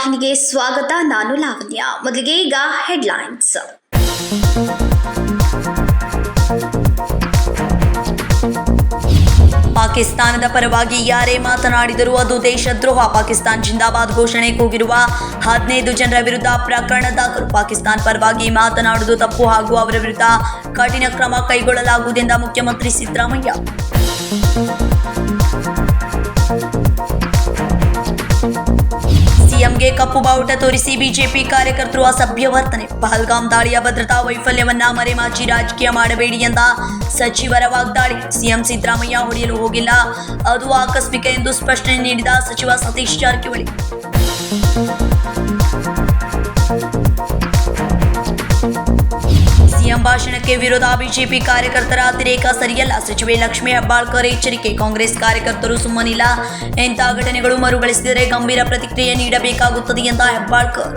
ವಾಹಿನಿಗೆ ಸ್ವಾಗತ. ನಾನು ಲಾವಣ್ಯ. ಮೊದಲಿಗೆ ಈಗ ಹೆಡ್ಲೈನ್ಸ್. ಪಾಕಿಸ್ತಾನದ ಪರವಾಗಿ ಯಾರೇ ಮಾತನಾಡಿದರೂ ಅದು ದೇಶದ್ರೋಹ. ಪಾಕಿಸ್ತಾನ್ ಜಿಂದಾಬಾದ್ ಘೋಷಣೆ ಕೂಗಿರುವ 15 ಜನರ ವಿರುದ್ಧ ಪ್ರಕರಣ ದಾಖಲು. ಪಾಕಿಸ್ತಾನ್ ಪರವಾಗಿ ಮಾತನಾಡುವುದು ತಪ್ಪು ಹಾಗೂ ಅವರ ವಿರುದ್ಧ ಕಠಿಣ ಕ್ರಮ ಕೈಗೊಳ್ಳಲಾಗುವುದೆಂದ ಮುಖ್ಯಮಂತ್ರಿ ಸಿದ್ದರಾಮಯ್ಯ. ಸಿಎಂಗೆ ಕಪ್ಪು ಬಾವುಟ ತೋರಿಸಿ ಬಿಜೆಪಿ ಕಾರ್ಯಕರ್ತರು ಅಸಭ್ಯ ವರ್ತನೆ. ಪಹಲ್ಗಾಮ್ ದಾಳಿಯ ಭದ್ರತಾ ವೈಫಲ್ಯವನ್ನ ಮರೆಮಾಚಿ ರಾಜಕೀಯ ಮಾಡಬೇಡಿ ಎಂದ ಸಚಿವರ ವಾಗ್ದಾಳಿ. ಸಿಎಂ ಸಿದ್ದರಾಮಯ್ಯ ಹೊಡೆಯಲು ಹೋಗಿಲ್ಲ, ಅದು ಆಕಸ್ಮಿಕ ಎಂದು ಸ್ಪಷ್ಟನೆ ನೀಡಿದ ಸಚಿವ ಸತೀಶ್ ಜಾರಕಿಹೊಳಿ. ಸಿಎಂ ಭಾಷಣಕ್ಕೆ ವಿರೋಧ. ಬಿಜೆಪಿ ಕಾರ್ಯಕರ್ತರ ಅತಿರೇಕ ಸರಿಯಲ್ಲ. ಸಚಿವೆ ಲಕ್ಷ್ಮೀ ಹೆಬ್ಬಾಳ್ಕರ್ ಎಚ್ಚರಿಕೆ. ಕಾಂಗ್ರೆಸ್ ಕಾರ್ಯಕರ್ತರು ಸುಮ್ಮನಿಲ್ಲ, ಇಂಥ ಘಟನೆಗಳು ಮರುಕಳಿಸಿದರೆ ಗಂಭೀರ ಪ್ರತಿಕ್ರಿಯೆ ನೀಡಬೇಕಾಗುತ್ತದೆ ಎಂದ ಹೆಬ್ಬಾಳ್ಕರ್.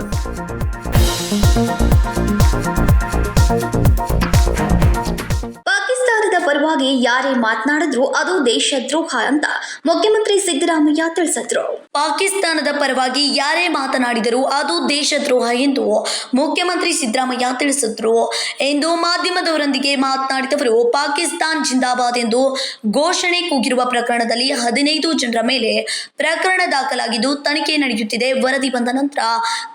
ಪಾಕಿಸ್ತಾನದ ಪರವಾಗಿ ಯಾರೇ ಮಾತನಾಡಿದ್ರು ಅದು ದೇಶದ್ರೋಹ ಅಂತ ಮುಖ್ಯಮಂತ್ರಿ ಸಿದ್ದರಾಮಯ್ಯ ತಿಳಿಸಿದ್ರು. ಪಾಕಿಸ್ತಾನದ ಪರವಾಗಿ ಯಾರೇ ಮಾತನಾಡಿದರೂ ಅದು ದೇಶದ್ರೋಹ ಎಂದು ಮುಖ್ಯಮಂತ್ರಿ ಸಿದ್ದರಾಮಯ್ಯ ತಿಳಿಸಿದ್ರು. ಎಂದು ಮಾಧ್ಯಮದವರೊಂದಿಗೆ ಮಾತನಾಡಿದ ಅವರು, ಪಾಕಿಸ್ತಾನ್ ಜಿಂದಾಬಾದ್ ಎಂದು ಘೋಷಣೆ ಕೂಗಿರುವ ಪ್ರಕರಣದಲ್ಲಿ 15 ಜನರ ಮೇಲೆ ಪ್ರಕರಣ ದಾಖಲಾಗಿದ್ದು ತನಿಖೆ ನಡೆಯುತ್ತಿದೆ. ವರದಿ ಬಂದ ನಂತರ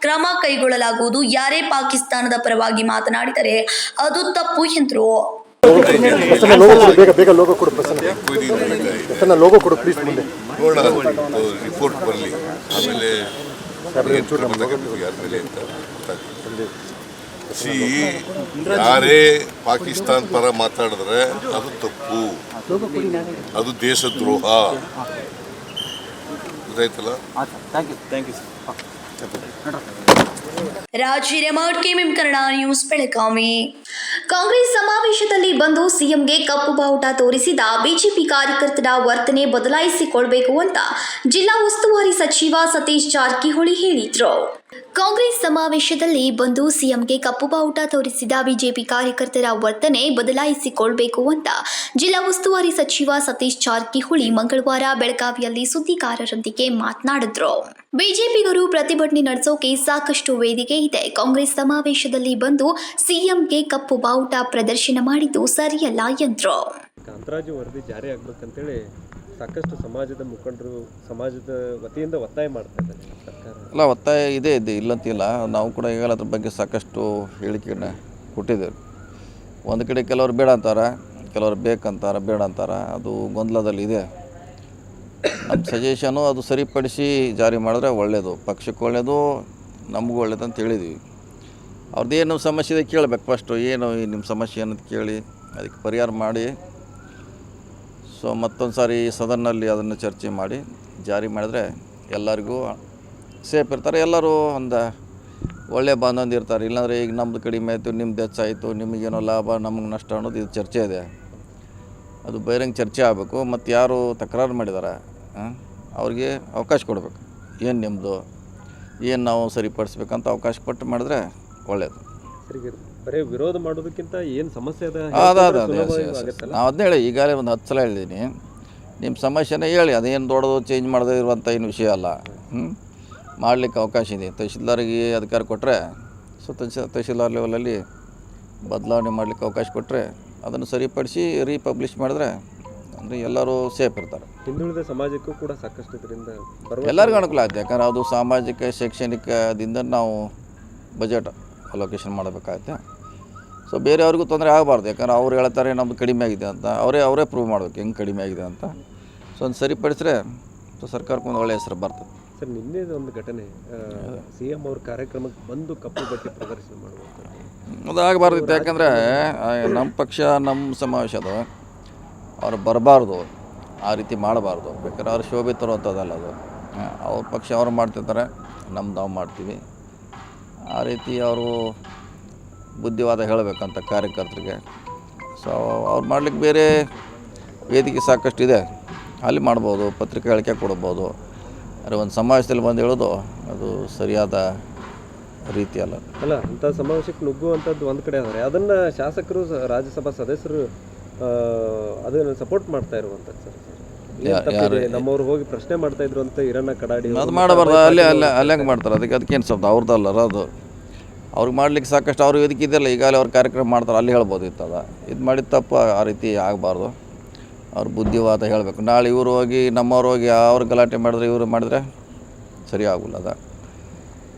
ಕ್ರಮ ಕೈಗೊಳ್ಳಲಾಗುವುದು. ಯಾರೇ ಪಾಕಿಸ್ತಾನದ ಪರವಾಗಿ ಮಾತನಾಡಿದರೆ ಅದು ತಪ್ಪು ಎಂದರು. ರಿಪೋರ್ಟ್ ಬರಲಿ, ಆಮೇಲೆ ಯಾರೇ ಪಾಕಿಸ್ತಾನ ಪರ ಮಾತಾಡಿದ್ರೆ ಅದು ತಪ್ಪು, ಅದು ದೇಶದ್ರೋಹ. ಗೊತ್ತಾಯ್ತಲ್ಲ. Raj Hiremath, KMM Kannada news, Belagavi. ಕಾಂಗ್ರೆಸ್ ಸಮಾವೇಶದಲ್ಲಿ ಬಂದು ಸಿಎಂಗೆ ಕಪ್ಪು ಬಾವುಟ ತೋರಿಸಿದ ಬಿಜೆಪಿ ಕಾರ್ಯಕರ್ತರ ವರ್ತನೆ ಬದಲಾಯಿಸಿಕೊಳ್ಬೇಕು ಅಂತ ಜಿಲ್ಲಾ ಉಸ್ತುವಾರಿ ಸಚಿವ ಸತೀಶ್ ಜಾರಕಿಹೊಳಿ ಹೇಳಿದ್ರು. ಕಾಂಗ್ರೆಸ್ ಸಮಾವೇಶದಲ್ಲಿ ಬಂದು ಸಿಎಂಗೆ ಕಪ್ಪು ಬಾವುಟ ತೋರಿಸಿದ ಬಿಜೆಪಿ ಕಾರ್ಯಕರ್ತರ ವರ್ತನೆ ಬದಲಾಯಿಸಿಕೊಳ್ಬೇಕು ಅಂತ ಜಿಲ್ಲಾ ಉಸ್ತುವಾರಿ ಸಚಿವ ಸತೀಶ್ ಜಾರಕಿಹೊಳಿ ಮಂಗಳವಾರ ಬೆಳಗಾವಿಯಲ್ಲಿ ಸುದ್ದಿಗಾರರೊಂದಿಗೆ ಮಾತನಾಡಿದ್ರು. ಬಿಜೆಪಿಗರು ಪ್ರತಿಭಟನೆ ನಡೆಸೋಕೆ ಸಾಕಷ್ಟು ವೇದಿಕೆ ಇದೆ. ಕಾಂಗ್ರೆಸ್ ಸಮಾವೇಶದಲ್ಲಿ ಬಂದು ಸಿಎಂಗೆ ಕಪ್ಪು ಬಾವುಟ ಪ್ರದರ್ಶನ ಮಾಡಿದ್ದು ಸರಿಯಲ್ಲ ಎಂದ್ರು. ಅಂತಾರಾಜ್ಯ ವರದಿ ಜಾರಿ ಆಗ್ಬೇಕಂತೇಳಿ ಸಾಕಷ್ಟು ಸಮಾಜದ ಮುಖಂಡರು ಸಮಾಜದ ವತಿಯಿಂದ ಒತ್ತಾಯ ಮಾಡ್ತಾ ಇದ್ದಾರೆ. ಸರ್ಕಾರ ಎಲ್ಲ ಒತ್ತಾಯ ಇದೆ ಇಲ್ಲಂತಿಲ್ಲ. ನಾವು ಕೂಡ ಈಗಾಗಲೇ ಅದ್ರ ಬಗ್ಗೆ ಸಾಕಷ್ಟು ಹೇಳಿಕೆಯನ್ನು ಕೊಟ್ಟಿದ್ದೇವೆ. ಒಂದು ಕಡೆ ಕೆಲವರು ಬೇಡ ಅಂತಾರೆ, ಕೆಲವರು ಬೇಕಂತಾರೆ, ಬೇಡ ಅಂತಾರೆ. ಅದು ಗೊಂದಲದಲ್ಲಿ ಇದೆ. ನಮ್ಮ ಸಜೆಷನು ಅದು ಸರಿಪಡಿಸಿ ಜಾರಿ ಮಾಡಿದ್ರೆ ಒಳ್ಳೆಯದು, ಪಕ್ಷಕ್ಕೆ ಒಳ್ಳೆಯದು, ನಮಗೂ ಒಳ್ಳೆಯದು ಅಂತ ಹೇಳಿದ್ವಿ. ಅವ್ರದ್ದೇನು ಸಮಸ್ಯೆ ಇದೆ ಕೇಳಬೇಕು. ಫಸ್ಟು ಏನು ನಿಮ್ಮ ಸಮಸ್ಯೆ ಅನ್ನೋದು ಕೇಳಿ ಅದಕ್ಕೆ ಪರಿಹಾರ ಮಾಡಿ, ಸೊ ಮತ್ತೊಂದು ಸಾರಿ ಸದನ್ನಲ್ಲಿ ಅದನ್ನು ಚರ್ಚೆ ಮಾಡಿ ಜಾರಿ ಮಾಡಿದ್ರೆ ಎಲ್ಲರಿಗೂ ಸೇಫ್ ಇರ್ತಾರೆ. ಎಲ್ಲರೂ ಒಂದು ಒಳ್ಳೆಯ ಬಾಂಧವ್ಯ ಇರ್ತಾರೆ. ಇಲ್ಲಾಂದರೆ ಈಗ ನಮ್ಮದು ಕಡಿಮೆ ಆಯಿತು, ನಿಮ್ದು ಹೆಚ್ಚಾಯಿತು, ನಿಮಗೇನೋ ಲಾಭ, ನಮಗೆ ನಷ್ಟ ಅನ್ನೋದು ಇದು ಚರ್ಚೆ ಇದೆ. ಅದು ಬಹಿರಂಗ ಚರ್ಚೆ ಆಗಬೇಕು. ಮತ್ತು ಯಾರು ತಕರಾರು ಮಾಡಿದ್ದಾರೆ ಅವ್ರಿಗೆ ಅವಕಾಶ ಕೊಡಬೇಕು. ಏನು ನಿಮ್ಮದು, ಏನು ನಾವು ಸರಿಪಡಿಸ್ಬೇಕಂತ ಅವಕಾಶ ಕೊಟ್ಟು ಮಾಡಿದ್ರೆ ಒಳ್ಳೆಯದು. ಬರೀ ವಿರೋಧ ಮಾಡೋದಕ್ಕಿಂತ ಏನು ಸಮಸ್ಯೆ ಇದೆ ನಾವು ಅದನ್ನ ಹೇಳಿ ಈಗಾಗಲೇ ಒಂದು 10 ಸಲ ಹೇಳಿದ್ದೀನಿ. ನಿಮ್ಮ ಸಮಸ್ಯೆನೇ ಹೇಳಿ, ಅದೇನು ದೊಡ್ಡದು ಚೇಂಜ್ ಮಾಡದೇ ಇರುವಂಥ ಏನು ವಿಷಯ ಅಲ್ಲ. ಮಾಡಲಿಕ್ಕೆ ಅವಕಾಶ ಇದೆ. ತಹಶೀಲ್ದಾರಿಗೆ ಅಧಿಕಾರ ಕೊಟ್ಟರೆ, ಸೊ ತಹಶೀಲ್ದಾರ್ ಲೆವೆಲಲ್ಲಿ ಬದಲಾವಣೆ ಮಾಡಲಿಕ್ಕೆ ಅವಕಾಶ ಕೊಟ್ಟರೆ ಅದನ್ನು ಸರಿಪಡಿಸಿ ರೀಪಬ್ಲಿಷ್ ಮಾಡಿದ್ರೆ ಅಂದರೆ ಎಲ್ಲರೂ ಸೇಫ್ ಇರ್ತಾರೆ. ಹಿಂದುಳಿದ ಸಮಾಜಕ್ಕೂ ಕೂಡ ಸಾಕಷ್ಟು ಇದರಿಂದ ಎಲ್ಲರಿಗೂ ಅನುಕೂಲ ಆಗುತ್ತೆ. ಯಾಕಂದ್ರೆ ಅದು ಸಾಮಾಜಿಕ ಶೈಕ್ಷಣಿಕದಿಂದ ನಾವು ಬಜೆಟ್ ಅಲೋಕೇಶನ್ ಮಾಡಬೇಕಾಗುತ್ತೆ. ಸೊ ಬೇರೆಯವ್ರಿಗೂ ತೊಂದರೆ ಆಗಬಾರ್ದು. ಯಾಕಂದ್ರೆ ಅವ್ರು ಹೇಳ್ತಾರೆ ನಮ್ಮದು ಕಡಿಮೆ ಆಗಿದೆ ಅಂತ, ಅವರೇ ಪ್ರೂವ್ ಮಾಡಬೇಕು ಹೆಂಗೆ ಕಡಿಮೆ ಆಗಿದೆ ಅಂತ. ಸೊ ಒಂದು ಸರಿಪಡಿಸಿದ್ರೆ ಸೊ ಸರ್ಕಾರಕ್ಕೆ ಒಂದು ಒಳ್ಳೆಯ ಹೆಸರು ಬರ್ತದೆ. ಸರ್, ನಿನ್ನೆ ಒಂದು ಘಟನೆ, ಸಿಎಂ ಅವ್ರ ಕಾರ್ಯಕ್ರಮಕ್ಕೆ ಬಂದು ಕಪ್ಪು ಬಟ್ಟೆ ಪ್ರದರ್ಶನ ಮಾಡುವಂಥದ್ದು ಅದು ಆಗಬಾರ್ದಿತ್ತು. ಯಾಕಂದರೆ ನಮ್ಮ ಪಕ್ಷ ನಮ್ಮ ಸಮಾವೇಶ ಅದು, ಅವ್ರು ಬರಬಾರ್ದು, ಆ ರೀತಿ ಮಾಡಬಾರ್ದು. ಬೇಕಾದ್ರೆ ಅವ್ರು ಶೋಭೆ ತರುವಂಥದ್ದಲ್ಲ ಅದು. ಅವ್ರ ಪಕ್ಷ ಅವ್ರು ಮಾಡ್ತಿರ್ತಾರೆ, ನಮ್ದು ನಾವು ಮಾಡ್ತೀವಿ. ಆ ರೀತಿ ಅವರು ಬುದ್ಧಿವಾದ ಹೇಳಬೇಕಂತ ಕಾರ್ಯಕರ್ತರಿಗೆ. ಸೊ ಅವ್ರು ಮಾಡ್ಲಿಕ್ಕೆ ಬೇರೆ ವೇದಿಕೆ ಸಾಕಷ್ಟು ಇದೆ, ಅಲ್ಲಿ ಮಾಡ್ಬೋದು, ಪತ್ರಿಕೆ ಹೇಳಿಕೆ ಕೊಡ್ಬೋದು. ಆದರೆ ಒಂದು ಸಮಾವೇಶದಲ್ಲಿ ಬಂದು ಹೇಳೋದು ಅದು ಸರಿಯಾದ ರೀತಿ ಅಲ್ಲ. ಅಂಥ ಸಮಾವೇಶಕ್ಕೆ ನುಗ್ಗುವಂಥದ್ದು ಒಂದು ಕಡೆ ಆದರೆ ಅದನ್ನು ಶಾಸಕರು, ರಾಜ್ಯಸಭಾ ಸದಸ್ಯರು ಅದನ್ನು ಸಪೋರ್ಟ್ ಮಾಡ್ತಾ ಇರುವಂಥದ್ದು. ಸರ್, ನಮ್ಮವ್ರು ಹೋಗಿ ಪ್ರಶ್ನೆ ಮಾಡ್ತಾ ಇದ್ರು ಅಂತ ಈರಣ್ಣ ಕಡಾಡಿ ಅದು ಮಾಡಬಾರ್ದು. ಅಲ್ಲೇ ಹಂಗೆ ಮಾಡ್ತಾರೆ. ಅದಕ್ಕೇನು ಸ್ವಲ್ಪ ಅವ್ರದ್ದಲ್ಲ ಅದು ಅವ್ರಿಗೆ ಮಾಡ್ಲಿಕ್ಕೆ ಸಾಕಷ್ಟು ಅವ್ರು ಇದಕ್ಕಿದೆಯಲ್ಲ, ಈಗಾಗಲೇ ಅವ್ರು ಕಾರ್ಯಕ್ರಮ ಮಾಡ್ತಾರೆ, ಅಲ್ಲಿ ಹೇಳ್ಬೋದು ಇತ್ತದ. ಇದು ಮಾಡಿದ ತಪ್ಪು ಆ ರೀತಿ ಆಗಬಾರ್ದು. ಅವ್ರು ಬುದ್ಧಿವಾದ ಹೇಳಬೇಕು. ನಾಳೆ ಇವರು ಹೋಗಿ ನಮ್ಮವ್ರು ಹೋಗಿ ಅವ್ರು ಗಲಾಟೆ ಮಾಡಿದ್ರೆ ಇವರು ಮಾಡಿದ್ರೆ ಸರಿ ಆಗೋಲ್ಲ. ಅದ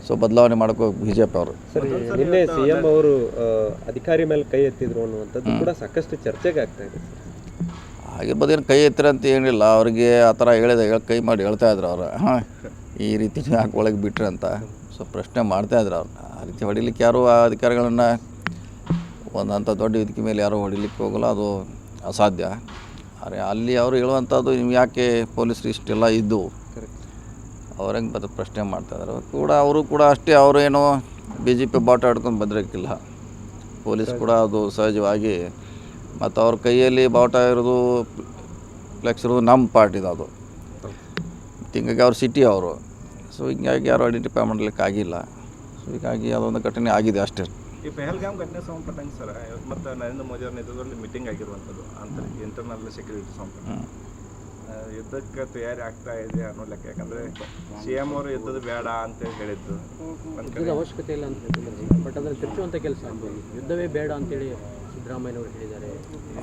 ಸೊ ಬದಲಾವಣೆ ಮಾಡೋಕೆ BJP ಅವರು. ಸರಿ, ನಿನ್ನೆ CM ಅವರು ಅಧಿಕಾರಿ ಮೇಲೆ ಕೈ ಎತ್ತಿದ್ರು ಅನ್ನುವಂಥದ್ದು ಕೂಡ ಸಾಕಷ್ಟು ಚರ್ಚೆಗೆ ಆಗ್ತಾ ಇದೆ. ಆಗಿರ್ಬೋದು, ಏನು ಕೈ ಎತ್ತಿರಂತ ಏನಿಲ್ಲ. ಅವ್ರಿಗೆ ಆ ಥರ ಕೈ ಮಾಡಿ ಹೇಳ್ತಾ ಇದ್ರು ಅವರು, ಈ ರೀತಿ ಯಾಕೆ ಒಳಗೆ ಬಿಟ್ರೆ ಅಂತ ಸೊ ಪ್ರಶ್ನೆ ಮಾಡ್ತಾಯಿದ್ರು ಅವ್ರನ್ನ. ಆ ರೀತಿ ಹೊಡಿಲಿಕ್ಕೆ ಯಾರು ಆ ಅಧಿಕಾರಿಗಳನ್ನು ಒಂದಂಥ ದೊಡ್ಡ ವೇದಿಕೆ ಮೇಲೆ ಯಾರೂ ಹೊಡಿಲಿಕ್ಕೆ ಹೋಗಲ್ಲ, ಅದು ಅಸಾಧ್ಯ. ಆದರೆ ಅಲ್ಲಿ ಅವರು ಹೇಳುವಂಥದ್ದು ನೀವು ಯಾಕೆ ಪೊಲೀಸರು ಇಷ್ಟೆಲ್ಲ ಇದ್ದು ಅವ್ರ ಹೆಂಗೆ ಪ್ರಶ್ನೆ ಮಾಡ್ತಾಯಿದ್ರು ಕೂಡ. ಅವರು ಕೂಡ ಅಷ್ಟೇ, ಅವರೇನು BJP ಬಾಟ ಹಿಡ್ಕೊಂಡು ಬಂದಿರೋಕ್ಕಿಲ್ಲ. ಪೊಲೀಸ್ ಕೂಡ ಅದು ಸಹಜವಾಗಿ, ಮತ್ತು ಅವ್ರ ಕೈಯಲ್ಲಿ ಬಾವುಟ ಇರೋದು ಫ್ಲೆಕ್ಸ್ ಇರೋದು ನಮ್ಮ ಪಾರ್ಟಿದು ಅದು. ಹಿಂಗಾಗಿ ಅವ್ರು ಸಿಟಿ ಅವರು. ಸೊ ಹಿಂಗಾಗಿ ಯಾರು ಐಡೆಂಟಿಫೈ ಮಾಡಲಿಕ್ಕೆ ಆಗಿಲ್ಲ. ಸೊ ಹೀಗಾಗಿ ಅದೊಂದು ಘಟನೆ ಆಗಿದೆ ಅಷ್ಟೇ. ಈ ಪೆಹಲ್ಗಾಮ್ ಘಟನೆ ಸಂಬಂಧಪಟ್ಟಂಗೆ ಸರ್, ಮತ್ತು ನರೇಂದ್ರ ಮೋದಿ ಅವರ ನೇತೃತ್ವದಲ್ಲಿ ಮೀಟಿಂಗ್ ಆಗಿರುವಂಥದ್ದು ಇಂಟರ್ನಲ್ ಸೆಕ್ಯೂರಿಟಿ ಸಂಬಂಧ ಯುದ್ಧಕ್ಕೆ ತಯಾರಿ ಆಗ್ತಾ ಇದೆ ಅನ್ನೋ ಲೆಕ್ಕ. ಯಾಕಂದರೆ CM ಅವರು ಯುದ್ಧದ ಬೇಡ ಅಂತೇಳಿ ಹೇಳಿದ್ದು, ಯುದ್ಧದ ಅವಶ್ಯಕತೆ ಇಲ್ಲ ಅಂತ ಹೇಳ್ತಿದ್ದಾರೆ. ಬಟ್ ಅದನ್ನು ತಿರ್ಚುವಂಥ ಕೆಲಸ ಆಗ್ಬೋದು. ಯುದ್ಧವೇ ಬೇಡ ಅಂತೇಳಿ ಸಿದ್ದರಾಮಯ್ಯನವರು ಹೇಳಿದ್ದಾರೆ.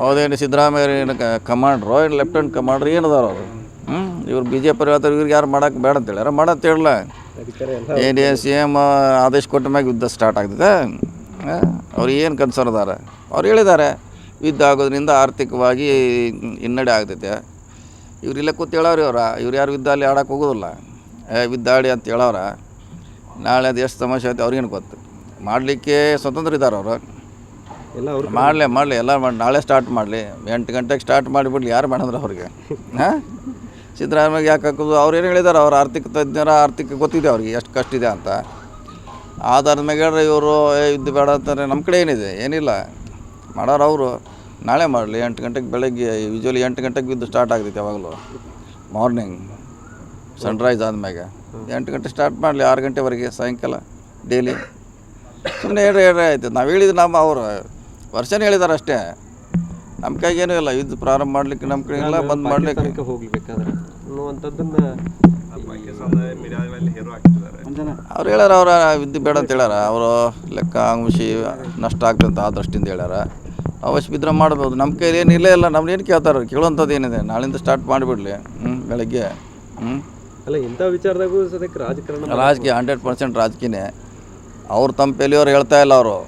ಹೌದೇನು ಸಿದ್ದರಾಮಯ್ಯ ಕಮಾಂಡ್ರು ಏನು ಲೆಫ್ಟಿನೆಂಟ್ ಕಮಾಂಡ್ರು ಏನದಾರ ಅವರು? ಇವ್ರು BJP ಹೇಳ್ತಾರೆ, ಇವ್ರಿಗೆ ಯಾರು ಮಾಡೋಕ್ಕೆ ಬೇಡ ಅಂತ ಹೇಳ್ಯಾರ. ಮಾಡಂತ ಹೇಳಲ್ಲ. ಏನು CM ಆದೇಶ ಕೊಟ್ಟ ಮ್ಯಾಗ ಯುದ್ಧ ಸ್ಟಾರ್ಟ್ ಆಗ್ತದೆ. ಅವ್ರು ಏನು ಕನ್ಸರ್ನ್ ಅದಾರ? ಅವ್ರು ಹೇಳಿದ್ದಾರೆ ಯುದ್ಧ ಆಗೋದ್ರಿಂದ ಆರ್ಥಿಕವಾಗಿ ಹಿನ್ನಡೆ ಆಗ್ತೈತೆ. ಇವ್ರಿಲ್ಲ ಕೂತು ಹೇಳೋರು ಇವ್ರು ಯಾರು ಯುದ್ಧ ಅಲ್ಲಿ ಆಡೋಕೆ ಹೋಗೋದಿಲ್ಲ. ಯುದ್ಧ ಆಡಿ ಅಂತ ಹೇಳೋರ. ನಾಳೆ ಅದು ಎಷ್ಟು ಸಮಸ್ಯೆ ಆಯ್ತು ಅವ್ರಿಗೇನು ಗೊತ್ತು. ಮಾಡಲಿಕ್ಕೆ ಸ್ವತಂತ್ರ ಇದ್ದಾರೆ ಅವರು. ಮಾಡಲಿ ಎಲ್ಲ ಮಾಡಿ, ನಾಳೆ ಸ್ಟಾರ್ಟ್ ಮಾಡಲಿ. 8 ಗಂಟೆಗೆ ಸ್ಟಾರ್ಟ್ ಮಾಡಿಬಿಡ್ಲಿ. ಯಾರು ಮಾಡಿದ್ರೆ ಅವ್ರಿಗೆ ಸಿದ್ದರಾಮಯ್ಯ ಯಾಕೆ ಹಾಕೋದು? ಅವ್ರು ಏನು ಹೇಳಿದ್ದಾರೆ? ಅವ್ರು ಆರ್ಥಿಕ ತಜ್ಞರ, ಆರ್ಥಿಕ ಗೊತ್ತಿದೆ ಅವ್ರಿಗೆ ಎಷ್ಟು ಕಷ್ಟ ಇದೆ ಅಂತ. ಆಧಾರದ ಮ್ಯಾಗ ಹೇಳ್ರೆ ಇವರು ಯುದ್ಧ ಬೇಡ ಅಂತಾರೆ. ನಮ್ಮ ಕಡೆ ಏನಿಲ್ಲ ಮಾಡೋರು ಅವರು. ನಾಳೆ ಮಾಡಲಿ 8 ಗಂಟೆಗೆ ಬೆಳಗ್ಗೆ. ಯೂಶ್ವಲಿ 8 ಗಂಟೆಗೆ ಯುದ್ಧ ಸ್ಟಾರ್ಟ್ ಆಗ್ತೈತೆ ಯಾವಾಗಲೂ ಮಾರ್ನಿಂಗ್ ಸನ್ರೈಸ್ ಆದಮ್ಯಾಗ. 8 ಗಂಟೆ ಸ್ಟಾರ್ಟ್ ಮಾಡಲಿ, 6 ಗಂಟೆವರೆಗೆ ಸಾಯಂಕಾಲ ಡೈಲಿ. ಸುಮ್ಮನೆ ಹೇಳ್ರಿ ಆಯ್ತು. ನಾವು ಹೇಳಿದ್ದು ಅವರು ವರ್ಷನೇ ಹೇಳಿದ್ದಾರೆ ಅಷ್ಟೇ. ನಮ್ಮ ಕೈಗೇನೂ ಇಲ್ಲ. ಯುದ್ಧ ಪ್ರಾರಂಭ ಮಾಡಲಿಕ್ಕೆ ನಮ್ಮ ಕಡೆ ಇಲ್ಲ, ಬಂದ್ ಮಾಡಲಿಕ್ಕೆ ಹೋಗ್ಬೇಕಾದ್ರೆ ಅನ್ನುವಂಥದ್ದನ್ನು ಪಾಕಿಸ್ತಾನದ ಮೀಡಿಯಾಗಳಲ್ಲಿ ಹೇರೋ ಆಗ್ತಿದ್ದಾರೆ. ಅವ್ರು ಹೇಳ್ಯಾರ, ಅವ್ರ ಯುದ್ಧ ಬೇಡ ಅಂತ ಹೇಳ್ಯಾರ. ಅವರು ಲೆಕ್ಕ ಅಂಶಿ ನಷ್ಟ ಆಗ್ತಂತ ಆ ದೃಷ್ಟಿಯಿಂದ ಹೇಳ್ಯಾರ. ಅವಶ್ಯ ಬಿದ್ದರೆ ಮಾಡ್ಬೋದು. ನಮ್ಮ ಕೈಲಿ ಏನು ಇಲ್ಲೇ ಇಲ್ಲ. ನಮ್ಗೇನು ಕೇಳ್ತಾರೆ? ಕೇಳುವಂಥದ್ದು ಏನಿದೆ? ನಾಳಿಂದ ಸ್ಟಾರ್ಟ್ ಮಾಡಿಬಿಡ್ಲಿ ಬೆಳಗ್ಗೆ. ಅಲ್ಲ, ಇಂಥ ವಿಚಾರದಾಗೂ ಸದ್ಯಕ್ಕೆ ರಾಜಕೀಯ 100% ರಾಜಕೀಯನೇ. ಅವ್ರು ತಮ್ಮ ಪೆಲಿಯವ್ರು ಹೇಳ್ತಾ ಇಲ್ಲ. ಅವರು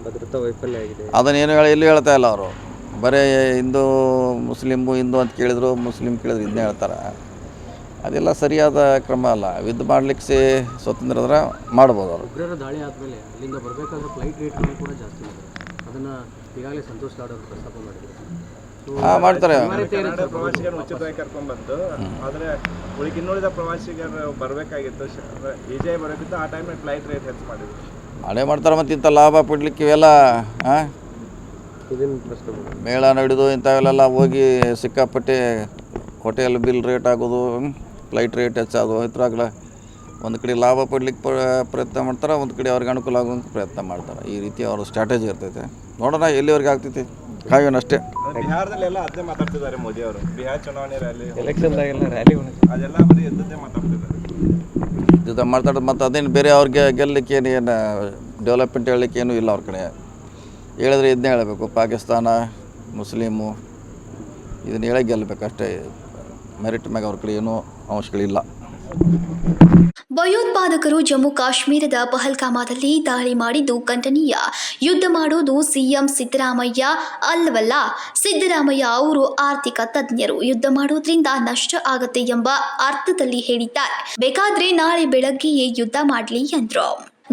ಭದ್ರತಾ ವೈಫಲ್ಯ ಆಗಿದೆ ಅದನ್ನೇನು ಎಲ್ಲೂ ಹೇಳ್ತಾ ಇಲ್ಲ. ಅವರು ಬರೀ ಹಿಂದೂ ಹಿಂದೂ ಅಂತ ಕೇಳಿದ್ರು, ಮುಸ್ಲಿಂ ಕೇಳಿದ್ರು ಇದನ್ನೇ ಹೇಳ್ತಾರೆ. ಅದೆಲ್ಲ ಸರಿಯಾದ ಕ್ರಮ ಅಲ್ಲ. ಯುದ್ಧ ಮಾಡಲಿಕ್ಕೆ ಸ್ವತಂತ್ರ ಇದ್ರೆ ಮಾಡ್ಬೋದು ಅವರು. ಉಗ್ರರ ದಾಳಿ ಆದಮೇಲೆ ಅಲ್ಲಿಂದ ಬರಬೇಕಾದ್ರೆ ಫ್ಲೈಟ್ ರೇಟ್ಗಳು ಕೂಡ ಜಾಸ್ತಿ ಮಾಡಿದ್ದಾರೆ. ಅದನ್ನು ಈಗಾಗಲೇ ಸಂತೋಷ್ ಲಾಡ್ ಅವರು ಪ್ರಸ್ತಾಪ ಮಾಡಿದ್ದಾರೆ. ಮಾಡ್ತಾರೆ. ಪ್ರವಾಸಿಗರು ಉಚಿತವಾಗಿ ಕರ್ಕೊಂಡ್ಬಂದು, ಆದರೆ ಉಳಿಗೆ ಇನ್ನುಳಿದ ಪ್ರವಾಸಿಗರು ಬರಬೇಕಾಗಿತ್ತು, ವಿಜಯ್ ಬರೋಕ್ಕಿತ್ತು. ಆ ಟೈಮಲ್ಲಿ ಫ್ಲೈಟ್ ರೇಟ್ ಹೆಚ್ಚು ಮಾಡಿದ್ರು. ಮಾಡೇ ಮಾಡ್ತಾರೆ. ಮತ್ತು ಇಂಥ ಲಾಭ ಪಡ್ಲಿಕ್ಕೆ ಇವೆಲ್ಲ ಮೇಳ ನಡೆದು ಇಂಥವೆಲ್ಲ ಹೋಗಿ ಸಿಕ್ಕಾಪಟ್ಟೆ ಹೋಟೆಲ್ ಬಿಲ್ ರೇಟ್ ಆಗೋದು, ಫ್ಲೈಟ್ ರೇಟ್ ಹೆಚ್ಚಾಗೋದು. ಇದ್ರಾಗಲ ಒಂದು ಕಡೆ ಲಾಭ ಪಡ್ಲಿಕ್ಕೆ ಪ್ರಯತ್ನ ಮಾಡ್ತಾರೆ, ಒಂದು ಕಡೆ ಅವ್ರಿಗೆ ಅನುಕೂಲ ಆಗೋಂಥ ಪ್ರಯತ್ನ ಮಾಡ್ತಾರೆ. ಈ ರೀತಿ ಅವ್ರ ಸ್ಟ್ರಾಟಜಿ ಇರ್ತೈತೆ. ನೋಡೋಣ ಎಲ್ಲಿವರೆಗೆ ಆಗ್ತೈತಿ, ಕಾಯೋಣ ಅಷ್ಟೇ. ಬಿಹಾರದಲ್ಲಿ ಎಲ್ಲ ಅದೇ ಮಾತಾಡ್ತಿದ್ದಾರೆ ಮೋದಿ ಅವರು. ಬಿಹಾರ ಚುನಾವಣೆ ರ್ಯಾಲಿ, ಎಲೆಕ್ಷನ್ದಾಗೆಲ್ಲ ರ್ಯಾಲಿ ಅದೆಲ್ಲ ಬರೀ ಎದ್ದದ್ದೇ ಮಾತಾಡ್ತಿದ್ದಾರೆ. ಇದು ಮಾತಾಡೋದು. ಮತ್ತು ಅದೇನು ಬೇರೆ ಅವ್ರಿಗೆ ಗೆಲ್ಲಲಿಕ್ಕೆ ಏನು ಡೆವಲಪ್ಮೆಂಟ್ ಹೇಳಲಿಕ್ಕೆ ಏನೂ ಇಲ್ಲ ಅವ್ರ ಕಡೆ. ಹೇಳಿದ್ರೆ ಇದನ್ನೇ ಹೇಳಬೇಕು, ಪಾಕಿಸ್ತಾನ ಮುಸ್ಲಿಮು ಇದನ್ನು ಹೇಳೇ ಗೆಲ್ಲಬೇಕು ಅಷ್ಟೇ. ಮೆರಿಟ್ ಮ್ಯಾಗ ಅವ್ರ ಕಡೆ ಏನೂ ಅಂಶಗಳಿಲ್ಲ. ಭಯೋತ್ಪಾದಕರು ಜಮ್ಮು ಕಾಶ್ಮೀರದ ಪಹಲ್ಗಾಮದಲ್ಲಿ ದಾಳಿ ಮಾಡಿದ್ದು ಖಂಡನೀಯ. ಯುದ್ಧ ಮಾಡೋದು CM ಸಿದ್ದರಾಮಯ್ಯ ಅಲ್ಲವಲ್ಲ. ಸಿದ್ದರಾಮಯ್ಯ ಅವರು ಆರ್ಥಿಕ ತಜ್ಞರು. ಯುದ್ಧ ಮಾಡೋದ್ರಿಂದ ನಷ್ಟ ಆಗತ್ತೆ ಎಂಬ ಅರ್ಥದಲ್ಲಿ ಹೇಳಿದ್ದಾರೆ. ಬೇಕಾದ್ರೆ ನಾಳೆ ಬೆಳಗ್ಗೆಯೇ ಯುದ್ಧ ಮಾಡಲಿ ಎಂದರು.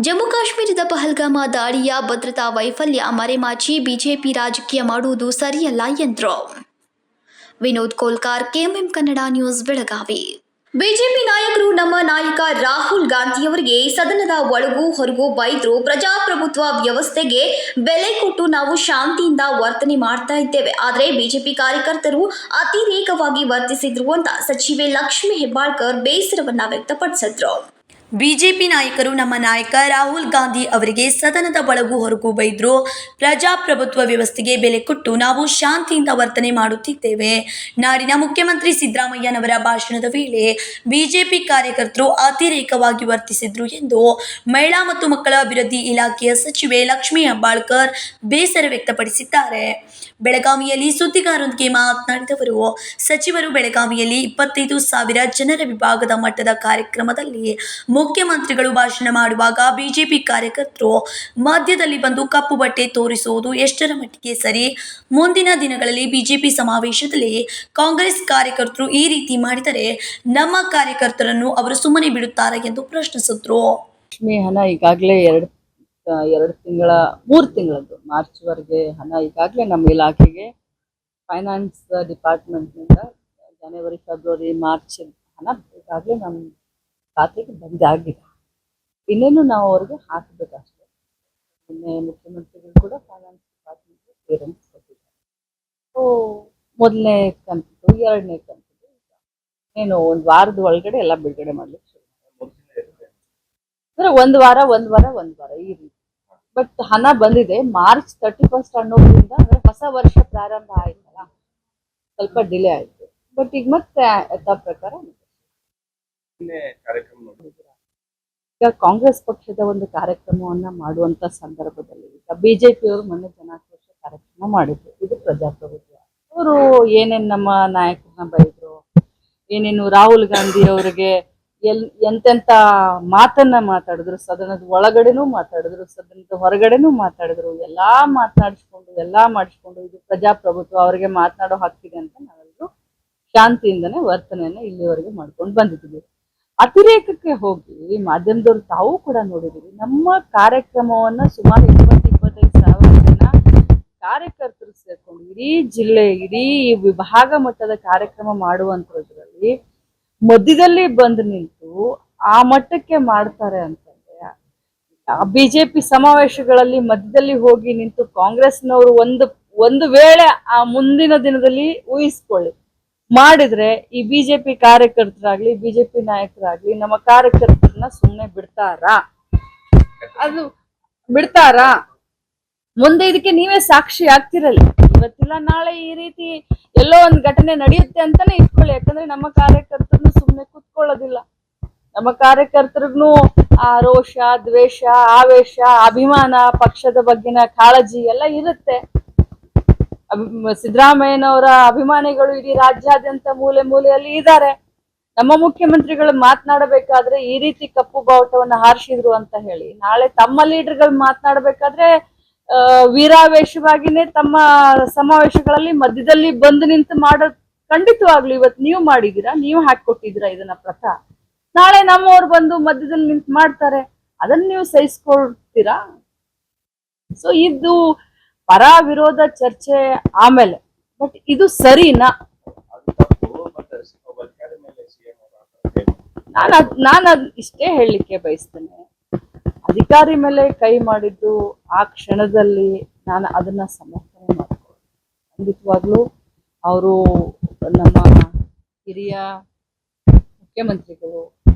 ಜಮ್ಮು ಕಾಶ್ಮೀರದ ಪಹಲ್ಗಾಮ ದಾಳಿಯ ಭದ್ರತಾ ವೈಫಲ್ಯ ಮರೆಮಾಚಿ BJP ರಾಜಕೀಯ ಮಾಡುವುದು ಸರಿಯಲ್ಲ ಎಂದರು. Vinod Kolkar, KMM Kannada news, Belagavi. BJP ನಾಯಕರು ನಮ್ಮ ನಾಯಕ ರಾಹುಲ್ ಗಾಂಧಿಯವರಿಗೆ ಸದನದ ಒಳಗೂ ಹೊರಗೂ ಬೈದ್ರು. ಪ್ರಜಾಪ್ರಭುತ್ವ ವ್ಯವಸ್ಥೆಗೆ ಬೆಲೆ ಕೊಟ್ಟು ನಾವು ಶಾಂತಿಯಿಂದ ವರ್ತನೆ ಮಾಡ್ತಾ ಇದ್ದೇವೆ. ಆದರೆ ಬಿಜೆಪಿ ಕಾರ್ಯಕರ್ತರು ಅತಿರೇಕವಾಗಿ ವರ್ತಿಸಿದ್ರು ಅಂತ ಸಚಿವೆ ಲಕ್ಷ್ಮಿ ಹೆಬ್ಬಾಳ್ಕರ್ ಬೇಸರವನ್ನ ವ್ಯಕ್ತಪಡಿಸಿದ್ರು. ಬಿಜೆಪಿ ನಾಯಕರು ನಮ್ಮ ನಾಯಕ ರಾಹುಲ್ ಗಾಂಧಿ ಅವರಿಗೆ ಸದನದ ಒಳಗೂ ಹೊರಗೂ ಬೈದ್ರು. ಪ್ರಜಾಪ್ರಭುತ್ವ ವ್ಯವಸ್ಥೆಗೆ ಬೆಲೆ ಕೊಟ್ಟು ನಾವು ಶಾಂತಿಯಿಂದ ವರ್ತನೆ ಮಾಡುತ್ತಿದ್ದೇವೆ. ನಾಡಿನ ಮುಖ್ಯಮಂತ್ರಿ ಸಿದ್ದರಾಮಯ್ಯನವರ ಭಾಷಣದ ವೇಳೆ ಬಿಜೆಪಿ ಕಾರ್ಯಕರ್ತರು ಅತಿರೇಕವಾಗಿ ವರ್ತಿಸಿದ್ರು ಎಂದು ಮಹಿಳಾ ಮತ್ತು ಮಕ್ಕಳ ಅಭಿವೃದ್ಧಿ ಇಲಾಖೆಯ ಸಚಿವೆ ಲಕ್ಷ್ಮೀ ಹೆಬ್ಬಾಳ್ಕರ್ ಬೇಸರ ವ್ಯಕ್ತಪಡಿಸಿದ್ದಾರೆ. ಬೆಳಗಾವಿಯಲ್ಲಿ ಸುದ್ದಿಗಾರರೊಂದಿಗೆ ಮಾತನಾಡಿದವರು, ಸಚಿವರು ಬೆಳಗಾವಿಯಲ್ಲಿ 25,000 ಜನರ ವಿಭಾಗದ ಮಟ್ಟದ ಕಾರ್ಯಕ್ರಮದಲ್ಲಿ ಮುಖ್ಯಮಂತ್ರಿಗಳು ಭಾಷಣ ಮಾಡುವಾಗ ಬಿಜೆಪಿ ಕಾರ್ಯಕರ್ತರು ಮಧ್ಯದಲ್ಲಿ ಬಂದು ಕಪ್ಪು ಬಟ್ಟೆ ತೋರಿಸುವುದು ಎಷ್ಟರ ಮಟ್ಟಿಗೆ ಸರಿ? ಮುಂದಿನ ದಿನಗಳಲ್ಲಿ ಬಿಜೆಪಿ ಸಮಾವೇಶದಲ್ಲಿ ಕಾಂಗ್ರೆಸ್ ಕಾರ್ಯಕರ್ತರು ಈ ರೀತಿ ಮಾಡಿದರೆ ನಮ್ಮ ಕಾರ್ಯಕರ್ತರನ್ನು ಅವರು ಸುಮ್ಮನೆ ಬಿಡುತ್ತಾರೆ ಎಂದು ಪ್ರಶ್ನಿಸಿದ್ರು. ಲಕ್ಷ್ಮಿ ಹಣ ಈಗಾಗಲೇ ಎರಡು ತಿಂಗಳ 3 ತಿಂಗಳದ್ದು ಮಾರ್ಚ್ವರೆಗೆ ಹಣ ಈಗಾಗಲೇ ನಮ್ಮ ಇಲಾಖೆಗೆ ಫೈನಾನ್ಸ್ ಡಿಪಾರ್ಟ್ಮೆಂಟ್ನಿಂದ ಜನವರಿ, ಫೆಬ್ರವರಿ, ಮಾರ್ಚ್ ಹಣ ಈಗಾಗಲೇ ನಮ್ಮ ಖಾತೆಗೆ ಬಂದಾಗಿದೆ. ಇನ್ನೇನು ನಾವು ಅವ್ರಿಗೆ ಹಾಕಬೇಕಷ್ಟೇ. ನಿನ್ನೆ ಮುಖ್ಯಮಂತ್ರಿಗಳು ಕೂಡ ಫೈನಾನ್ಸ್ ಡಿಪಾರ್ಟ್ಮೆಂಟ್ಗೆ ಕ್ಲಿಯರೆನ್ಸ್ ಕೊಟ್ಟಿದ್ದಾರೆ. ಸೊ ಮೊದಲನೇ ಕಂತು, 2ನೇ ಕಂತು ಏನು 1 ವಾರದ ಒಳಗಡೆ ಎಲ್ಲ ಬಿಡುಗಡೆ ಮಾಡ್ಲಿಕ್ಕೆ ಶುರು ಅಂದರೆ 1 ವಾರ ಈ ರೀತಿ. ಬಟ್ ಹಣ ಬಂದಿದೆ. ಮಾರ್ಚ್ 31 ಅನ್ನೋದ್ರಿಂದ ಅಂದರೆ ಹೊಸ ವರ್ಷ ಪ್ರಾರಂಭ ಆಯ್ತಲ್ಲ, ಸ್ವಲ್ಪ ಡಿಲೇ ಆಯ್ತು. ಬಟ್ ಈಗ ಮತ್ತೆ ಯಥಾ ಪ್ರಕಾರ ಈಗ ಕಾಂಗ್ರೆಸ್ ಪಕ್ಷದ ಒಂದು ಕಾರ್ಯಕ್ರಮವನ್ನ ಮಾಡುವಂತ ಸಂದರ್ಭದಲ್ಲಿ ಈಗ ಬಿಜೆಪಿಯವರು ಮೊನ್ನೆ ಜನಾಕ್ರೋಶ ಕಾರ್ಯಕ್ರಮ ಮಾಡಿದ್ರು. ಇದು ಪ್ರಜಾಪ್ರಭುತ್ವ. ಅವರು ಏನೇನು ನಮ್ಮ ನಾಯಕರನ್ನ ಬೈದ್ರು, ಏನೇನು ರಾಹುಲ್ ಗಾಂಧಿ ಅವರಿಗೆ ಎಂತೆಂತ ಮಾತನ್ನ ಮಾತಾಡಿದ್ರು, ಸದನದ ಒಳಗಡೆನೂ ಮಾತಾಡಿದ್ರು, ಸದನದ ಹೊರಗಡೆನೂ ಮಾತಾಡಿದ್ರು, ಎಲ್ಲಾ ಮಾತನಾಡಿಸ್ಕೊಂಡು ಎಲ್ಲಾ ಮಾಡಿಸ್ಕೊಂಡು ಇದು ಪ್ರಜಾಪ್ರಭುತ್ವ, ಅವರಿಗೆ ಮಾತನಾಡೋ ಹಕ್ಕಿದೆ ಅಂತ ನಾವೆಲ್ಲರೂ ಶಾಂತಿಯಿಂದನೇ ವರ್ತನೆಯನ್ನ ಇಲ್ಲಿವರೆಗೆ ಮಾಡ್ಕೊಂಡು ಬಂದಿದ್ದೀವಿ. ಅತಿರೇಕಕ್ಕೆ ಹೋಗಿ ಮಾಧ್ಯಮದವ್ರು ತಾವು ಕೂಡ ನೋಡಿದೀವಿ. ನಮ್ಮ ಕಾರ್ಯಕ್ರಮವನ್ನ ಸುಮಾರು 20-25 ಸಾವಿರ ಜನ ಕಾರ್ಯಕರ್ತರು ಸೇರ್ಕೊಂಡು ಇಡೀ ಜಿಲ್ಲೆ, ಇಡೀ ವಿಭಾಗ ಮಟ್ಟದ ಕಾರ್ಯಕ್ರಮ ಮಾಡುವಂತದ್ರಲ್ಲಿ ಮಧ್ಯದಲ್ಲಿ ಬಂದು ನಿಂತು ಆ ಮಟ್ಟಕ್ಕೆ ಮಾಡ್ತಾರೆ ಅಂತಂದ್ರೆ, ಬಿಜೆಪಿ ಸಮಾವೇಶಗಳಲ್ಲಿ ಮಧ್ಯದಲ್ಲಿ ಹೋಗಿ ನಿಂತು ಕಾಂಗ್ರೆಸ್ನವರು ಒಂದು ವೇಳೆ ಆ ಮುಂದಿನ ದಿನದಲ್ಲಿ ಊಹಿಸ್ಕೊಳ್ಳಿ ಮಾಡಿದ್ರೆ ಈ ಬಿಜೆಪಿ ಕಾರ್ಯಕರ್ತರಾಗ್ಲಿ, ಬಿಜೆಪಿ ನಾಯಕರಾಗ್ಲಿ ನಮ್ಮ ಕಾರ್ಯಕರ್ತರನ್ನ ಸುಮ್ಮನೆ ಬಿಡ್ತಾರಾ? ಮುಂದೆ ಇದಕ್ಕೆ ನೀವೇ ಸಾಕ್ಷಿ ಆಗ್ತಿರಲ್ಲ. ಇವತ್ತಿಲ್ಲ ನಾಳೆ ಈ ರೀತಿ ಎಲ್ಲೋ ಒಂದು ಘಟನೆ ನಡೆಯುತ್ತೆ ಅಂತಾನೆ ಇಟ್ಕೊಳ್ಳಿ. ಯಾಕಂದ್ರೆ ನಮ್ಮ ಕಾರ್ಯಕರ್ತರನ್ನು ಸುಮ್ಮನೆ ಕೂತ್ಕೊಳ್ಳೋದಿಲ್ಲ. ನಮ್ಮ ಕಾರ್ಯಕರ್ತರಿಗೂ ಆ ರೋಷ, ದ್ವೇಷ, ಆವೇಶ, ಅಭಿಮಾನ, ಪಕ್ಷದ ಬಗ್ಗೆನ ಕಾಳಜಿ ಎಲ್ಲ ಇರುತ್ತೆ. ಸಿದ್ದರಾಮಯ್ಯನವರ ಅಭಿಮಾನಿಗಳು ಇಡೀ ರಾಜ್ಯಾದ್ಯಂತ ಮೂಲೆ ಮೂಲೆಯಲ್ಲಿ ಇದ್ದಾರೆ. ನಮ್ಮ ಮುಖ್ಯಮಂತ್ರಿಗಳು ಮಾತನಾಡಬೇಕಾದ್ರೆ ಈ ರೀತಿ ಕಪ್ಪು ಬಾವುಟವನ್ನ ಹಾರಿಸಿದ್ರು ಅಂತ ಹೇಳಿ ನಾಳೆ ತಮ್ಮ ಲೀಡರ್ಗಳು ಮಾತನಾಡಬೇಕಾದ್ರೆ ವೀರಾವೇಶವಾಗಿನೇ ತಮ್ಮ ಸಮಾವೇಶಗಳಲ್ಲಿ ಮಧ್ಯದಲ್ಲಿ ಬಂದು ನಿಂತು ಮಾಡೋದು ಖಂಡಿತವಾಗ್ಲು ಇವತ್ತು ನೀವು ಮಾಡಿದೀರಾ, ನೀವು ಹಾಕೊಟ್ಟಿದ್ದೀರಾ ಇದನ್ನ ಪ್ರಥಾ. ನಾಳೆ ನಮ್ಮವ್ರು ಬಂದು ಮಧ್ಯದಲ್ಲಿ ನಿಂತು ಮಾಡ್ತಾರೆ, ಅದನ್ನ ನೀವು ಸಹಿಸ್ಕೊಳ್ತೀರಾ? ಸೊ ಇದು ಪರ ವಿರೋಧ ಚರ್ಚೆ ಆಮೇಲೆ, ಬಟ್ ಇದು ಸರಿನಾ? ನಾನು ಇಷ್ಟೇ ಹೇಳಲಿಕ್ಕೆ ಬಯಸ್ತೇನೆ, ಅಧಿಕಾರಿ ಮೇಲೆ ಕೈ ಮಾಡಿದ್ದು ಆ ಕ್ಷಣದಲ್ಲಿ ನಾನು ಅದನ್ನ ಸಮರ್ಥನೆ ಮಾಡ್ಕೊಳ್ಳಿ. ಖಂಡಿತವಾಗ್ಲೂ ಅವರು ನಮ್ಮ ಹಿರಿಯ ಮುಖ್ಯಮಂತ್ರಿಗಳು,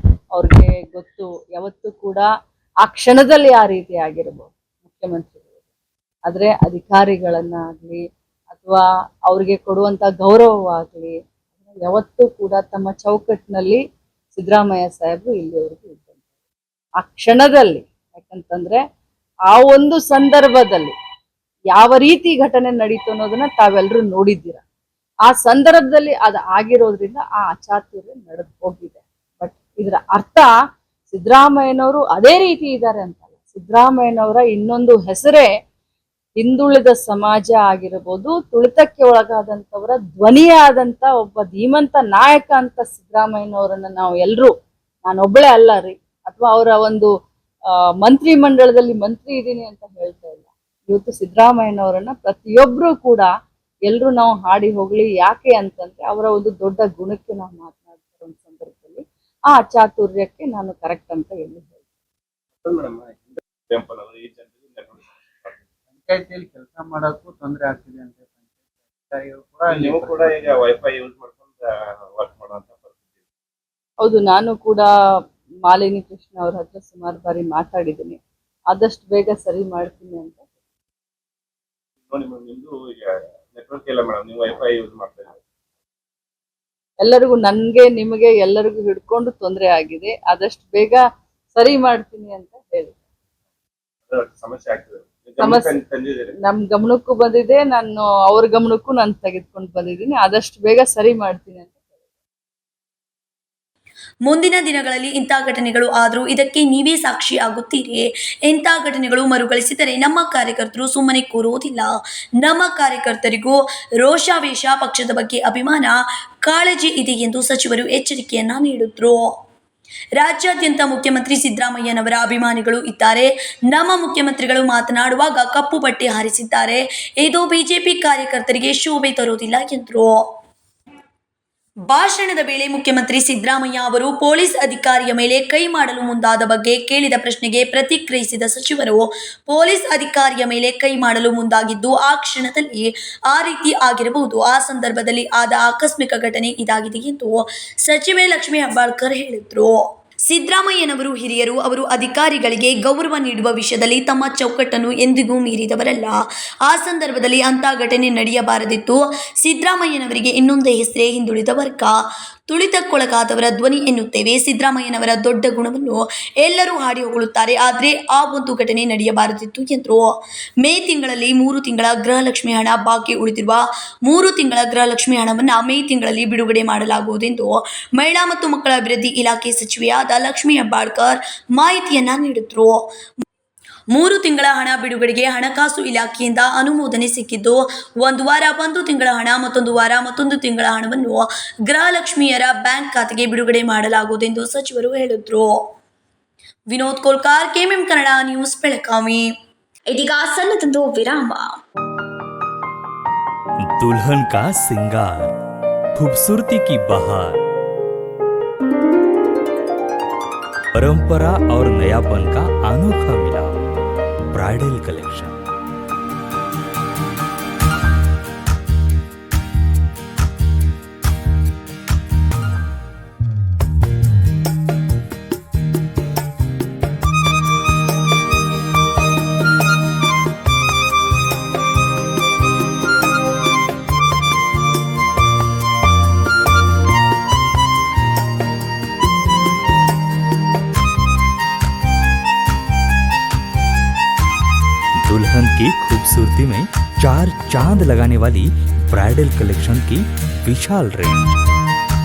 ಅವ್ರಿಗೆ ಗೊತ್ತು ಯಾವತ್ತೂ ಕೂಡ ಆ ಕ್ಷಣದಲ್ಲಿ ಆ ರೀತಿ ಆಗಿರ್ಬೋದು ಮುಖ್ಯಮಂತ್ರಿಗಳು. ಆದ್ರೆ ಅಧಿಕಾರಿಗಳನ್ನಾಗ್ಲಿ ಅಥವಾ ಅವ್ರಿಗೆ ಕೊಡುವಂತ ಗೌರವವಾಗ್ಲಿ ಯಾವತ್ತೂ ಕೂಡ ತಮ್ಮ ಚೌಕಟ್ಟಿನಲ್ಲಿ ಸಿದ್ದರಾಮಯ್ಯ ಸಾಹೇಬರು ಇಲ್ಲಿವರೆಗೂ ಇದ್ದಂತೆ. ಆ ಕ್ಷಣದಲ್ಲಿ, ಯಾಕಂತಂದ್ರೆ ಆ ಒಂದು ಸಂದರ್ಭದಲ್ಲಿ ಯಾವ ರೀತಿ ಘಟನೆ ನಡೀತು ಅನ್ನೋದನ್ನ ತಾವೆಲ್ಲರೂ ನೋಡಿದ್ದೀರ. ಆ ಸಂದರ್ಭದಲ್ಲಿ ಅದು ಆಗಿರೋದ್ರಿಂದ ಆ ಅಚಾತುರ್ಯ ನಡೆದು ಹೋಗಿದೆ. ಬಟ್ ಇದರ ಅರ್ಥ ಸಿದ್ದರಾಮಯ್ಯನವರು ಅದೇ ರೀತಿ ಇದ್ದಾರೆ ಅಂತಲ್ಲ. ಸಿದ್ದರಾಮಯ್ಯನವರ ಇನ್ನೊಂದು ಹೆಸರೇ ಹಿಂದುಳಿದ ಸಮಾಜ ಆಗಿರಬಹುದು, ತುಳಿತಕ್ಕೆ ಒಳಗಾದಂಥವರ ಧ್ವನಿಯಾದಂತ ಒಬ್ಬ ಧೀಮಂತ ನಾಯಕ ಅಂತ ಸಿದ್ದರಾಮಯ್ಯನವರನ್ನ ನಾವು ಎಲ್ಲರೂ, ನಾನೊಬ್ಬಳೇ ಅಲ್ಲ ರೀ, ಅಥವಾ ಅವರ ಒಂದು ಮಂತ್ರಿ ಮಂಡಳದಲ್ಲಿ ಮಂತ್ರಿ ಇದ್ದೀನಿ ಅಂತ ಹೇಳ್ತಾ ಇಲ್ಲ. ಇವತ್ತು ಸಿದ್ದರಾಮಯ್ಯನವರನ್ನ ಪ್ರತಿಯೊಬ್ರು ಕೂಡ ಎಲ್ಲರೂ ನಾವು ಹಾಡಿ ಹೋಗ್ಲಿ. ಯಾಕೆ ಅಂತಂದ್ರೆ ಅವರ ಒಂದು ದೊಡ್ಡ ಗುಣಕ್ಕೆ ನಾವು ಮಾತನಾಡ್ತಿರೋ ಒಂದು ಸಂದರ್ಭದಲ್ಲಿ ಆ ಚಾತುರ್ಯಕ್ಕೆ ನಾನು ಕರೆಕ್ಟ್ ಅಂತ ಎಲ್ಲಿ ಪಂಚಾಯತಿಯಲ್ಲಿ ಕೆಲಸ ಮಾಡೋಕ್ಕೂ ತೊಂದರೆ ಆಗ್ತಿದೆ ಅಂತ ನೀವು ಕೂಡ ಈಗ ವೈಫೈ ಯೂಸ್ ಮಾಡ್ಕೊಂಡು ವರ್ಕ್ ಮಾಡುವಂತ ಪರಿಸ್ಥಿತಿ. ಹೌದು, ನಾನು ಕೂಡ ಮಾಲಿನಿ ಕೃಷ್ಣ ಅವ್ರ ಹತ್ರ ಸುಮಾರು ಬಾರಿ ಮಾತಾಡಿದ್ದೀನಿ. ಆದಷ್ಟು ಬೇಗ ಸರಿ ಮಾಡ್ತೀನಿ ಅಂತ. ನೋಡಿ ಮೇಡಮ್, ನಿಮ್ದು ಈಗ ನೆಟ್ವರ್ಕ್ ಇಲ್ಲ ಮೇಡಮ್, ನೀವು ವೈಫೈ ಯೂಸ್ ಮಾಡ್ತಾ ಇದ್ದೀವಿ. ಎಲ್ಲರಿಗೂ, ನನ್ಗೆ ನಿಮಗೆ ಎಲ್ಲರಿಗೂ ಹಿಡ್ಕೊಂಡು ತೊಂದರೆ ಆಗಿದೆ. ಆದಷ್ಟು ಬೇಗ ಸರಿ ಮಾಡ್ತೀನಿ ಅಂತ ಹೇಳಿ. ಸಮಸ್ಯೆ ಆಗ್ತದೆ, ಸಮಸ್ಯೆ ತಂದಿದ್ದೀರಿ. ನಮ್ ಗಮನಕ್ಕೂ ಬಂದಿದೆ, ನಾನು ಅವ್ರ ಗಮನಕ್ಕೂ ನಾನು ತೆಗೆದುಕೊಂಡು ಬಂದಿದ್ದೀನಿ. ಆದಷ್ಟು ಬೇಗ ಸರಿ ಮಾಡ್ತೀನಿ ಅಂತ. ಮುಂದಿನ ದಿನಗಳಲ್ಲಿ ಇಂಥ ಘಟನೆಗಳು ಆದರೂ ಇದಕ್ಕೆ ನೀವೇ ಸಾಕ್ಷಿ ಆಗುತ್ತೀರಿ. ಇಂಥ ಘಟನೆಗಳು ಮರುಕಳಿಸಿದರೆ ನಮ್ಮ ಕಾರ್ಯಕರ್ತರು ಸುಮ್ಮನೆ ಕೂರುವುದಿಲ್ಲ. ನಮ್ಮ ಕಾರ್ಯಕರ್ತರಿಗೂ ರೋಷಾವೇಶ, ಪಕ್ಷದ ಬಗ್ಗೆ ಅಭಿಮಾನ, ಕಾಳಜಿ ಇದೆ ಎಂದು ಸಚಿವರು ಎಚ್ಚರಿಕೆಯನ್ನ ನೀಡಿದ್ರು. ರಾಜ್ಯಾದ್ಯಂತ ಮುಖ್ಯಮಂತ್ರಿ ಸಿದ್ದರಾಮಯ್ಯನವರ ಅಭಿಮಾನಿಗಳು ಇದ್ದಾರೆ. ನಮ್ಮ ಮುಖ್ಯಮಂತ್ರಿಗಳು ಮಾತನಾಡುವಾಗ ಕಪ್ಪು ಬಟ್ಟೆ ಹಾರಿಸಿದ್ದಾರೆ. ಇದು ಬಿಜೆಪಿ ಕಾರ್ಯಕರ್ತರಿಗೆ ಶೋಭೆ ತರುವುದಿಲ್ಲ ಎಂದರು. ಭಾಷಣದ ವೇಳೆ ಮುಖ್ಯಮಂತ್ರಿ ಸಿದ್ದರಾಮಯ್ಯ ಅವರು ಪೊಲೀಸ್ ಅಧಿಕಾರಿಯ ಮೇಲೆ ಕೈ ಮಾಡಲು ಮುಂದಾದ ಬಗ್ಗೆ ಕೇಳಿದ ಪ್ರಶ್ನೆಗೆ ಪ್ರತಿಕ್ರಿಯಿಸಿದ ಸಚಿವರು, ಪೊಲೀಸ್ ಅಧಿಕಾರಿಯ ಮೇಲೆ ಕೈ ಮಾಡಲು ಮುಂದಾಗಿದ್ದು ಆ ಕ್ಷಣದಲ್ಲಿ ಆ ರೀತಿ ಆಗಿರಬಹುದು. ಆ ಸಂದರ್ಭದಲ್ಲಿ ಆದ ಆಕಸ್ಮಿಕ ಘಟನೆ ಇದಾಗಿದೆ ಎಂದು ಸಚಿವೆ ಲಕ್ಷ್ಮೀ ಹೆಬ್ಬಾಳ್ಕರ್ ಹೇಳಿದರು. ಸಿದ್ದರಾಮಯ್ಯನವರು ಹಿರಿಯರು. ಅವರು ಅಧಿಕಾರಿಗಳಿಗೆ ಗೌರವ ನೀಡುವ ವಿಷಯದಲ್ಲಿ ತಮ್ಮ ಚೌಕಟ್ಟನ್ನು ಎಂದಿಗೂ ಮೀರಿದವರಲ್ಲ. ಆ ಸಂದರ್ಭದಲ್ಲಿ ಅಂಥ ಘಟನೆ ನಡೆಯಬಾರದಿತ್ತು. ಸಿದ್ದರಾಮಯ್ಯನವರಿಗೆ ಇನ್ನೊಂದೇ ಹೆಸರೇ ಹಿಂದುಳಿದ ವರ್ಗ, ತುಳಿತಕ್ಕೊಳಗಾದವರ ಧ್ವನಿ ಎನ್ನುತ್ತೇವೆ. ಸಿದ್ದರಾಮಯ್ಯನವರ ದೊಡ್ಡ ಗುಣವನ್ನು ಎಲ್ಲರೂ ಹಾಡಿ ಹೊಗಳುತ್ತಾರೆ. ಆದರೆ ಆ ಒಂದು ಘಟನೆ ನಡೆಯಬಾರದಿತ್ತು ಎಂದರು. ಮೇ ತಿಂಗಳಲ್ಲಿ 3 ತಿಂಗಳ ಗೃಹಲಕ್ಷ್ಮಿ ಹಣ ಬಾಕಿ ಉಳಿದಿರುವ 3 ತಿಂಗಳ ಗೃಹಲಕ್ಷ್ಮಿ ಹಣವನ್ನು ಮೇ ತಿಂಗಳಲ್ಲಿ ಬಿಡುಗಡೆ ಮಾಡಲಾಗುವುದೆಂದು ಮಹಿಳಾ ಮತ್ತು ಮಕ್ಕಳ ಅಭಿವೃದ್ಧಿ ಇಲಾಖೆ ಸಚಿವೆಯಾದ ಲಕ್ಷ್ಮೀ ಹೆಬ್ಬಾಳ್ಕರ್ ಮಾಹಿತಿಯನ್ನ ನೀಡಿದ್ರು. 3 ತಿಂಗಳ ಹಣ ಬಿಡುಗಡೆಗೆ ಹಣಕಾಸು ಇಲಾಖೆಯಿಂದ ಅನುಮೋದನೆ ಸಿಕ್ಕಿದ್ದು, ಒಂದು ವಾರ 1 ತಿಂಗಳ ಹಣ, ಮತ್ತೊಂದು ವಾರ ಮತ್ತೊಂದು ತಿಂಗಳ ಹಣವನ್ನು ಗೃಹಲಕ್ಷ್ಮಿಯರ ಬ್ಯಾಂಕ್ ಖಾತೆಗೆ ಬಿಡುಗಡೆ ಮಾಡಲಾಗುವುದೆಂದು ಸಚಿವರು ಹೇಳಿದ್ರು. Vinod Kolkar, KMM Kannada news, Belagavi. ಇದೀಗ ಸಣ್ಣದೊಂದು ವಿರಾಮ. दुल्हन का सिंगार, खूबसूरती की बहार, परंपरा और नयापन का अनोखा मिलाप, ब्राइडल कलेक्शन। दुल्हन की खूबसूरती में 4 चांद लगाने वाली ब्राइडल कलेक्शन की विशाल range.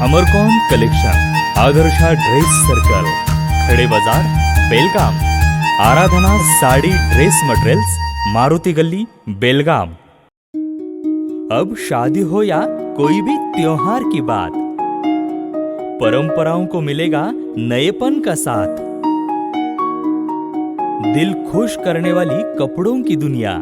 Amarcon collection, Adarsha dress circle, Khade Bazaar, Belgaum. Aradhana sari dress materials, Maruti Galli, Belgaum. अब शादी हो या कोई भी त्योहार की बात, परंपराओं को मिलेगा नएपन का साथ। दिल खुश करने वाली कपड़ों की दुनिया।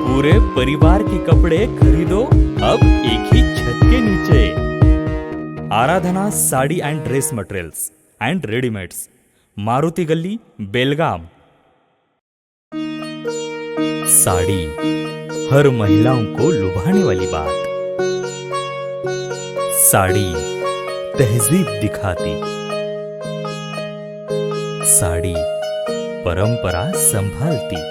पूरे परिवार के कपड़े खरीदो अब एक ही छत के नीचे। Aradhana sari and dress materials and readymades, Maruti Galli, Belgaum. Sari हर महिलाओं को लुभाने वाली बात। साड़ी तहजीब दिखाती, साड़ी परंपरा संभालती।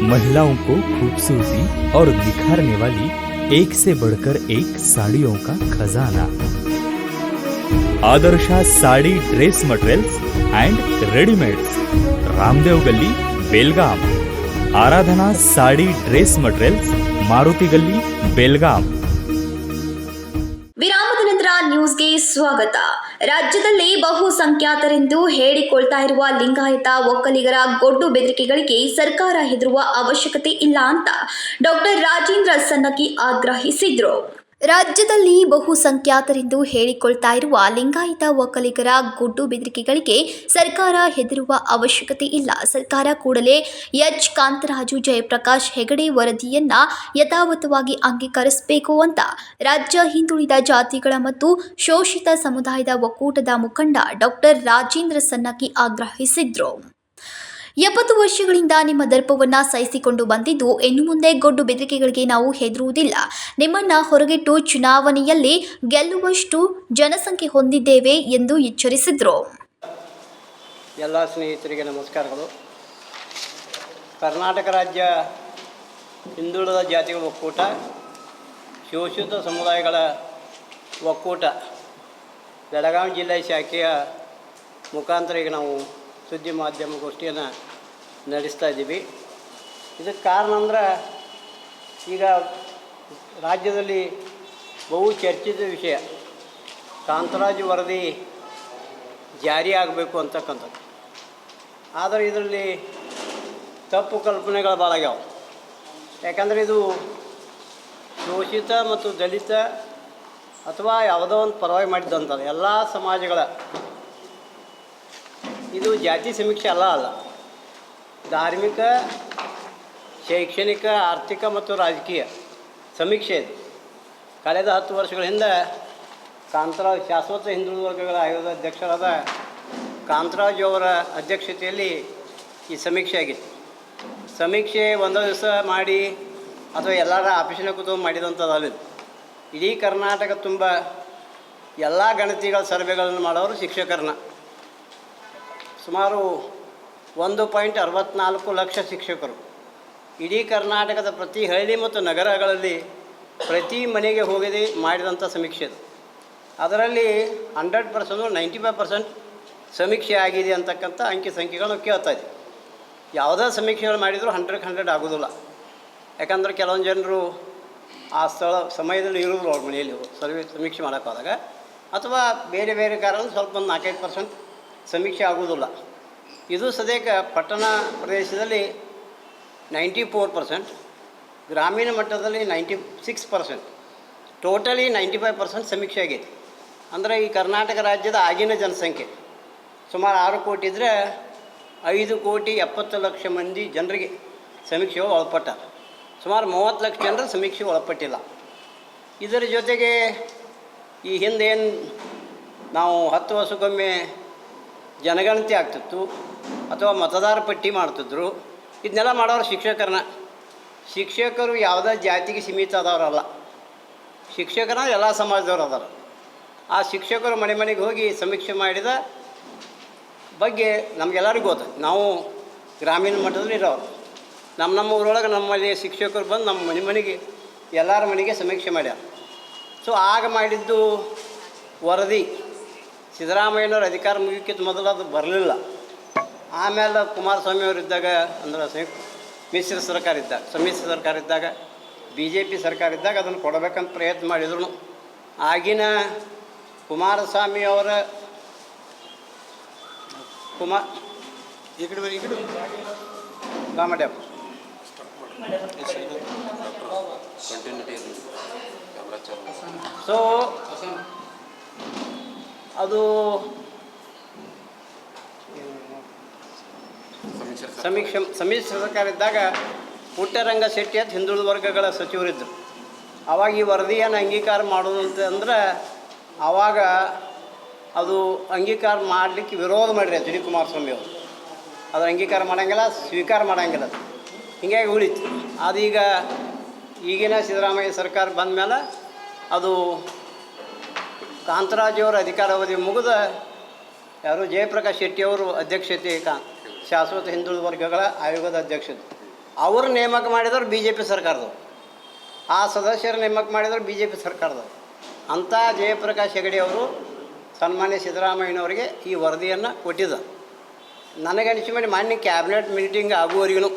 महिलाओं को खूबसूरती और निखारने वाली एक से बढ़कर एक साड़ियों का खजाना। Adarsha sari dress materials and readymades, Ramdev गली, बेलगाम। आराधना साड़ी ड्रेस मटेरियल्स, मारुति गली, बेलगाम। ವಿರಾಮದ ನಂತರ ನ್ಯೂಸ್ಗೆ ಸ್ವಾಗತ. ರಾಜ್ಯದಲ್ಲಿ ಬಹುಸಂಖ್ಯಾತರೆಂದು ಹೇಳಿಕೊಳ್ತಾ ಇರುವ ಲಿಂಗಾಯತ ಒಕ್ಕಲಿಗರ ಗೊಡ್ಡು ಬೆದರಿಕೆಗಳಿಗೆ ಸರ್ಕಾರ ಹೆದರುವ ಅವಶ್ಯಕತೆ ಇಲ್ಲ ಅಂತ ಡಾಕ್ಟರ್ ರಾಜೇಂದ್ರ ಸನ್ನಗಿ ಆಗ್ರಹಿಸಿದರು. ರಾಜ್ಯದಲ್ಲಿ ಬಹುಸಂಖ್ಯಾತರೆಂದು ಹೇಳಿಕೊಳ್ತಾ ಇರುವ ಲಿಂಗಾಯತ ಒಕ್ಕಲಿಗರ ಗುಡ್ಡು ಬೆದರಿಕೆಗಳಿಗೆ ಸರ್ಕಾರ ಹೆದರುವ ಅವಶ್ಯಕತೆ ಇಲ್ಲ. ಸರ್ಕಾರ ಕೂಡಲೇ ಎಚ್ ಕಾಂತರಾಜು, ಜಯಪ್ರಕಾಶ್ ಹೆಗಡೆ ವರದಿಯನ್ನ ಯಥಾವತ್ತವಾಗಿ ಅಂಗೀಕರಿಸಬೇಕು ಅಂತ ರಾಜ್ಯ ಹಿಂದುಳಿದ ಜಾತಿಗಳ ಮತ್ತು ಶೋಷಿತ ಸಮುದಾಯದ ಒಕ್ಕೂಟದ ಮುಖಂಡ ಡಾಕ್ಟರ್ ರಾಜೇಂದ್ರ ಸನ್ನಗಿ ಆಗ್ರಹಿಸಿದ್ರು. 70 ವರ್ಷಗಳಿಂದ ನಿಮ್ಮ ದರ್ಪವನ್ನು ಸಹಿಸಿಕೊಂಡು ಬಂದಿದ್ದು, ಇನ್ನು ಮುಂದೆ ಗೊಡ್ಡು ಬೆದರಿಕೆಗಳಿಗೆ ನಾವು ಹೆದರುವುದಿಲ್ಲ. ನಿಮ್ಮನ್ನ ಹೊರಗಿಟ್ಟು ಚುನಾವಣೆಯಲ್ಲಿ ಗೆಲ್ಲುವಷ್ಟು ಜನಸಂಖ್ಯೆ ಹೊಂದಿದ್ದೇವೆ ಎಂದು ಎಚ್ಚರಿಸಿದರು. ಎಲ್ಲ ಸ್ನೇಹಿತರಿಗೆ ನಮಸ್ಕಾರಗಳು. ಕರ್ನಾಟಕ ರಾಜ್ಯ ಹಿಂದುಳಿದ ಜಾತಿಗಳ ಒಕ್ಕೂಟ, ಶೋಷಿತ ಸಮುದಾಯಗಳ ಒಕ್ಕೂಟ ಬೆಳಗಾವಿ ಜಿಲ್ಲೆ ಶಾಖೆಯ ಮುಖಾಂತರ ಈಗ ನಾವು ಸುದ್ದಿ ಮಾಧ್ಯಮಗೋಷ್ಠಿಯನ್ನು ನಡೆಸ್ತಾ ಇದ್ದೀವಿ. ಇದಕ್ಕೆ ಕಾರಣ ಅಂದ್ರೆ ಈಗ ರಾಜ್ಯದಲ್ಲಿ ಬಹು ಚರ್ಚಿತ ವಿಷಯ ಕಾಂತರಾಜು ವರದಿ ಜಾರಿ ಆಗಬೇಕು ಅಂತಕ್ಕಂಥದ್ದು. ಆದರೆ ಇದರಲ್ಲಿ ತಪ್ಪು ಕಲ್ಪನೆಗಳು ಭಾಳ ಆಗ್ಯಾವ. ಯಾಕಂದರೆ ಇದು ಶೋಷಿತ ಮತ್ತು ದಲಿತ ಅಥವಾ ಯಾವುದೋ ಒಂದು ಪರವಾಗಿ ಮಾಡಿದ್ದಂಥದ್ದು ಎಲ್ಲ ಸಮಾಜಗಳ ಇದು ಜಾತಿ ಸಮೀಕ್ಷೆ ಅಲ್ಲ. ಧಾರ್ಮಿಕ, ಶೈಕ್ಷಣಿಕ, ಆರ್ಥಿಕ ಮತ್ತು ರಾಜಕೀಯ ಸಮೀಕ್ಷೆ ಇದು. ಕಳೆದ 10 ವರ್ಷಗಳ ಹಿಂದೆ ಕಾಂತರಾಜ್, ಶಾಶ್ವತ ಹಿಂದುಳಿದ ವರ್ಗಗಳ ಆಯೋಗದ ಅಧ್ಯಕ್ಷರಾದ ಕಾಂತರಾಜು ಅವರ ಅಧ್ಯಕ್ಷತೆಯಲ್ಲಿ ಈ ಸಮೀಕ್ಷೆ ಆಗಿತ್ತು. ಸಮೀಕ್ಷೆ ಒಂದೋ ದಿವಸ ಮಾಡಿ ಅಥವಾ ಎಲ್ಲರ ಆಫೀಸಿನ ಕೂತ್ಕೊಂಡು ಮಾಡಿದಂಥದ್ದು. ಇಡೀ ಕರ್ನಾಟಕ ತುಂಬ ಎಲ್ಲ ಗಣತಿಗಳ ಸರ್ವೆಗಳನ್ನು ಮಾಡೋರು ಶಿಕ್ಷಕರನ್ನ. ಸುಮಾರು 1.64 ಲಕ್ಷ ಶಿಕ್ಷಕರು ಇಡೀ ಕರ್ನಾಟಕದ ಪ್ರತಿ ಹಳ್ಳಿ ಮತ್ತು ನಗರಗಳಲ್ಲಿ ಪ್ರತಿ ಮನೆಗೆ ಹೋಗದೆ ಮಾಡಿದಂಥ ಸಮೀಕ್ಷೆ ಅದು. ಅದರಲ್ಲಿ 100% 95% ಸಮೀಕ್ಷೆ ಆಗಿದೆ ಅಂತಕ್ಕಂಥ ಅಂಕಿ ಸಂಖ್ಯೆಗಳನ್ನು ಕೇಳ್ತಾ ಇದ್ದೀವಿ. ಯಾವುದೇ ಸಮೀಕ್ಷೆಗಳು ಮಾಡಿದರೂ 100ಕ್ಕೆ 100 ಆಗೋದಿಲ್ಲ. ಯಾಕಂದ್ರೆ ಕೆಲವೊಂದು ಜನರು ಆ ಸಮಯದಲ್ಲಿ ಇರೋದು ಅವ್ರ ಮನೆಯಲ್ಲಿ ಸಮೀಕ್ಷೆ ಮಾಡೋಕ್ಕಾದಾಗ, ಅಥವಾ ಬೇರೆ ಬೇರೆ ಕಾರಣ ಸ್ವಲ್ಪ ಒಂದು 4-5% ಸಮೀಕ್ಷೆ ಆಗುವುದಿಲ್ಲ. ಇದು ಸದ್ಯಕ್ಕೆ ಪಟ್ಟಣ ಪ್ರದೇಶದಲ್ಲಿ 94%, ಗ್ರಾಮೀಣ ಮಟ್ಟದಲ್ಲಿ 96%, ಟೋಟಲಿ 95% ಸಮೀಕ್ಷೆ ಆಗೈತಿ. ಅಂದರೆ ಈ ಕರ್ನಾಟಕ ರಾಜ್ಯದ ಆಗಿನ ಜನಸಂಖ್ಯೆ ಸುಮಾರು 6 ಕೋಟಿ ಇದ್ದರೆ 5,70,00,000 ಮಂದಿ ಜನರಿಗೆ ಸಮೀಕ್ಷೆಗೆ ಒಳಪಟ್ಟಾರ. ಸುಮಾರು 30 ಲಕ್ಷ ಜನರು ಸಮೀಕ್ಷೆಗೆ ಒಳಪಟ್ಟಿಲ್ಲ. ಇದರ ಜೊತೆಗೆ ಈ ಹಿಂದೇನು ನಾವು 10 ವರ್ಷಕ್ಕೊಮ್ಮೆ ಜನಗಣತಿ ಆಗ್ತಿತ್ತು ಅಥವಾ ಮತದಾರ ಪಟ್ಟಿ ಮಾಡ್ತಿದ್ರು, ಇದನ್ನೆಲ್ಲ ಮಾಡೋರು ಶಿಕ್ಷಕರು ಯಾವುದೇ ಜಾತಿಗೆ ಸೀಮಿತ ಆದವರಲ್ಲ. ಶಿಕ್ಷಕರ ಎಲ್ಲ ಸಮಾಜದವ್ರು ಅದಾರ. ಆ ಶಿಕ್ಷಕರು ಮನೆ ಮನೆಗೆ ಹೋಗಿ ಸಮೀಕ್ಷೆ ಮಾಡಿದ ಬಗ್ಗೆ ನಮಗೆಲ್ಲರಿಗೂ ಗೊತ್ತು. ನಾವು ಗ್ರಾಮೀಣ ಮಟ್ಟದಲ್ಲಿ ಇರೋರು. ನಮ್ಮ ಊರೊಳಗೆ ನಮ್ಮಲ್ಲಿ ಶಿಕ್ಷಕರು ಬಂದು ನಮ್ಮ ಮನೆಗೆ ಎಲ್ಲರ ಮನೆಗೆ ಸಮೀಕ್ಷೆ ಮಾಡ್ಯಾರ. ಸೊ ಆಗ ಮಾಡಿದ್ದು ವರದಿ ಸಿದ್ದರಾಮಯ್ಯನವ್ರ ಅಧಿಕಾರ ಮುಗಿಯೋಕ್ಕಿಂತ ಮೊದಲು ಅದು ಬರಲಿಲ್ಲ. ಆಮೇಲೆ ಕುಮಾರಸ್ವಾಮಿ ಅವರು ಇದ್ದಾಗ, ಅಂದರೆ ಮಿಶ್ರ ಸರ್ಕಾರ ಇದ್ದಾಗ, ಸಮ್ಮಿಶ್ರ ಸರ್ಕಾರ ಇದ್ದಾಗ, BJP ಸರ್ಕಾರ ಇದ್ದಾಗ ಅದನ್ನು ಕೊಡಬೇಕಂತ ಪ್ರಯತ್ನ ಮಾಡಿದ್ರು. ಆಗಿನ ಕುಮಾರಸ್ವಾಮಿ ಅವರ ಗಾಮಡ್ಯಪ್ಪ ಸೊ ಅದು ಸಮ್ಮಿಶ್ರ ಸರ್ಕಾರ ಇದ್ದಾಗ ಪುಟ್ಟರಂಗ ಶೆಟ್ಟಿ ಅಂತ ಹಿಂದುಳಿದ ವರ್ಗಗಳ ಸಚಿವರಿದ್ದರು. ಆವಾಗ ಈ ವರದಿಯನ್ನು ಅಂಗೀಕಾರ ಮಾಡೋದು ಅಂತಂದ್ರೆ ಆವಾಗ ಅದು ಅಂಗೀಕಾರ ಮಾಡಲಿಕ್ಕೆ ವಿರೋಧ ಮಾಡಿರಿ ಎಚ್ ಡಿ ಕುಮಾರಸ್ವಾಮಿ ಅವರು. ಅದು ಅಂಗೀಕಾರ ಮಾಡೋಂಗಿಲ್ಲ, ಸ್ವೀಕಾರ ಮಾಡೋಂಗಿಲ್ಲ. ಹೀಗಾಗಿ ಉಳಿತು. ಅದೀಗ ಈಗಿನ ಸಿದ್ದರಾಮಯ್ಯ ಸರ್ಕಾರ ಬಂದ ಮೇಲೆ ಅದು ಕಾಂತರಾಜುವರ ಅಧಿಕಾರಾವಧಿ ಮುಗಿದ ಯಾರು ಜಯಪ್ರಕಾಶ್ ಶೆಟ್ಟಿಯವರು ಅಧ್ಯಕ್ಷತೆ ಶಾಶ್ವತ ಹಿಂದುಳಿದ ವರ್ಗಗಳ ಆಯೋಗದ ಅಧ್ಯಕ್ಷತೆ ಅವರು ನೇಮಕ ಮಾಡಿದವರು BJP ಸರ್ಕಾರದವರು. ಆ ಸದಸ್ಯರು ನೇಮಕ ಮಾಡಿದವರು BJP ಸರ್ಕಾರದವರು. ಅಂಥ ಜಯಪ್ರಕಾಶ್ ಹೆಗಡೆ ಅವರು ಸನ್ಮಾನ್ಯ ಸಿದ್ದರಾಮಯ್ಯನವರಿಗೆ ಈ ವರದಿಯನ್ನು ಕೊಟ್ಟಿದ್ದರು. ನನಗನಿಸಿ ಮಾಡಿ ಮಾನ್ಯ ಕ್ಯಾಬಿನೆಟ್ ಮೀಟಿಂಗ್ ಆಗುವವರೆಗೂ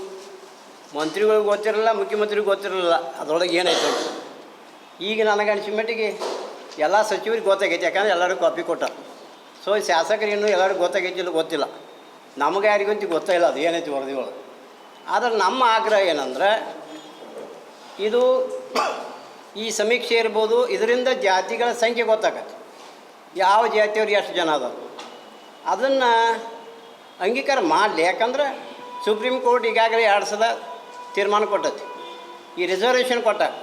ಮಂತ್ರಿಗಳಿಗೆ ಗೊತ್ತಿರಲಿಲ್ಲ, ಮುಖ್ಯಮಂತ್ರಿಗೆ ಗೊತ್ತಿರಲಿಲ್ಲ ಅದರೊಳಗೆ ಏನಾಯ್ತು ಅಂತ. ಈಗ ನನಗನಿಸಿ ಮಟ್ಟಿಗೆ ಎಲ್ಲ ಸಚಿವರಿಗೆ ಗೊತ್ತಾಗೈತೆ, ಯಾಕಂದರೆ ಎಲ್ಲರಿಗೂ ಕಾಪಿ ಕೊಟ್ಟ. ಸೊ ಶಾಸಕರು ಇನ್ನೂ ಎಲ್ಲರಿಗೂ ಗೊತ್ತಾಗೈತಿಲ್ಲ ಗೊತ್ತಿಲ್ಲ, ನಮಗೆ ಯಾರಿಗಂತೂ ಗೊತ್ತಿಲ್ಲ ಅದು ಏನೈತಿ ವರದಿಗಳು. ಆದರೆ ನಮ್ಮ ಆಗ್ರಹ ಏನಂದ್ರೆ, ಇದು ಈ ಸಮೀಕ್ಷೆ ಇರ್ಬೋದು, ಇದರಿಂದ ಜಾತಿಗಳ ಸಂಖ್ಯೆ ಗೊತ್ತಾಗತ್ತೆ, ಯಾವ ಜಾತಿಯವ್ರು ಎಷ್ಟು ಜನ ಅದಾವೆ ಅದನ್ನು ಅಂಗೀಕಾರ ಮಾಡಲಿ. ಯಾಕಂದ್ರೆ ಸುಪ್ರೀಂ ಕೋರ್ಟ್ ಈಗಾಗಲೇ 2 ಸಲ ತೀರ್ಮಾನ ಕೊಟ್ಟೈತಿ. ಈ ರಿಸರ್ವೇಷನ್ ಕೊಟ್ಟಾಗ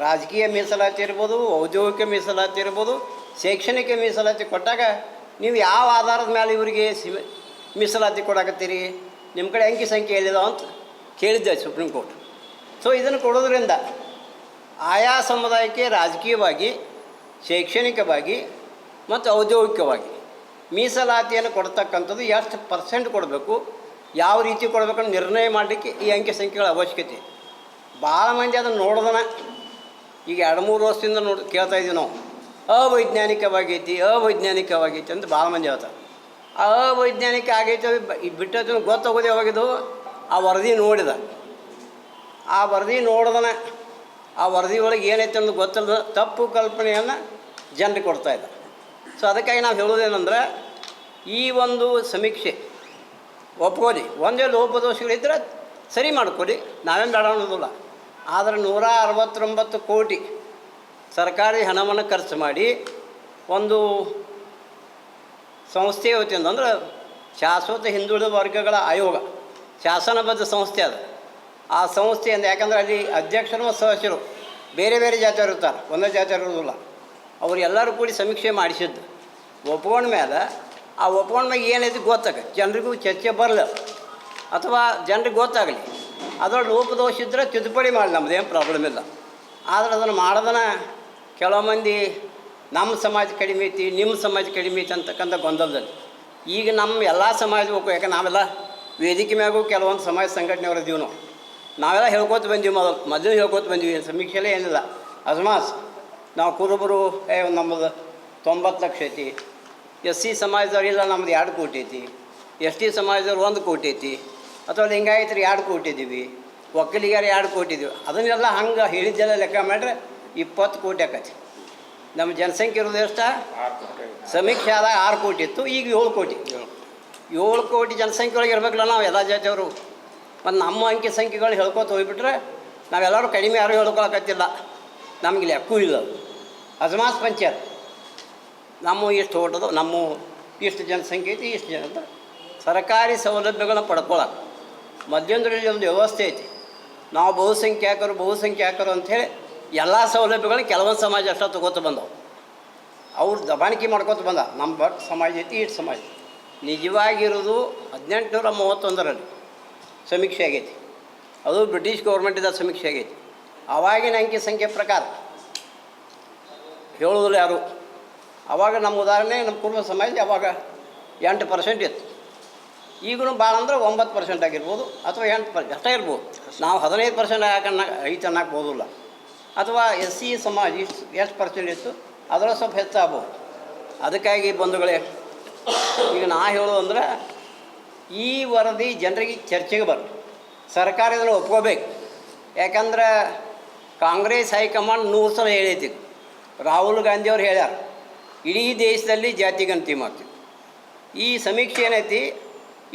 ರಾಜಕೀಯ ಮೀಸಲಾತಿ ಇರ್ಬೋದು, ಔದ್ಯೋಗಿಕ ಮೀಸಲಾತಿ ಇರ್ಬೋದು, ಶೈಕ್ಷಣಿಕ ಮೀಸಲಾತಿ ಕೊಟ್ಟಾಗ ನೀವು ಯಾವ ಆಧಾರದ ಮೇಲೆ ಇವರಿಗೆ ಮೀಸಲಾತಿ ಕೊಡಾಕತ್ತೀರಿ, ನಿಮ್ಮ ಕಡೆ ಅಂಕಿ ಸಂಖ್ಯೆ ಎಲ್ಲಿದಾವೆ ಅಂತ ಕೇಳಿದ್ದೆ ಸುಪ್ರೀಂ ಕೋರ್ಟ್. ಸೊ ಇದನ್ನು ಕೊಡೋದ್ರಿಂದ ಆಯಾ ಸಮುದಾಯಕ್ಕೆ ರಾಜಕೀಯವಾಗಿ, ಶೈಕ್ಷಣಿಕವಾಗಿ ಮತ್ತು ಔದ್ಯೋಗಿಕವಾಗಿ ಮೀಸಲಾತಿಯನ್ನು ಕೊಡ್ತಕ್ಕಂಥದ್ದು ಎಷ್ಟು % ಕೊಡಬೇಕು, ಯಾವ ರೀತಿ ಕೊಡಬೇಕಂತ ನಿರ್ಣಯ ಮಾಡಲಿಕ್ಕೆ ಈ ಅಂಕಿ ಸಂಖ್ಯೆಗಳ ಅವಶ್ಯಕತೆ. ಭಾಳ ಮಂದಿ ಅದನ್ನು ನೋಡೋದನ ಈಗ 2-3 ವರ್ಷದಿಂದ ಕೇಳ್ತಾ ಇದ್ದೀವಿ ನಾವು, ಅವೈಜ್ಞಾನಿಕವಾಗೈತಿ ಅಂತ ಭಾಳ ಮಂದಿ ಹೇಳ್ತಾರೆ. ಅವೈಜ್ಞಾನಿಕ ಆಗೈತೆ ಬಿಟ್ಟದನ್ನು ಗೊತ್ತಾಗೋದು ಯಾವಾಗಿದ್ದು, ಆ ವರದಿ ನೋಡಿದ, ಆ ವರದಿ ನೋಡ್ದನ, ಆ ವರದಿ ಒಳಗೆ ಏನೈತೆ ಅನ್ನೋದು ಗೊತ್ತಿಲ್ಲದ ತಪ್ಪು ಕಲ್ಪನೆಯನ್ನು ಜನರಿಗೆ ಕೊಡ್ತಾಯಿದ್ದ. ಸೊ ಅದಕ್ಕಾಗಿ ನಾವು ಹೇಳೋದೇನೆಂದ್ರೆ, ಈ ಒಂದು ಸಮೀಕ್ಷೆ ಒಪ್ಕೊಳ್ಳಿ, ಒಂದೇ ಲೋಪದೋಷಗಳಿದ್ದರೆ ಸರಿ ಮಾಡ್ಕೊಳ್ಳಿ, ನಾವೇನು ಬೇಡ ಅನ್ನೋದಿಲ್ಲ. ಆದರೆ 169 ಕೋಟಿ ಸರ್ಕಾರಿ ಹಣವನ್ನು ಖರ್ಚು ಮಾಡಿ ಒಂದು ಸಂಸ್ಥೆ ವತಿಯಿಂದ, ಅಂದ್ರೆ ಶಾಶ್ವತ ಹಿಂದುಳಿದ ವರ್ಗಗಳ ಆಯೋಗ ಶಾಸನಬದ್ಧ ಸಂಸ್ಥೆ ಅದು. ಆ ಸಂಸ್ಥೆಯಿಂದ, ಯಾಕಂದರೆ ಅಲ್ಲಿ ಅಧ್ಯಕ್ಷರು ಮತ್ತು ಸದಸ್ಯರು ಬೇರೆ ಬೇರೆ ಜಾತಿಯವರು ಇರ್ತಾರೆ, ಒಂದೇ ಜಾತಿಯವರು ಇರೋದಿಲ್ಲ. ಅವರು ಎಲ್ಲರೂ ಕೂಡಿ ಸಮೀಕ್ಷೆ ಮಾಡಿಸಿದ್ದು ಒಪ್ಕೊಂಡ ಮೇಲೆ, ಆ ಒಪ್ಕೊಂಡ ಮ್ಯಾಗ ಏನೈತಿ ಗೊತ್ತಾಗತ್ತೆ, ಜನರಿಗೂ ಚರ್ಚೆ ಬರಲ್ಲ ಅಥವಾ ಜನರಿಗೆ ಗೊತ್ತಾಗಲಿ. ಅದರೊಳಗೆ ಲೋಪದೋಷ ಇದ್ದರೆ ತಿದ್ದುಪಡಿ ಮಾಡಲಿ, ನಮ್ಮದೇನು ಪ್ರಾಬ್ಲಮ್ ಇಲ್ಲ. ಆದರೆ ಅದನ್ನು ಮಾಡೋದನ್ನ ಕೆಲವು ಮಂದಿ ನಮ್ಮ ಸಮಾಜ ಕಡಿಮೆ ಐತಿ, ನಿಮ್ಮ ಸಮಾಜ ಕಡಿಮೆ ಐತಿ ಅಂತಕ್ಕಂಥ ಗೊಂದಲದಲ್ಲಿ ಈಗ ನಮ್ಮ ಎಲ್ಲ ಸಮಾಜ ಹೋಗು. ಯಾಕೆ ನಾವೆಲ್ಲ ವೇದಿಕೆ ಮ್ಯಾಗೂ ಕೆಲವೊಂದು ಸಮಾಜ ಸಂಘಟನೆಯವರು ಇದ್ದೀವಿ, ನಾವೆಲ್ಲ ಹೇಳ್ಕೊತ ಬಂದೀವಿ, ಮೊದಲು ಹೇಳ್ಕೊತ ಬಂದೀವಿ. ಸಮೀಕ್ಷೆಯಲ್ಲೇ ಏನಿಲ್ಲ, ಅಜ್ಮಾಸ್ ನಾವು ಕುರುಬರು ನಮ್ಮದು 90 ಲಕ್ಷ ಐತಿ, SC ಸಮಾಜದವ್ರು ಇಲ್ಲ ನಮ್ಮದು 2 ಕೋಟಿ ಐತಿ, ST ಸಮಾಜದವ್ರು 1 ಕೋಟಿ ಐತಿ, ಅಥವಾ ಲಿಂಗಾಯತರು 2 ಕೋಟಿ ಇದ್ದೀವಿ, ಒಕ್ಕಲಿಗರು 2 ಕೋಟಿ ಇದ್ದೀವಿ. ಅದನ್ನೆಲ್ಲ ಹಂಗೆ ಹೇಳಿದ್ದೆಲ್ಲ ಲೆಕ್ಕ ಮಾಡಿದ್ರೆ 20 ಕೋಟಿ ಆಕತಿ. ನಮ್ಮ ಜನಸಂಖ್ಯೆ ಇರೋದು ಎಷ್ಟು? ಸಮೀಕ್ಷೆ ಆದಾಗ 6 ಕೋಟಿ ಇತ್ತು, ಈಗ 7 ಕೋಟಿ. 7 ಕೋಟಿ ಜನಸಂಖ್ಯೆ ಒಳಗೆ ಇರಬೇಕಲ್ಲ ನಾವು ಎಲ್ಲ ಜಾತಿಯವರು. ಮತ್ತು ನಮ್ಮ ಅಂಕಿ ಸಂಖ್ಯೆಗಳು ಹೇಳ್ಕೊತ ಹೋಗ್ಬಿಟ್ರೆ ನಾವೆಲ್ಲರೂ ಕಡಿಮೆ ಯಾರು ಹೇಳ್ಕೊಳಕತ್ತಿಲ್ಲ, ನಮಗೆ ಲೆಕ್ಕೂ ಇಲ್ಲ. ಅಜ್ಮಾಸ್ ಪಂಚಾಯತ್ ನಮ್ಮ ಇಷ್ಟು ಓಟದು, ನಮ್ಮ ಇಷ್ಟು ಜನಸಂಖ್ಯೆ ಐತಿ, ಇಷ್ಟು ಜನ ಅಂತ ಸರ್ಕಾರಿ ಸೌಲಭ್ಯಗಳನ್ನ ಪಡ್ಕೊಳಕ್ಕೆ ಮಧ್ಯಂತರದಲ್ಲಿ ಒಂದು ವ್ಯವಸ್ಥೆ ಐತಿ. ನಾವು ಬಹುಸಂಖ್ಯಾತರು ಅಂಥೇಳಿ ಎಲ್ಲ ಸೌಲಭ್ಯಗಳನ್ನ ಕೆಲವೊಂದು ಸಮಾಜ ಅಷ್ಟ ತಗೋತ ಬಂದವು, ಅವ್ರು ದಬಾಣಿಕೆ ಮಾಡ್ಕೊತ ಬಂದ. ನಮ್ಮ ಭಟ್ ಸಮಾಜ ಐತಿ, ಇಷ್ಟು ಸಮಾಜ. ನಿಜವಾಗಿರೋದು 1831ರಲ್ಲಿ ಸಮೀಕ್ಷೆ ಆಗೈತಿ, ಅದು ಬ್ರಿಟಿಷ್ ಗೌರ್ಮೆಂಟಿಂದ ಸಮೀಕ್ಷೆ ಆಗೈತಿ. ಆವಾಗಿನ ಅಂಕಿ ಸಂಖ್ಯೆ ಪ್ರಕಾರ ಹೇಳೋದಿಲ್ಲ ಯಾರು. ಆವಾಗ ನಮ್ಮ ಉದಾಹರಣೆ, ನಮ್ಮ ಕುರುಬ ಸಮಾಜ ಆವಾಗ 8% ಇತ್ತು. ಈಗೂ ಭಾಳ ಅಂದ್ರೆ 9% ಆಗಿರ್ಬೋದು, ಅಥವಾ 8% ಅಷ್ಟೇ ಇರ್ಬೋದು. ನಾವು 15% ಐತೆ ಅನ್ನಕ್ಕೆ ಹೋದಿಲ್ಲ. ಅಥವಾ SC ಸಮಾಜ ಎಷ್ಟು % ಇತ್ತು, ಅದರ ಸ್ವಲ್ಪ ಹೆಚ್ಚಾಗ್ಬೋದು. ಅದಕ್ಕಾಗಿ ಬಂಧುಗಳೇ, ಈಗ ನಾ ಹೇಳೋದು ಅಂದ್ರೆ, ಈ ವರದಿ ಜನರಿಗೆ ಚರ್ಚೆಗೆ ಬರಲಿ, ಸರ್ಕಾರ ಇದನ್ನು ಒಪ್ಕೋಬೇಕು. ಯಾಕಂದ್ರೆ ಕಾಂಗ್ರೆಸ್ ಹೈಕಮಾಂಡ್ 100 ಸಲ ಹೇಳೈತಿ, ರಾಹುಲ್ ಗಾಂಧಿಯವ್ರು ಹೇಳ್ಯಾರ, ಇಡೀ ದೇಶದಲ್ಲಿ ಜಾತಿ ಗಣತಿ ಮಾಡ್ತೀವಿ. ಈ ಸಮೀಕ್ಷೆ ಏನೈತಿ,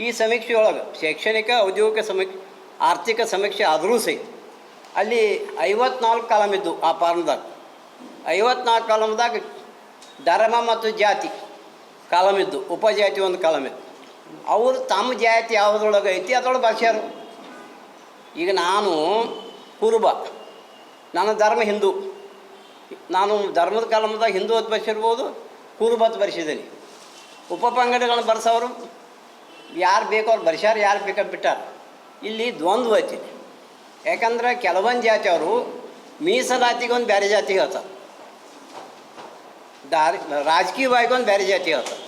ಈ ಸಮೀಕ್ಷೆ ಒಳಗೆ ಶೈಕ್ಷಣಿಕ, ಔದ್ಯೋಗಿಕ ಸಮೀಕ್ಷೆ, ಆರ್ಥಿಕ ಸಮೀಕ್ಷೆ ಆದರೂ ಸಹಿತ ಅಲ್ಲಿ 54 ಕಾಲಮ್ ಇದ್ದು. ಆ ಫಾರ್ಮ್ದಾಗ 54 ಕಾಲಮ್ದಾಗ ಧರ್ಮ ಮತ್ತು ಜಾತಿ ಕಾಲಮ್ ಇದ್ದು, ಉಪಜಾತಿ ಒಂದು ಕಾಲಮ್ ಇತ್ತು. ಅವರು ತಮ್ಮ ಜಾತಿ ಯಾವುದ್ರೊಳಗೆ ಐತಿ ಅದರೊಳಗೆ ಭಾಷೆಯರು. ಈಗ ನಾನು ಕುರುಬ, ನನ್ನ ಧರ್ಮ ಹಿಂದೂ, ನಾನು ಧರ್ಮದ ಕಾಲಮ್ದಾಗ ಹಿಂದೂ ಅಂತ ಬರೆಸಿರ್ಬೋದು, ಕುರುಬ ಅಂತ ಬರೆಸಿದ್ದೀನಿ. ಉಪಪಂಗಡಗಳನ್ನು ಬರೆಸೋರು ಯಾರು ಬೇಕೋ ಅವ್ರು ಬರೆಸ್ಯಾರ, ಯಾರು ಬೇಕಾದ್ರೆ ಬಿಟ್ಟಾರ. ಇಲ್ಲಿ ದ್ವಂದ್ವ ಐತಿ. ಯಾಕಂದ್ರೆ ಕೆಲವೊಂದು ಜಾತಿಯವರು ಮೀಸಲಾತಿಗೆ ಒಂದು ಬೇರೆ ಜಾತಿ ಹೇಳ್ತಾರೆ, ರಾಜಕೀಯವಾಗಿ ಒಂದು ಬೇರೆ ಜಾತಿ ಹೇಳ್ತಾರೆ.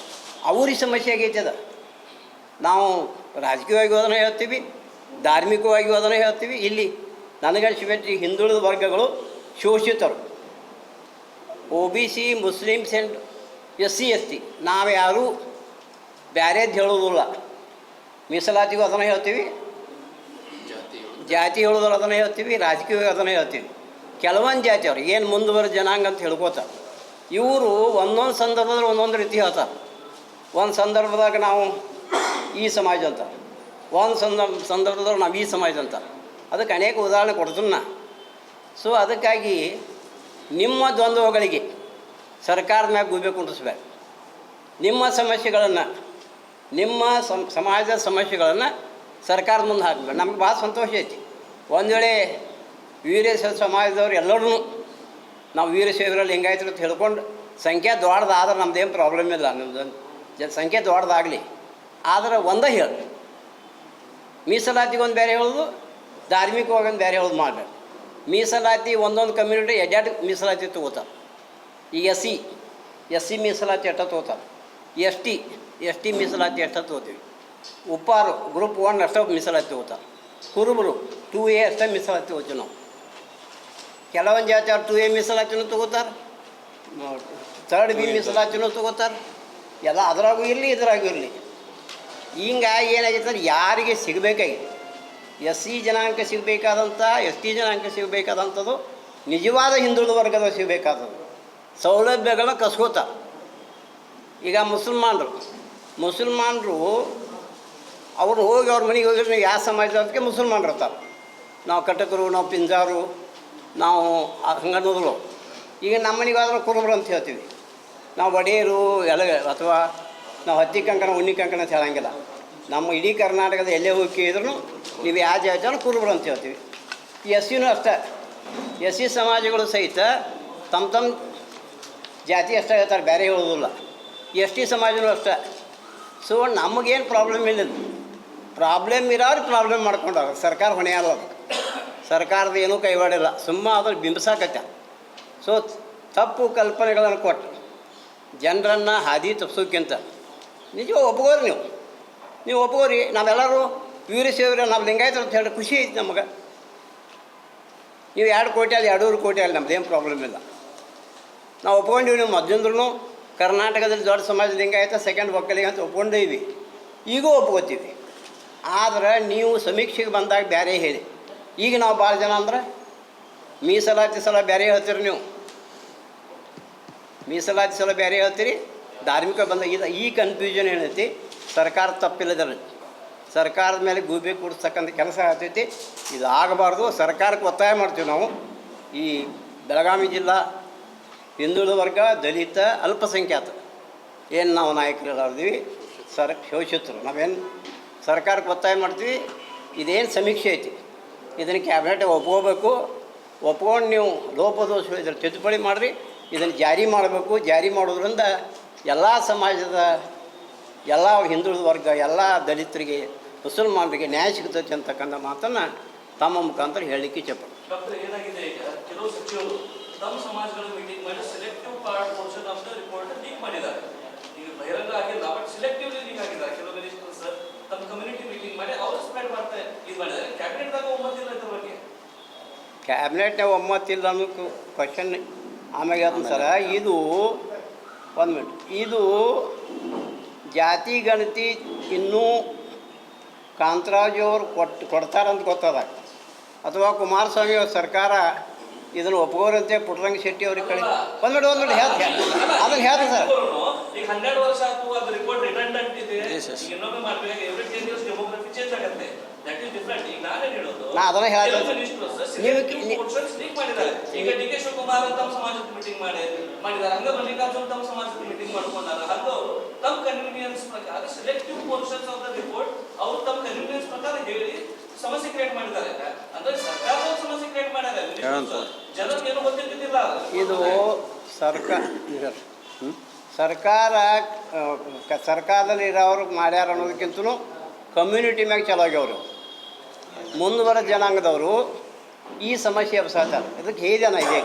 ಅವ್ರಿಗೆ ಸಮಸ್ಯೆ ಆಗೈತೆ ಅದ. ನಾವು ರಾಜಕೀಯವಾಗಿ ಅದನ್ನು ಹೇಳ್ತೀವಿ, ಧಾರ್ಮಿಕವಾಗಿ ಅದನ್ನು ಹೇಳ್ತೀವಿ. ಇಲ್ಲಿ ನನಗನ್ಸಿಬಿಟ್ಟು ಹಿಂದುಳಿದ ವರ್ಗಗಳು ಶೋಷಿತರು, OBC, Muslims and SC ST ನಾವು ಯಾರೂ ಬ್ಯಾರೇದು ಹೇಳೋದಿಲ್ಲ. ಮೀಸಲಾತಿಗೂ ಅದನ್ನು ಹೇಳ್ತೀವಿ, ಜಾತಿ ಹೇಳೋದ್ರ ಅದನ್ನು ಹೇಳ್ತೀವಿ, ರಾಜಕೀಯವಾಗಿ ಅದನ್ನು ಹೇಳ್ತೀವಿ. ಕೆಲವೊಂದು ಜಾತಿಯವ್ರು ಏನು ಮುಂದುವರೆದ ಜನಾಂಗ ಅಂತ ಹೇಳ್ಕೋತಾರೆ. ಇವರು ಒಂದೊಂದು ಸಂದರ್ಭದಲ್ಲಿ ಒಂದೊಂದು ರೀತಿ ಹೇಳ್ತಾರೆ. ಒಂದು ಸಂದರ್ಭದಾಗ ನಾವು ಈ ಸಮಾಜ ಅಂತ, ಒಂದು ಸಂದರ್ಭದಾಗ ನಾವು ಈ ಸಮಾಜ ಅಂತ. ಅದಕ್ಕೆ ಅನೇಕ ಉದಾಹರಣೆ ಕೊಡ್ತೀನಿ ನಾ. ಸೊ ಅದಕ್ಕಾಗಿ ನಿಮ್ಮ ದ್ವಂದ್ವಗಳಿಗೆ ಸರ್ಕಾರದ ಮ್ಯಾಗ ಗೂಬೆ ಕುಂಡಿಸ್ಬೇಕು. ನಿಮ್ಮ ಸಮಸ್ಯೆಗಳನ್ನು, ನಿಮ್ಮ ಸಮಾಜದ ಸಮಸ್ಯೆಗಳನ್ನು ಸರ್ಕಾರದ ಮುಂದೆ ಹಾಕಬೇಕು. ನಮ್ಗೆ ಭಾಳ ಸಂತೋಷ ಐತಿ. ಒಂದು ವೇಳೆ ವೀರಶೈವ ಸಮಾಜದವ್ರು ಎಲ್ಲರೂ ನಾವು ವೀರಶೈವರಲ್ಲಿ ಲಿಂಗಾಯತರು ಅಂತ ಹೇಳ್ಕೊಂಡು ಸಂಖ್ಯೆ ದೊಡ್ಡದಾದ್ರೆ ನಮ್ದೇನು ಪ್ರಾಬ್ಲಮ್ ಇಲ್ಲ. ನಮ್ದು ಸಂಖ್ಯೆ ದೊಡ್ಡದಾಗಲಿ, ಆದ್ರೆ ಒಂದೇ ಹೇಳಿ, ಮೀಸಲಾತಿಗೆ ಒಂದು ಬೇರೆ ಹೇಳೋದು, ಧಾರ್ಮಿಕವಾಗಿ ಒಂದು ಬೇರೆ ಹೇಳೋದು ಮಾಡಬೇಕು. ಮೀಸಲಾತಿ ಒಂದೊಂದು ಕಮ್ಯುನಿಟಿ ಎರಡು ಮೀಸಲಾತಿ ತೊಗೋತಾರೆ. ಈ ಎಸ್ ಸಿ ಮೀಸಲಾತಿ ಎಷ್ಟ ತೊಗೋತಾರೆ, ಎಸ್ ಟಿ ಮೀಸಲಾತಿ ಎಷ್ಟ ತೊಗೋತೀವಿ, ಉಪ್ಪಾರು ಗ್ರೂಪ್ 1 ಅಷ್ಟೇ ಮೀಸಲಾತಿ ತೊಗೋತಾರೆ, ಕುರುಬರು 2A ಅಷ್ಟೇ ಮೀಸಲಾತಿ ತೊಗೋತೀವಿ ನಾವು. ಕೆಲವೊಂದು ಜಾತಿ ಅವ್ರು 2A ಮೀಸಲಾತಿನೂ ತೊಗೋತಾರೆ, 3B ಮೀಸಲಾತಿನೂ ತೊಗೋತಾರೆ. ಎಲ್ಲ ಅದ್ರಾಗೂ ಇರಲಿ ಇದ್ರಾಗೂ ಇರಲಿ. ಹಿಂಗಾಗಿ ಏನಾಗಿತ್ತು, ಯಾರಿಗೆ ಸಿಗಬೇಕಾಗಿತ್ತು, ಎಸ್ ಸಿ ಜನಾಂಗ ಸಿಗಬೇಕಾದಂಥ, ಎಸ್ ಟಿ ಜನಾಂಗ ಸಿಗಬೇಕಾದಂಥದ್ದು, ನಿಜವಾದ ಹಿಂದುಳಿದ ವರ್ಗದ ಸಿಗಬೇಕಾದದ್ದು ಸೌಲಭ್ಯಗಳನ್ನ ಕಸ್ಕೋತಾರೆ. ಈಗ ಮುಸಲ್ಮಾನರು ಅವರು ಹೋಗಿ ಅವ್ರ ಮನೆಗೆ ಹೋಗಿದ್ರೆ ಯಾವ ಸಮಾಜದಕ್ಕೆ ಮುಸಲ್ಮಾನರು ಇರ್ತಾರೆ. ನಾವು ಕಟಕರು, ನಾವು ಪಿಂಜಾರು, ನಾವು ಹಂಗನ್ನೋದ್ರು. ಈಗ ನಮ್ಮ ಮನೆಗೆ ಆದ್ರೆ ಕುರುಬರು ಅಂತ ಹೇಳ್ತೀವಿ. ನಾವು ಒಡೆಯರು ಎಲ್ಲ, ಅಥವಾ ನಾವು ಹತ್ತಿ ಕಂಕಣ ಉಣ್ಣಿ ಕಂಕಣ ಅಂತ ಹೇಳಂಗಿಲ್ಲ. ನಮ್ಮ ಇಡೀ ಕರ್ನಾಟಕದ ಎಲ್ಲೇ ಹೋಗಿ ಕೇಳಿದ್ರು ನೀವು ಯಾವ ಜಾತಿಯನ್ನು ಕುರುಬರು ಅಂತ ಹೇಳ್ತೀವಿ. ಎಸ್ ಸಿನೂ ಅಷ್ಟೇ, ಎಸ್ ಸಿ ಸಮಾಜಗಳು ಸಹಿತ ತಮ್ಮ ಜಾತಿ ಅಷ್ಟೇ ಹೇಳ್ತಾರೆ, ಬೇರೆ ಹೇಳೋದಿಲ್ಲ. ಎಸ್ ಟಿ ಸಮಾಜನೂ ಅಷ್ಟೇ. ಸೊ ನಮಗೇನು ಪ್ರಾಬ್ಲಮ್ ಇಲ್ಲ. ಪ್ರಾಬ್ಲಮ್ ಇರೋರು ಪ್ರಾಬ್ಲಮ್ ಮಾಡ್ಕೊಂಡಾಗ ಸರ್ಕಾರ ಹೊಣೆ ಅಲ್ಲ. ಸರ್ಕಾರದ ಏನೂ ಕೈವಾಡಿಲ್ಲ, ಸುಮ್ಮ ಅದ್ರ ಬಿಂಬಿಸಾಕತ್ತ. ಸೊ ತಪ್ಪು ಕಲ್ಪನೆಗಳನ್ನು ಕೊಟ್ಟು ಜನರನ್ನು ಹಾದಿ ತಪ್ಪಿಸೋಕ್ಕಿಂತ ನಿಜ ಒಪ್ಕೋರಿ, ನೀವು ಒಪ್ಕೋರಿ. ನಾವೆಲ್ಲರೂ ವೀರಶೈವರ, ನಾವು ಲಿಂಗಾಯತರು ಅಂತ ಹೇಳಿ ಖುಷಿ ಐತಿ ನಮಗೆ. ನೀವು 2 ಕೋಟಿ ಅಲ್ಲಿ 2.5 ಕೋಟಿ ಅಲ್ಲಿ ನಮ್ದೇನು ಪ್ರಾಬ್ಲಮ್ ಇಲ್ಲ. ನಾವು ಒಪ್ಕೊಂಡಿವಿ. ನೀವು ಮೊದಲಿಂದ್ರೂ ಕರ್ನಾಟಕದಲ್ಲಿ ದೊಡ್ಡ ಸಮಾಜ ಲಿಂಗಾಯತ, ಸೆಕೆಂಡ್ ಒಕ್ಕಲಿಗ ಅಂತ ಒಪ್ಕೊಂಡೀವಿ, ಈಗೂ ಒಪ್ಕೋತೀವಿ. ಆದ್ರೆ ನೀವು ಸಮೀಕ್ಷೆಗೆ ಬಂದಾಗ ಬೇರೆ ಹೇಳಿ. ಈಗ ನಾವು ಭಾಳ ಜನ ಅಂದ್ರೆ ಮೀಸಲಾತಿ ಸಲ ಬೇರೆ ಹೇಳ್ತೀರಿ, ನೀವು ಮೀಸಲಾತಿ ಸಲ ಬೇರೆ ಹೇಳ್ತೀರಿ, ಧಾರ್ಮಿಕ ಬಂದಾಗ ಈ ಕನ್ಫ್ಯೂಷನ್ ಏನೈತಿ. ಸರ್ಕಾರ ತಪ್ಪಿಲ್ಲದಲ್ಲ, ಸರ್ಕಾರದ ಮೇಲೆ ಗೂಬೆ ಕೂಡಿಸ್ತಕ್ಕಂಥ ಕೆಲಸ ಆಗ್ತೈತಿ. ಇದು ಆಗಬಾರ್ದು. ಸರ್ಕಾರಕ್ಕೆ ಒತ್ತಾಯ ಮಾಡ್ತೀವಿ ನಾವು. ಈ ಬೆಳಗಾವಿ ಜಿಲ್ಲಾ ಹಿಂದುಳಿದ ವರ್ಗ, ದಲಿತ, ಅಲ್ಪಸಂಖ್ಯಾತ ಏನು ನಾವು ನಾಯಕರಿದ್ದೀವಿ, ಶೋಷಿತರು, ನಾವೇನು ಸರ್ಕಾರಕ್ಕೆ ಒತ್ತಾಯ ಮಾಡ್ತೀವಿ. ಇದೇನು ಸಮೀಕ್ಷೆ ಐತಿ, ಇದನ್ನು ಕ್ಯಾಬಿನೆಟ್ ಒಪ್ಕೋಬೇಕು. ಒಪ್ಕೊಂಡು ನೀವು ಲೋಪದೋಷ ಇದ್ರ ತಿದ್ದುಪಡಿ ಮಾಡಿರಿ, ಇದನ್ನು ಜಾರಿ ಮಾಡಬೇಕು. ಜಾರಿ ಮಾಡೋದ್ರಿಂದ ಎಲ್ಲ ಸಮಾಜದ, ಎಲ್ಲ ಹಿಂದುಳಿದ ವರ್ಗ, ಎಲ್ಲ ದಲಿತರಿಗೆ, ಮುಸಲ್ಮಾನರಿಗೆ ನ್ಯಾಯ ಸಿಗ್ತೈತೆ ಅಂತಕ್ಕಂಥ ಮಾತನ್ನು ತಮ್ಮ ಮುಖಾಂತರ ಹೇಳಲಿಕ್ಕೆ ಇಚ್ಛೆಪಡ್ತೀನಿ. ಡಾಕ್ಟರ್, ಏನಾಗಿದೆ ಈಗ ಕೆಲವು ಸಚಿವರು ತಮ್ಮ ಸಮಾಜಗಳ ಮೀಟಿಂಗ್ ಮಾಡಿ selective part portion of the report leak ಮಾಡಿದ್ದಾರೆ. ಈಗ ಬಹಿರಂಗ ಆಗಿಲ್ಲ, ಬಟ್ ಸೆಲೆಕ್ಟಿವ್ಲಿ ಲೀಕ್ ಆಗಿದ್ದಾರೆ. ಕೆಲವು ಮಿನಿಸ್ಟರ್ ಸರ್ ತಮ್ಮ ಕಮ್ಯುನಿಟಿ ಮೀಟಿಂಗ್ ಮಾಡಿ ಅವರು ಸ್ಪ್ರೆಡ್ ಮಾಡ್ತಾರೆ, ಇದು ಮಾಡಿದ್ದಾರೆ. ಕ್ಯಾಬಿನೆಟ್ದಾಗ ಒಮ್ಮತ್ತಿಲ್ಲ ಇದ್ರ ಬಗ್ಗೆ. ಕ್ಯಾಬಿನೆಟ್ನಾಗ ಒಮ್ಮತ್ತಿಲ್ಲ ಅನ್ನೋ ಕ್ವಶನ್ ಆಮೇಲೆ ಹೇಳ್ತೀನಿ ಸರ. ಇದು 1 ಮಿನಿಟ್. ಇದು ಜಾತಿ ಗಣತಿ ಇನ್ನೂ ಕಾಂತರಾಜು ಅವರು ಕೊಡ್ತಾರಂತ ಗೊತ್ತದ, ಅಥವಾ ಕುಮಾರಸ್ವಾಮಿ ಅವ್ರ ಸರ್ಕಾರ ಇದನ್ನು ಒಪ್ಕೋರಂತೆ ಪುಟ್ಟರಂಗ ಶೆಟ್ಟಿ ಅವ್ರಿಗೆ ಕಳಿ ಒಂದು ಮಿನಿಟ್ ಹೇಳ್ತೀನಿ ಅದನ್ನು ಹೇಳ್ತೀನಿ ಸರ್. ಈಗ 12 ವರ್ಷ ಆಯ್ತು, ಅದು ರಿಪೋರ್ಟ್ ರಿಡಂಡೆಂಟ್ ಇದೆ. ಇನ್ನೊಮ್ಮೆ ಮಾಡಬೇಕು, ಎವ್ರಿ 10 years ಡೆಮೋಗ್ರಫಿ ಚೇಂಜ್ ಆಗುತ್ತೆ. That is different. ಈಗ ನಾನೇನು ಹೇಳೋದು, ನಾ ಅದನ್ನ ಹೇಳ್ತೀನಿ. ಈಗ ಡಿ.ಕೆ. ಶಿವಕುಮಾರ್ ತಮ್ಮ ಸಮಾಜದ ಮೀಟಿಂಗ್ ಮಾಡಿದ್ದಾರೆ, ಹಂಗ ಮಲ್ಲಿಕಾರ್ಜುನ್ ತಮ್ಮ ಸಮಾಜದ ಮೀಟಿಂಗ್ ಮಾಡ್ಕೊಂಡಾರ. ಹಂಗ ಅವರು ತಮ್ಮ ಕನ್ವೀನಿಯನ್ಸ್ ಪ್ರಕಾರ selective portions of the report ಅವರು ತಮ್ಮ ಕನ್ವೀನಿಯನ್ಸ್ ಪ್ರಕಾರ ಹೇಳಿ ಸಮಸ್ಯೆ ಕ್ರಿಯೇಟ್ ಮಾಡಿದ್ದಾರೆ. ಅಂದ್ರೆ ಸರ್ಕಾರದ ಸಮಸ್ಯೆ ಕ್ರಿಯೇಟ್ ಮಾಡಿದ್ದಾರೆ, ಜನರಿಗೆ ಏನು ಗೊತ್ತಿದ್ದಿಲ್ಲ. ಇದು ಸರ್ಕಾರದಲ್ಲಿ ಇರೋರು ಮಾಡ್ಯಾರ ಅನ್ನೋದಕ್ಕಿಂತಲೂ ಕಮ್ಯುನಿಟಿ ಮ್ಯಾಗ ಚಲೋ ಆಗ್ಯವರು. ಮುಂದುವರೆದ ಜನಾಂಗದವರು ಈ ಸಮಸ್ಯೆ ಎಬ್ಸಾತಾರೆ. ಇದಕ್ಕೆ ಹೇಳೋಣ ಇದೆ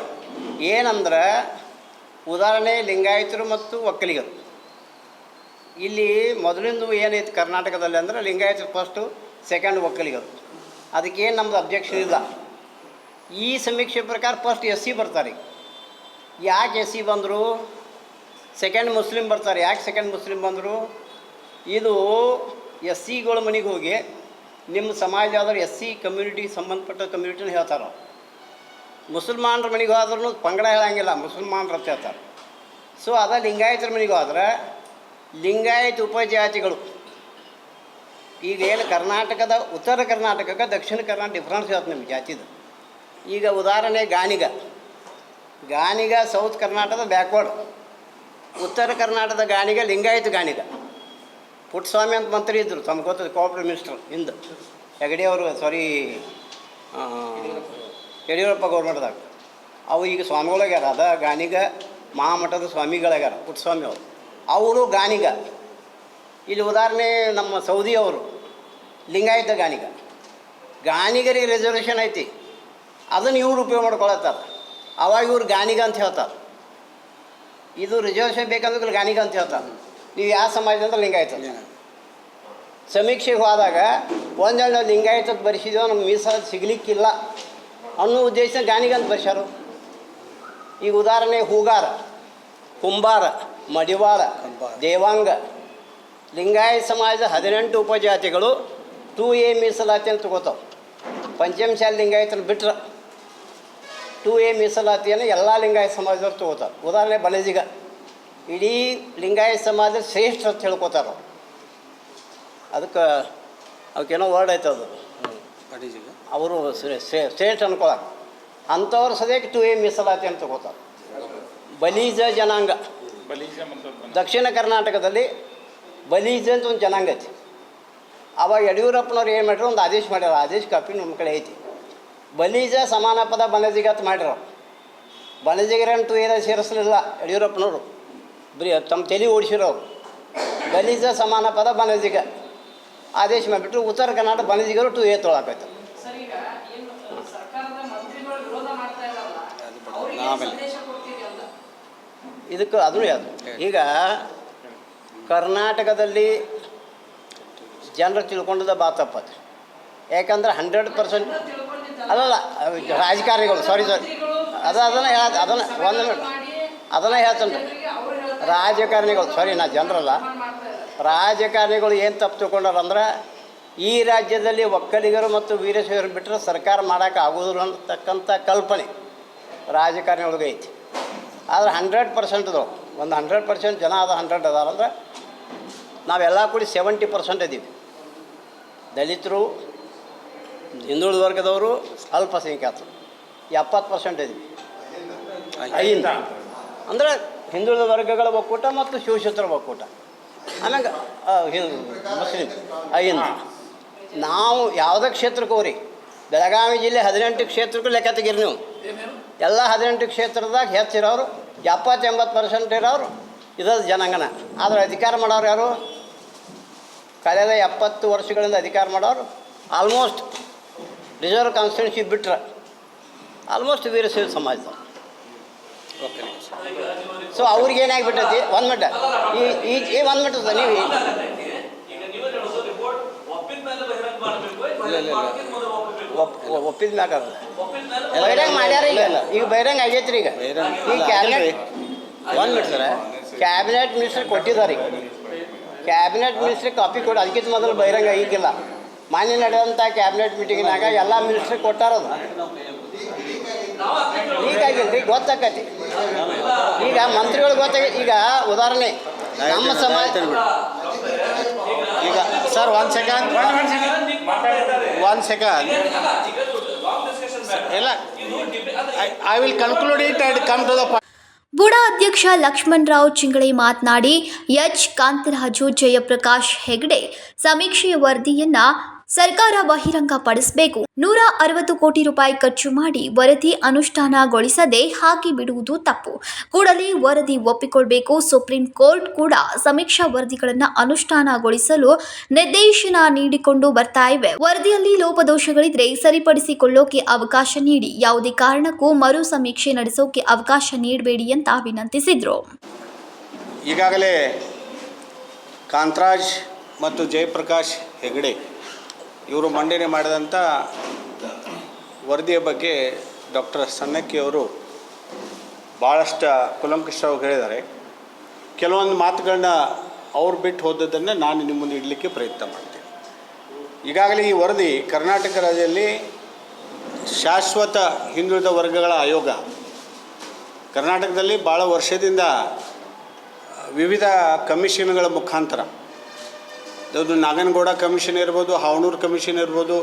ಏನಂದ್ರೆ, ಉದಾಹರಣೆ ಲಿಂಗಾಯತರು ಮತ್ತು ಒಕ್ಕಲಿಗರು. ಇಲ್ಲಿ ಮೊದಲಿಂದು ಏನೈತಿ ಕರ್ನಾಟಕದಲ್ಲಿ ಅಂದರೆ ಲಿಂಗಾಯತರು ಫಸ್ಟು, ಸೆಕೆಂಡ್ ಒಕ್ಕಲಿಗರು. ಅದಕ್ಕೇನು ನಮ್ಮದು ಅಬ್ಜೆಕ್ಷನ್ ಇಲ್ಲ. ಈ ಸಮೀಕ್ಷೆ ಪ್ರಕಾರ ಫಸ್ಟ್ ಎಸ್ ಸಿ ಬರ್ತಾರೆ. ಯಾಕೆ ಎಸ್ ಸಿ ಬಂದರು? ಸೆಕೆಂಡ್ ಮುಸ್ಲಿಂ ಬರ್ತಾರೆ. ಯಾಕೆ ಸೆಕೆಂಡ್ ಮುಸ್ಲಿಂ ಬಂದರು? ಇದು ಎಸ್ ಸಿಗಳ ಮನೆಗೆ ಹೋಗಿ ನಿಮ್ಮ ಸಮಾಜ ಆದ್ರೆ ಎಸ್ ಸಿ ಕಮ್ಯುನಿಟಿಗೆ ಸಂಬಂಧಪಟ್ಟ ಕಮ್ಯುನಿಟಿನ ಹೇಳ್ತಾರೆ. ಮುಸಲ್ಮಾನರ ಮನೆಗೆ ಹೋದ್ರೂ ಪಂಗಡ ಹೇಳಂಗಿಲ್ಲ, ಮುಸಲ್ಮಾನರು ಅಂತ ಹೇಳ್ತಾರೆ. ಸೊ ಅದ ಲಿಂಗಾಯತರ ಮನೆಗೆ ಹೋದ್ರೆ ಲಿಂಗಾಯತ್ ಉಪಜಾತಿಗಳು ಈಗ ಏನು ಕರ್ನಾಟಕದ ಉತ್ತರ ಕರ್ನಾಟಕಕ್ಕೆ ದಕ್ಷಿಣ ಕರ್ನಾಟಕ ಡಿಫ್ರೆನ್ಸ್ ಇರುತ್ತೆ ನಿಮ್ಮ ಜಾತಿದು. ಈಗ ಉದಾಹರಣೆ ಗಾಣಿಗ ಸೌತ್ ಕರ್ನಾಟಕದ ಬ್ಯಾಕ್ವರ್ಡ್, ಉತ್ತರ ಕರ್ನಾಟಕದ ಗಾಣಿಗ ಲಿಂಗಾಯತ್ ಗಾಣಿಗ. ಪುಟ್ಟಸ್ವಾಮಿ ಅಂತ ಮಂತ್ರಿ ಇದ್ದರು, ತಮ್ಗೆ ಗೊತ್ತದ, ಕೋಆಪರೇಟಿವ್ ಮಿನಿಸ್ಟರ್ ಹಿಂದೆ ಯಡಿಯೂರಪ್ಪ ಗೌರ್ಮೆಂಟ್ದಾಗ. ಅವು ಈಗ ಸ್ವಾಮಿಗಳಾಗ್ಯಾರ, ಅದ ಗಾಣಿಗ ಮಹಾಮಠದ ಸ್ವಾಮಿಗಳಾಗ್ಯಾರ ಪುಟ್ಟಸ್ವಾಮಿ ಅವರು ಗಾಣಿಗ. ಇಲ್ಲಿ ಉದಾಹರಣೆ ನಮ್ಮ ಸೌದಿ ಅವರು ಲಿಂಗಾಯತ ಗಾಣಿಗರಿಗೆ ರಿಸರ್ವೇಷನ್ ಐತಿ, ಅದನ್ನು ಇವ್ರು ಉಪಯೋಗ ಮಾಡ್ಕೊಳತ್ತಾರೆ. ಅವಾಗ ಇವ್ರು ಗಾಣಿಗ ಅಂತ ಹೇಳ್ತಾರೆ. ಇದು ರಿಸರ್ವೇಷನ್ ಬೇಕಂದ್ರೆ ಗಾಣಿಗ ಅಂತ ಹೇಳ್ತಾರೆ. ನೀವು ಯಾವ ಸಮಾಜದಿಂದ ಲಿಂಗಾಯತ ಸಮೀಕ್ಷೆಗೆ ಹೋದಾಗ ಒಂದೆರಡು ಲಿಂಗಾಯತದ ಬರೆಸಿದ್ವಿ, ನಮ್ಗೆ ಮೀಸಲಾತಿ ಸಿಗಲಿಕ್ಕಿಲ್ಲ ಅನ್ನೋ ಉದ್ದೇಶ ಗಾಣಿಗ ಅಂತ ಬರೆಸ್ಯಾರು. ಈಗ ಉದಾಹರಣೆ ಹೂಗಾರ, ಕುಂಬಾರ, ಮಡಿವಾಳ, ದೇವಾಂಗ, ಲಿಂಗಾಯತ ಸಮಾಜದ 18 ಉಪಜಾತಿಗಳು 2A ಮೀಸಲಾತಿ ಅಂತ ತಗೋತಾವೆ. ಪಂಚಮಶಾಲಿ ಲಿಂಗಾಯತನ ಬಿಟ್ಟರೆ 2A ಮೀಸಲಾತಿಯನ್ನು ಎಲ್ಲ ಲಿಂಗಾಯತ ಸಮಾಜದವ್ರು ತಗೋತಾರೆ. ಉದಾಹರಣೆ ಬಲಜಿಗ, ಇಡೀ ಲಿಂಗಾಯತ ಸಮಾಜದ ಶ್ರೇಷ್ಠ ಅಂತ ಹೇಳ್ಕೊತಾರೆ. ಅದಕ್ಕೆ ಅವಕ್ಕೇನೋ ವರ್ಡ್ ಆಯ್ತು, ಅದು ಅವರು ಶ್ರೇಷ್ಠ ಅನ್ಕೊಳಕ್ಕೆ ಅಂಥವ್ರು ಸದ್ಯಕ್ಕೆ 2A ಮೀಸಲಾತಿ ಅಂತ ತಗೋತಾರೆ. ಬಲೀಜ ಜನಾಂಗ, ದಕ್ಷಿಣ ಕರ್ನಾಟಕದಲ್ಲಿ ಬಲೀಜ ಅಂತ ಒಂದು ಜನಾಂಗ ಐತಿ. ಆವಾಗ ಯಡಿಯೂರಪ್ಪನವ್ರು ಏನು ಮಾಡ್ಯಾರ, ಒಂದು ಆದೇಶ ಮಾಡ್ಯಾರ, ಆದೇಶ ಕಾಪಿ ನಮ್ಮ ಕಡೆ ಐತಿ. ಬಲೀಜ ಸಮಾನ ಪದ ಬಣಜಿಗ ಅಂತ ಮಾಡ್ಯಾರ. ಬಣಜಿಗರನ್ನು 2A ಸೇರಿಸಲಿಲ್ಲ ಯಡಿಯೂರಪ್ಪನವರು, ಬರೀ ತಮ್ಮ ತಲೆ ಓಡಿಸಿರೋರು. ಬಲೀಜ ಸಮಾನ ಪದ ಬಣಜಿಗ ಆದೇಶ ಮಾಡಿಬಿಟ್ರು. ಉತ್ತರ ಕರ್ನಾಟಕ ಬಣಜಿಗರು 2A ತೊಳಕಾಯ್ತು. ಇದಕ್ಕೆ ಅದೂ ಯಾವುದು, ಈಗ ಕರ್ನಾಟಕದಲ್ಲಿ ಜನರು ತಿಳ್ಕೊಂಡದ ಬಾತಪ್ಪದು. ಯಾಕಂದ್ರೆ 100% ಅಲ್ಲಲ್ಲ ರಾಜಕಾರಣಿಗಳು, ಸಾರಿ ಅದನ್ನು ಹೇಳ್ತೇನೆ. ರಾಜಕಾರಣಿಗಳು, ಸಾರಿ ನಾ ಜನರಲ್ಲ, ರಾಜಕಾರಣಿಗಳು ಏನು ತಪ್ಪು ತಿಳ್ಕೊಂಡಾರಂದ್ರೆ ಈ ರಾಜ್ಯದಲ್ಲಿ ಒಕ್ಕಲಿಗರು ಮತ್ತು ವೀರಶೈವರು ಬಿಟ್ಟರೆ ಸರ್ಕಾರ ಮಾಡೋಕೆ ಆಗೋದಿಲ್ಲ ಅಂತಕ್ಕಂಥ ಕಲ್ಪನೆ ರಾಜಕಾರಣಿಗಳಿಗೆ ಐತಿ. ಆದರೆ 100% ಒಂದು 100% ಜನ ಅದ 100 ಅದಾರಂದ್ರೆ ನಾವೆಲ್ಲ ಕೂಡಿ 70% ಇದ್ದೀವಿ. ದಲಿತರು, ಹಿಂದುಳಿದ ವರ್ಗದವರು, ಅಲ್ಪಸಂಖ್ಯಾತರು 70% ಇದ್ದೀವಿ. ಐದು ಅಂದರೆ ಹಿಂದುಳಿದ ವರ್ಗಗಳ ಒಕ್ಕೂಟ ಮತ್ತು ಶಿವಶೂದ್ರ ಒಕ್ಕೂಟ, ಆಮ್ಯಾಗ ಮುಸ್ಲಿಂ 5. ನಾವು ಯಾವುದೇ ಕ್ಷೇತ್ರಕ್ಕೆ ಹೋಗ್ರಿ, ಬೆಳಗಾವಿ ಜಿಲ್ಲೆ 18 ಕ್ಷೇತ್ರಕ್ಕೂ ಲೆಕ್ಕ ತೆಗೀರಿ ನೀವು. ಎಲ್ಲ 18 ಕ್ಷೇತ್ರದಾಗ ಹೆಚ್ಚಿರೋರು 70-80% ಇರೋರು ಇದರ ಜನಾಂಗನ. ಆದರೆ ಅಧಿಕಾರ ಮಾಡೋರು ಯಾರು? ಕಳೆದ 70 ವರ್ಷಗಳಿಂದ ಅಧಿಕಾರ ಮಾಡೋರು ಆಲ್ಮೋಸ್ಟ್ ರಿಸರ್ವ್ ಕಾನ್ಸ್ಟಿಟ್ಯೂನ್ಸಿ ಬಿಟ್ಟರೆ ಆಲ್ಮೋಸ್ಟ್ ವೀರಶೈವ ಸಮಾಜದವ್ರು. ಸೊ ಅವ್ರಿಗೆ ಏನಾಗಿಬಿಟ್ಟೈತಿ, ಒಂದು ಮಿನಿಟ್ ಈ ಒಂದು ಮಿನಿಟ್ ಸರ್, ನೀವು ಒಪ್ಪಿದ ಮ್ಯಾಗ ಬಹಿರಂಗ ಮಾಡ್ಯಾರ. ಈಗ ಬಹಿರಂಗ ಆಗೈತ್ರಿ. ಈಗ ಕ್ಯಾಬಿನೆಟ್ ಒಂದು ಮಿನಿಟ್ ಸರ, ಕ್ಯಾಬಿನೆಟ್ ಮಿನಿಸ್ಟ್ರ್ ಕೊಟ್ಟಿದ್ದಾರೆ. ಈಗ ಕ್ಯಾಬಿನೆಟ್ ಮಿನಿಸ್ಟ್ರಿ ಕಾಪಿ ಕೊಡಿ, ಅದಕ್ಕಿಂತ ಮೊದಲು ಬಹಿರಂಗ ಈಗಿಲ್ಲ. ಮಾನ್ಯ ನಡೆದಂಥ ಕ್ಯಾಬಿನೆಟ್ ಮೀಟಿಂಗ್ನಾಗ ಎಲ್ಲ ಮಿನಿಸ್ಟ್ರಿಗೆ ಕೊಟ್ಟಾರದು. ಹೀಗಾಗಿಲ್ರಿ, ಗೊತ್ತಾಕತಿ. ಈಗ ಮಂತ್ರಿಗಳು ಗೊತ್ತಾಗೈತಿ. ಈಗ ಉದಾಹರಣೆ ನಮ್ಮ ಸಮಾಜ, ಈಗ ಸರ್ ಒಂದು ಸೆಕೆಂಡ್ ಇಲ್ಲ, I will conclude it and come to the point. BUDA ಅಧ್ಯಕ್ಷ ಲಕ್ಷ್ಮಣರಾವ್ ಚಿಂಗಳೆ ಮಾತನಾಡಿ, ಎಚ್ ಕಾಂತರಾಜು, ಜಯಪ್ರಕಾಶ್ ಹೆಗ್ಡೆ ಸಮೀಕ್ಷೆಯ ವರದಿಯನ್ನ ಸರ್ಕಾರ ಬಹಿರಂಗಪಡಿಸಬೇಕು. 160 ಕೋಟಿ ರೂಪಾಯಿ ಖರ್ಚು ಮಾಡಿ ವರದಿ ಅನುಷ್ಠಾನಗೊಳಿಸದೆ ಹಾಕಿ ಬಿಡುವುದು ತಪ್ಪು. ಕೂಡಲೇ ವರದಿ ಒಪ್ಪಿಕೊಳ್ಳಬೇಕು. ಸುಪ್ರೀಂ ಕೋರ್ಟ್ ಕೂಡ ಸಮೀಕ್ಷಾ ವರದಿಗಳನ್ನು ಅನುಷ್ಠಾನಗೊಳಿಸಲು ನಿರ್ದೇಶನ ನೀಡಿಕೊಂಡು ಬರ್ತಾ ಇವೆ. ವರದಿಯಲ್ಲಿ ಲೋಪದೋಷಗಳಿದ್ರೆ ಸರಿಪಡಿಸಿಕೊಳ್ಳೋಕೆ ಅವಕಾಶ ನೀಡಿ, ಯಾವುದೇ ಕಾರಣಕ್ಕೂ ಮರು ಸಮೀಕ್ಷೆ ನಡೆಸೋಕೆ ಅವಕಾಶ ನೀಡಬೇಡಿ ಅಂತ ವಿನಂತಿಸಿದ್ರು. ಈಗಾಗಲೇ ಕಾಂತರಾಜ್ ಮತ್ತು ಜಯಪ್ರಕಾಶ್ ಹೆಗಡೆ ಇವರು ಮಂಡನೆ ಮಾಡಿದಂಥ ವರದಿಯ ಬಗ್ಗೆ ಡಾಕ್ಟರ್ ಸನ್ನಕ್ಕಿಯವರು ಭಾಳಷ್ಟು ಕುಲಂಕಷವಾಗಿ ಹೇಳಿದ್ದಾರೆ. ಕೆಲವೊಂದು ಮಾತುಗಳನ್ನ ಅವ್ರು ಬಿಟ್ಟು ಹೋದದ್ದನ್ನು ನಾನು ನಿಮ್ಮ ಮುಂದೆ ಇಡಲಿಕ್ಕೆ ಪ್ರಯತ್ನ ಮಾಡ್ತೀನಿ. ಈಗಾಗಲೇ ಈ ವರದಿ ಕರ್ನಾಟಕ ರಾಜ್ಯದಲ್ಲಿ ಶಾಶ್ವತ ಹಿಂದುಳಿದ ವರ್ಗಗಳ ಆಯೋಗ ಕರ್ನಾಟಕದಲ್ಲಿ ಭಾಳ ವರ್ಷದಿಂದ ವಿವಿಧ ಕಮಿಷನ್ಗಳ ಮುಖಾಂತರ, ಅದು ನಾಗನಗೌಡ ಕಮಿಷನ್ ಇರ್ಬೋದು, ಹಾವನೂರು ಕಮಿಷನ್ ಇರ್ಬೋದು,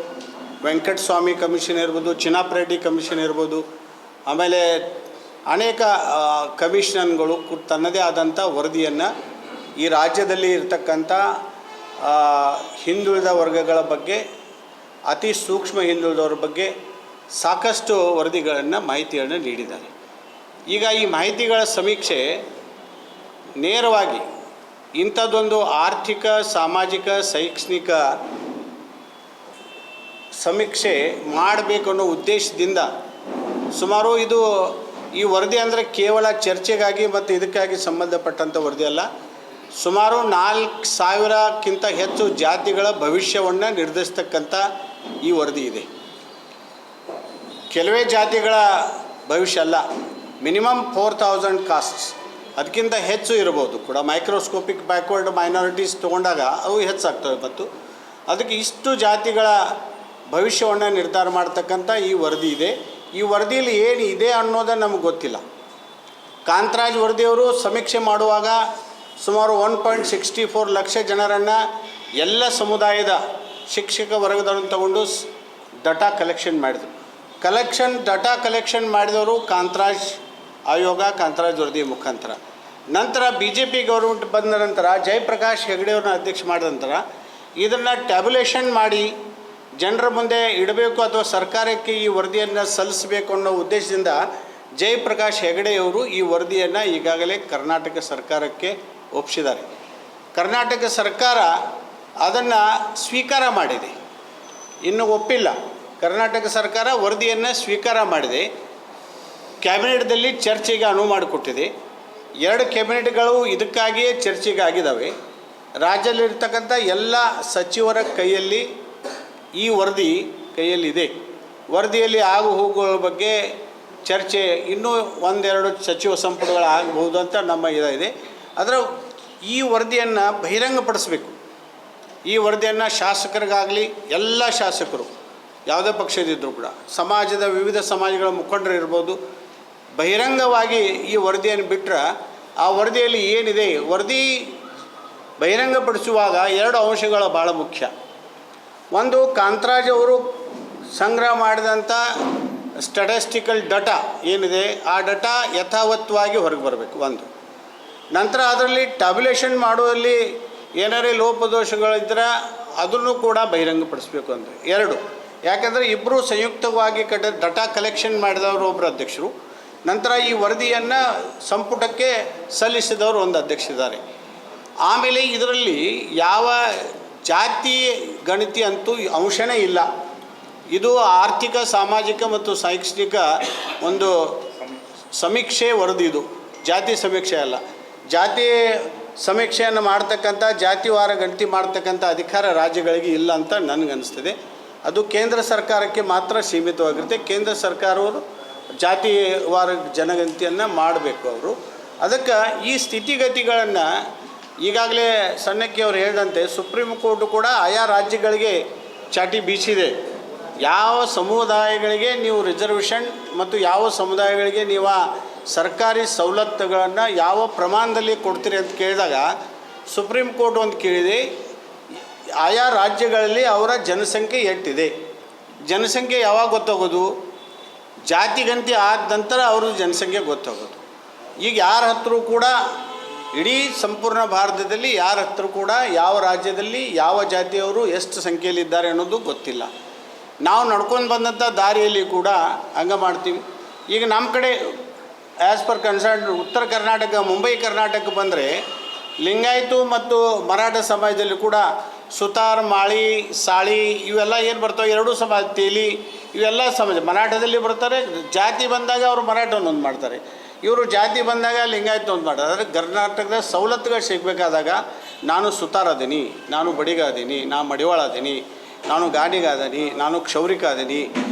ವೆಂಕಟಸ್ವಾಮಿ ಕಮಿಷನ್ ಇರ್ಬೋದು, ಚಿನ್ನಪ್ಪ ರೆಡ್ಡಿ ಕಮಿಷನ್ ಇರ್ಬೋದು, ಆಮೇಲೆ ಅನೇಕ ಕಮಿಷನ್ಗಳು ತನ್ನದೇ ಆದಂಥ ವರದಿಯನ್ನು ಈ ರಾಜ್ಯದಲ್ಲಿ ಇರತಕ್ಕಂಥ ಹಿಂದುಳಿದ ವರ್ಗಗಳ ಬಗ್ಗೆ, ಅತಿ ಸೂಕ್ಷ್ಮ ಹಿಂದುಳಿದವರ ಬಗ್ಗೆ ಸಾಕಷ್ಟು ವರದಿಗಳನ್ನು, ಮಾಹಿತಿಯನ್ನು ನೀಡಿದ್ದಾರೆ. ಈಗ ಈ ಮಾಹಿತಿಗಳ ಸಮೀಕ್ಷೆ ನೇರವಾಗಿ ಇಂಥದ್ದೊಂದು ಆರ್ಥಿಕ, ಸಾಮಾಜಿಕ, ಶೈಕ್ಷಣಿಕ ಸಮೀಕ್ಷೆ ಮಾಡಬೇಕು ಅನ್ನೋ ಉದ್ದೇಶದಿಂದ ಸುಮಾರು ಇದು ಈ ವರದಿ ಅಂದರೆ ಕೇವಲ ಚರ್ಚೆಗಾಗಿ ಮತ್ತು ಇದಕ್ಕಾಗಿ ಸಂಬಂಧಪಟ್ಟಂಥ ವರದಿ ಅಲ್ಲ. ಸುಮಾರು 4,000ಕ್ಕಿಂತ ಹೆಚ್ಚು ಜಾತಿಗಳ ಭವಿಷ್ಯವನ್ನು ನಿರ್ಧರಿಸ್ತಕ್ಕಂಥ ಈ ವರದಿ ಇದೆ. ಕೆಲವೇ ಜಾತಿಗಳ ಭವಿಷ್ಯ ಅಲ್ಲ, ಮಿನಿಮಮ್ 4,000 ಕಾಸ್ಟ್ಸ್, ಅದಕ್ಕಿಂತ ಹೆಚ್ಚು ಇರ್ಬೋದು ಕೂಡ. ಮೈಕ್ರೋಸ್ಕೋಪಿಕ್ ಬ್ಯಾಕ್ವರ್ಡ್ ಮೈನಾರಿಟೀಸ್ ತೊಗೊಂಡಾಗ ಅವು ಹೆಚ್ಚಾಗ್ತವೆ. ಮತ್ತು ಅದಕ್ಕೆ ಇಷ್ಟು ಜಾತಿಗಳ ಭವಿಷ್ಯವನ್ನು ನಿರ್ಧಾರ ಮಾಡ್ತಕ್ಕಂಥ ಈ ವರದಿ ಇದೆ. ಈ ವರದಿಯಲ್ಲಿ ಏನು ಇದೆ ಅನ್ನೋದು ನಮಗೆ ಗೊತ್ತಿಲ್ಲ. ಕಾಂತರಾಜ್ ವರದಿಯವರು ಸಮೀಕ್ಷೆ ಮಾಡುವಾಗ ಸುಮಾರು 1.64 ಲಕ್ಷ ಜನರನ್ನು, ಎಲ್ಲ ಸಮುದಾಯದ ಶಿಕ್ಷಕ ವರ್ಗದವರನ್ನು ತಗೊಂಡು ಡಾಟಾ ಕಲೆಕ್ಷನ್ ಮಾಡಿದರು. ಡಾಟಾ ಕಲೆಕ್ಷನ್ ಮಾಡಿದವರು ಕಾಂತರಾಜ್ ಆಯೋಗ, ಕಾಂತರಾಜ್ ವರದಿ ಮುಖಾಂತರ. ನಂತರ BJP ಗೌರ್ಮೆಂಟ್ ಬಂದ ನಂತರ ಜಯಪ್ರಕಾಶ್ ಹೆಗಡೆಯವ್ರನ್ನ ಅಧ್ಯಕ್ಷ ಮಾಡಿದ ನಂತರ ಇದನ್ನು ಟ್ಯಾಬ್ಯುಲೇಷನ್ ಮಾಡಿ ಜನರ ಮುಂದೆ ಇಡಬೇಕು ಅಥವಾ ಸರ್ಕಾರಕ್ಕೆ ಈ ವರದಿಯನ್ನು ಸಲ್ಲಿಸಬೇಕು ಅನ್ನೋ ಉದ್ದೇಶದಿಂದ ಜಯಪ್ರಕಾಶ್ ಹೆಗಡೆಯವರು ಈ ವರದಿಯನ್ನು ಈಗಾಗಲೇ ಕರ್ನಾಟಕ ಸರ್ಕಾರಕ್ಕೆ ಒಪ್ಪಿಸಿದ್ದಾರೆ. ಕರ್ನಾಟಕ ಸರ್ಕಾರ ಅದನ್ನು ಸ್ವೀಕಾರ ಮಾಡಿದೆ, ಇನ್ನೂ ಒಪ್ಪಿಲ್ಲ. ಕರ್ನಾಟಕ ಸರ್ಕಾರ ವರದಿಯನ್ನು ಸ್ವೀಕಾರ ಮಾಡಿದೆ. ಕ್ಯಾಬಿನೆಟ್ದಲ್ಲಿ ಚರ್ಚೆಗೆ ಅನುವು ಮಾಡಿಕೊಟ್ಟಿದೆ. 2 ಕ್ಯಾಬಿನೆಟ್ಗಳು ಇದಕ್ಕಾಗಿಯೇ ಚರ್ಚೆಗೆ ಆಗಿದ್ದಾವೆ. ರಾಜ್ಯದಲ್ಲಿರ್ತಕ್ಕಂಥ ಎಲ್ಲ ಸಚಿವರ ಕೈಯಲ್ಲಿ ಈ ವರದಿ ಕೈಯಲ್ಲಿದೆ. ವರದಿಯಲ್ಲಿ ಆಗು ಹೋಗುಗಳ ಬಗ್ಗೆ ಚರ್ಚೆ ಇನ್ನೂ 1-2 ಸಚಿವ ಸಂಪುಟಗಳು ಆಗಬಹುದು ಅಂತ ನಮ್ಮ ಇದೆ. ಅದರ ಈ ವರದಿಯನ್ನು ಬಹಿರಂಗಪಡಿಸಬೇಕು. ಈ ವರದಿಯನ್ನು ಶಾಸಕರಿಗಾಗಲಿ, ಎಲ್ಲ ಶಾಸಕರು ಯಾವುದೇ ಪಕ್ಷದಿದ್ದರೂ ಕೂಡ, ಸಮಾಜದ ವಿವಿಧ ಸಮಾಜಗಳ ಮುಖಂಡರು ಇರ್ಬೋದು, ಬಹಿರಂಗವಾಗಿ ಈ ವರದಿಯನ್ನು ಬಿಟ್ಟರೆ ಆ ವರದಿಯಲ್ಲಿ ಏನಿದೆ, ವರದಿ ಬಹಿರಂಗಪಡಿಸುವಾಗ 2 ಅಂಶಗಳು ಭಾಳ ಮುಖ್ಯ. ಒಂದು, ಕಾಂತರಾಜ್ ಅವರು ಸಂಗ್ರಹ ಮಾಡಿದಂಥ ಸ್ಟ್ಯಾಟಿಸ್ಟಿಕಲ್ ಡಾಟಾ ಏನಿದೆ ಆ ಡಾಟಾ ಯಥಾವತ್ತವಾಗಿ ಹೊರಗೆ ಬರಬೇಕು ಒಂದು. ನಂತರ ಅದರಲ್ಲಿ ಟ್ಯಾಬ್ಯುಲೇಷನ್ ಮಾಡುವಲ್ಲಿ ಏನಾರೇ ಲೋಪದೋಷಗಳಿದ್ದರೆ ಅದನ್ನು ಕೂಡ ಬಹಿರಂಗಪಡಿಸಬೇಕು ಅಂದರೆ 2. ಯಾಕೆಂದರೆ ಇಬ್ಬರು ಸಂಯುಕ್ತವಾಗಿ ಡಾಟಾ ಕಲೆಕ್ಷನ್ ಮಾಡಿದವರು ಒಬ್ಬರು ಅಧ್ಯಕ್ಷರು, ನಂತರ ಈ ವರದಿಯನ್ನು ಸಂಪುಟಕ್ಕೆ ಸಲ್ಲಿಸಿದವರು ಒಂದು ಅಧ್ಯಕ್ಷರಿದ್ದಾರೆ. ಆಮೇಲೆ ಇದರಲ್ಲಿ ಯಾವ ಜಾತಿ ಗಣತಿ ಅಂತೂ ಅಂಶನೇ ಇಲ್ಲ. ಇದು ಆರ್ಥಿಕ, ಸಾಮಾಜಿಕ ಮತ್ತು ಶೈಕ್ಷಣಿಕ ಒಂದು ಸಮೀಕ್ಷೆ ವರದಿ. ಇದು ಜಾತಿ ಸಮೀಕ್ಷೆ ಅಲ್ಲ. ಜಾತಿ ಸಮೀಕ್ಷೆಯನ್ನು ಮಾಡ್ತಕ್ಕಂಥ, ಜಾತಿವಾರ ಗಣತಿ ಮಾಡ್ತಕ್ಕಂಥ ಅಧಿಕಾರ ರಾಜ್ಯಗಳಿಗೆ ಇಲ್ಲ ಅಂತ ನನಗನ್ನಿಸ್ತದೆ. ಅದು ಕೇಂದ್ರ ಸರ್ಕಾರಕ್ಕೆ ಮಾತ್ರ ಸೀಮಿತವಾಗಿರುತ್ತೆ. ಕೇಂದ್ರ ಸರ್ಕಾರವರು ಜಾತಿವಾರ ಜನಗಣತಿಯನ್ನು ಮಾಡಬೇಕು ಅವರು. ಅದಕ್ಕೆ ಈ ಸ್ಥಿತಿಗತಿಗಳನ್ನು ಈಗಾಗಲೇ ಸಣ್ಣಕ್ಕಿ ಅವರು ಹೇಳಿದಂತೆ ಸುಪ್ರೀಂ ಕೋರ್ಟು ಕೂಡ ಆಯಾ ರಾಜ್ಯಗಳಿಗೆ ಚಾಟಿ ಬೀಸಿದೆ. ಯಾವ ಸಮುದಾಯಗಳಿಗೆ ನೀವು ರಿಸರ್ವೇಷನ್ ಮತ್ತು ಯಾವ ಸಮುದಾಯಗಳಿಗೆ ನೀವು ಸರ್ಕಾರಿ ಸವಲತ್ತುಗಳನ್ನು ಯಾವ ಪ್ರಮಾಣದಲ್ಲಿ ಕೊಡ್ತೀರಿ ಅಂತ ಕೇಳಿದಾಗ ಸುಪ್ರೀಂ ಕೋರ್ಟ್ ಒಂದು ಕೇಳಿದೆ, ಆಯಾ ರಾಜ್ಯಗಳಲ್ಲಿ ಅವರ ಜನಸಂಖ್ಯೆ ಎಷ್ಟಿದೆ. ಜನಸಂಖ್ಯೆ ಯಾವಾಗ ಗೊತ್ತಾಗೋದು? ಜಾತಿ ಗಣತಿ ಆದ ನಂತರ ಅವ್ರದ್ದು ಜನಸಂಖ್ಯೆ ಗೊತ್ತಾಗೋದು. ಈಗ ಯಾರ ಹತ್ರ ಕೂಡ ಇಡೀ ಸಂಪೂರ್ಣ ಭಾರತದಲ್ಲಿ ಯಾರ ಹತ್ರ ಕೂಡ ಯಾವ ರಾಜ್ಯದಲ್ಲಿ ಯಾವ ಜಾತಿಯವರು ಎಷ್ಟು ಸಂಖ್ಯೆಯಲ್ಲಿದ್ದಾರೆ ಅನ್ನೋದು ಗೊತ್ತಿಲ್ಲ. ನಾವು ನಡ್ಕೊಂಡು ಬಂದಂಥ ದಾರಿಯಲ್ಲಿ ಕೂಡ ಹಂಗೆ ಮಾಡ್ತೀವಿ. ಈಗ ನಮ್ಮ ಕಡೆ ಆ್ಯಸ್ ಪರ್ ಕನ್ಸರ್ನ್ ಉತ್ತರ ಕರ್ನಾಟಕ, ಮುಂಬೈ ಕರ್ನಾಟಕ ಬಂದರೆ ಲಿಂಗಾಯತು ಮತ್ತು ಮರಾಠ ಸಮಾಜದಲ್ಲಿ ಕೂಡ ಸುತಾರ್, ಮಾಳಿ, ಸಾಳಿ ಇವೆಲ್ಲ ಏನು ಬರ್ತಾವೆ, ಎರಡೂ ಸಮಾಜ, ತೇಲಿ ಇವೆಲ್ಲ ಸಮಾಜ. ಮರಾಠದಲ್ಲಿ ಬರ್ತಾರೆ, ಜಾತಿ ಬಂದಾಗ ಅವರು ಮರಾಠವನ್ನು ಒಂದು ಮಾಡ್ತಾರೆ, ಇವರು ಜಾತಿ ಬಂದಾಗ ಲಿಂಗಾಯತ ಒಂದು ಮಾಡ್ತಾರೆ. ಆದರೆ ಕರ್ನಾಟಕದ ಸವಲತ್ತುಗಳು ಸಿಗಬೇಕಾದಾಗ ನಾನು ಸುತಾರ್ ಅದೀನಿ, ನಾನು ಬಡಿಗ ಅದೀನಿ, ನಾನು ಮಡಿವಾಳ ಅದೀನಿ, ನಾನು ಗಾಣಿಗ ಅದೀನಿ, ನಾನು ಕ್ಷೌರಿಕ ಅದೀನಿ,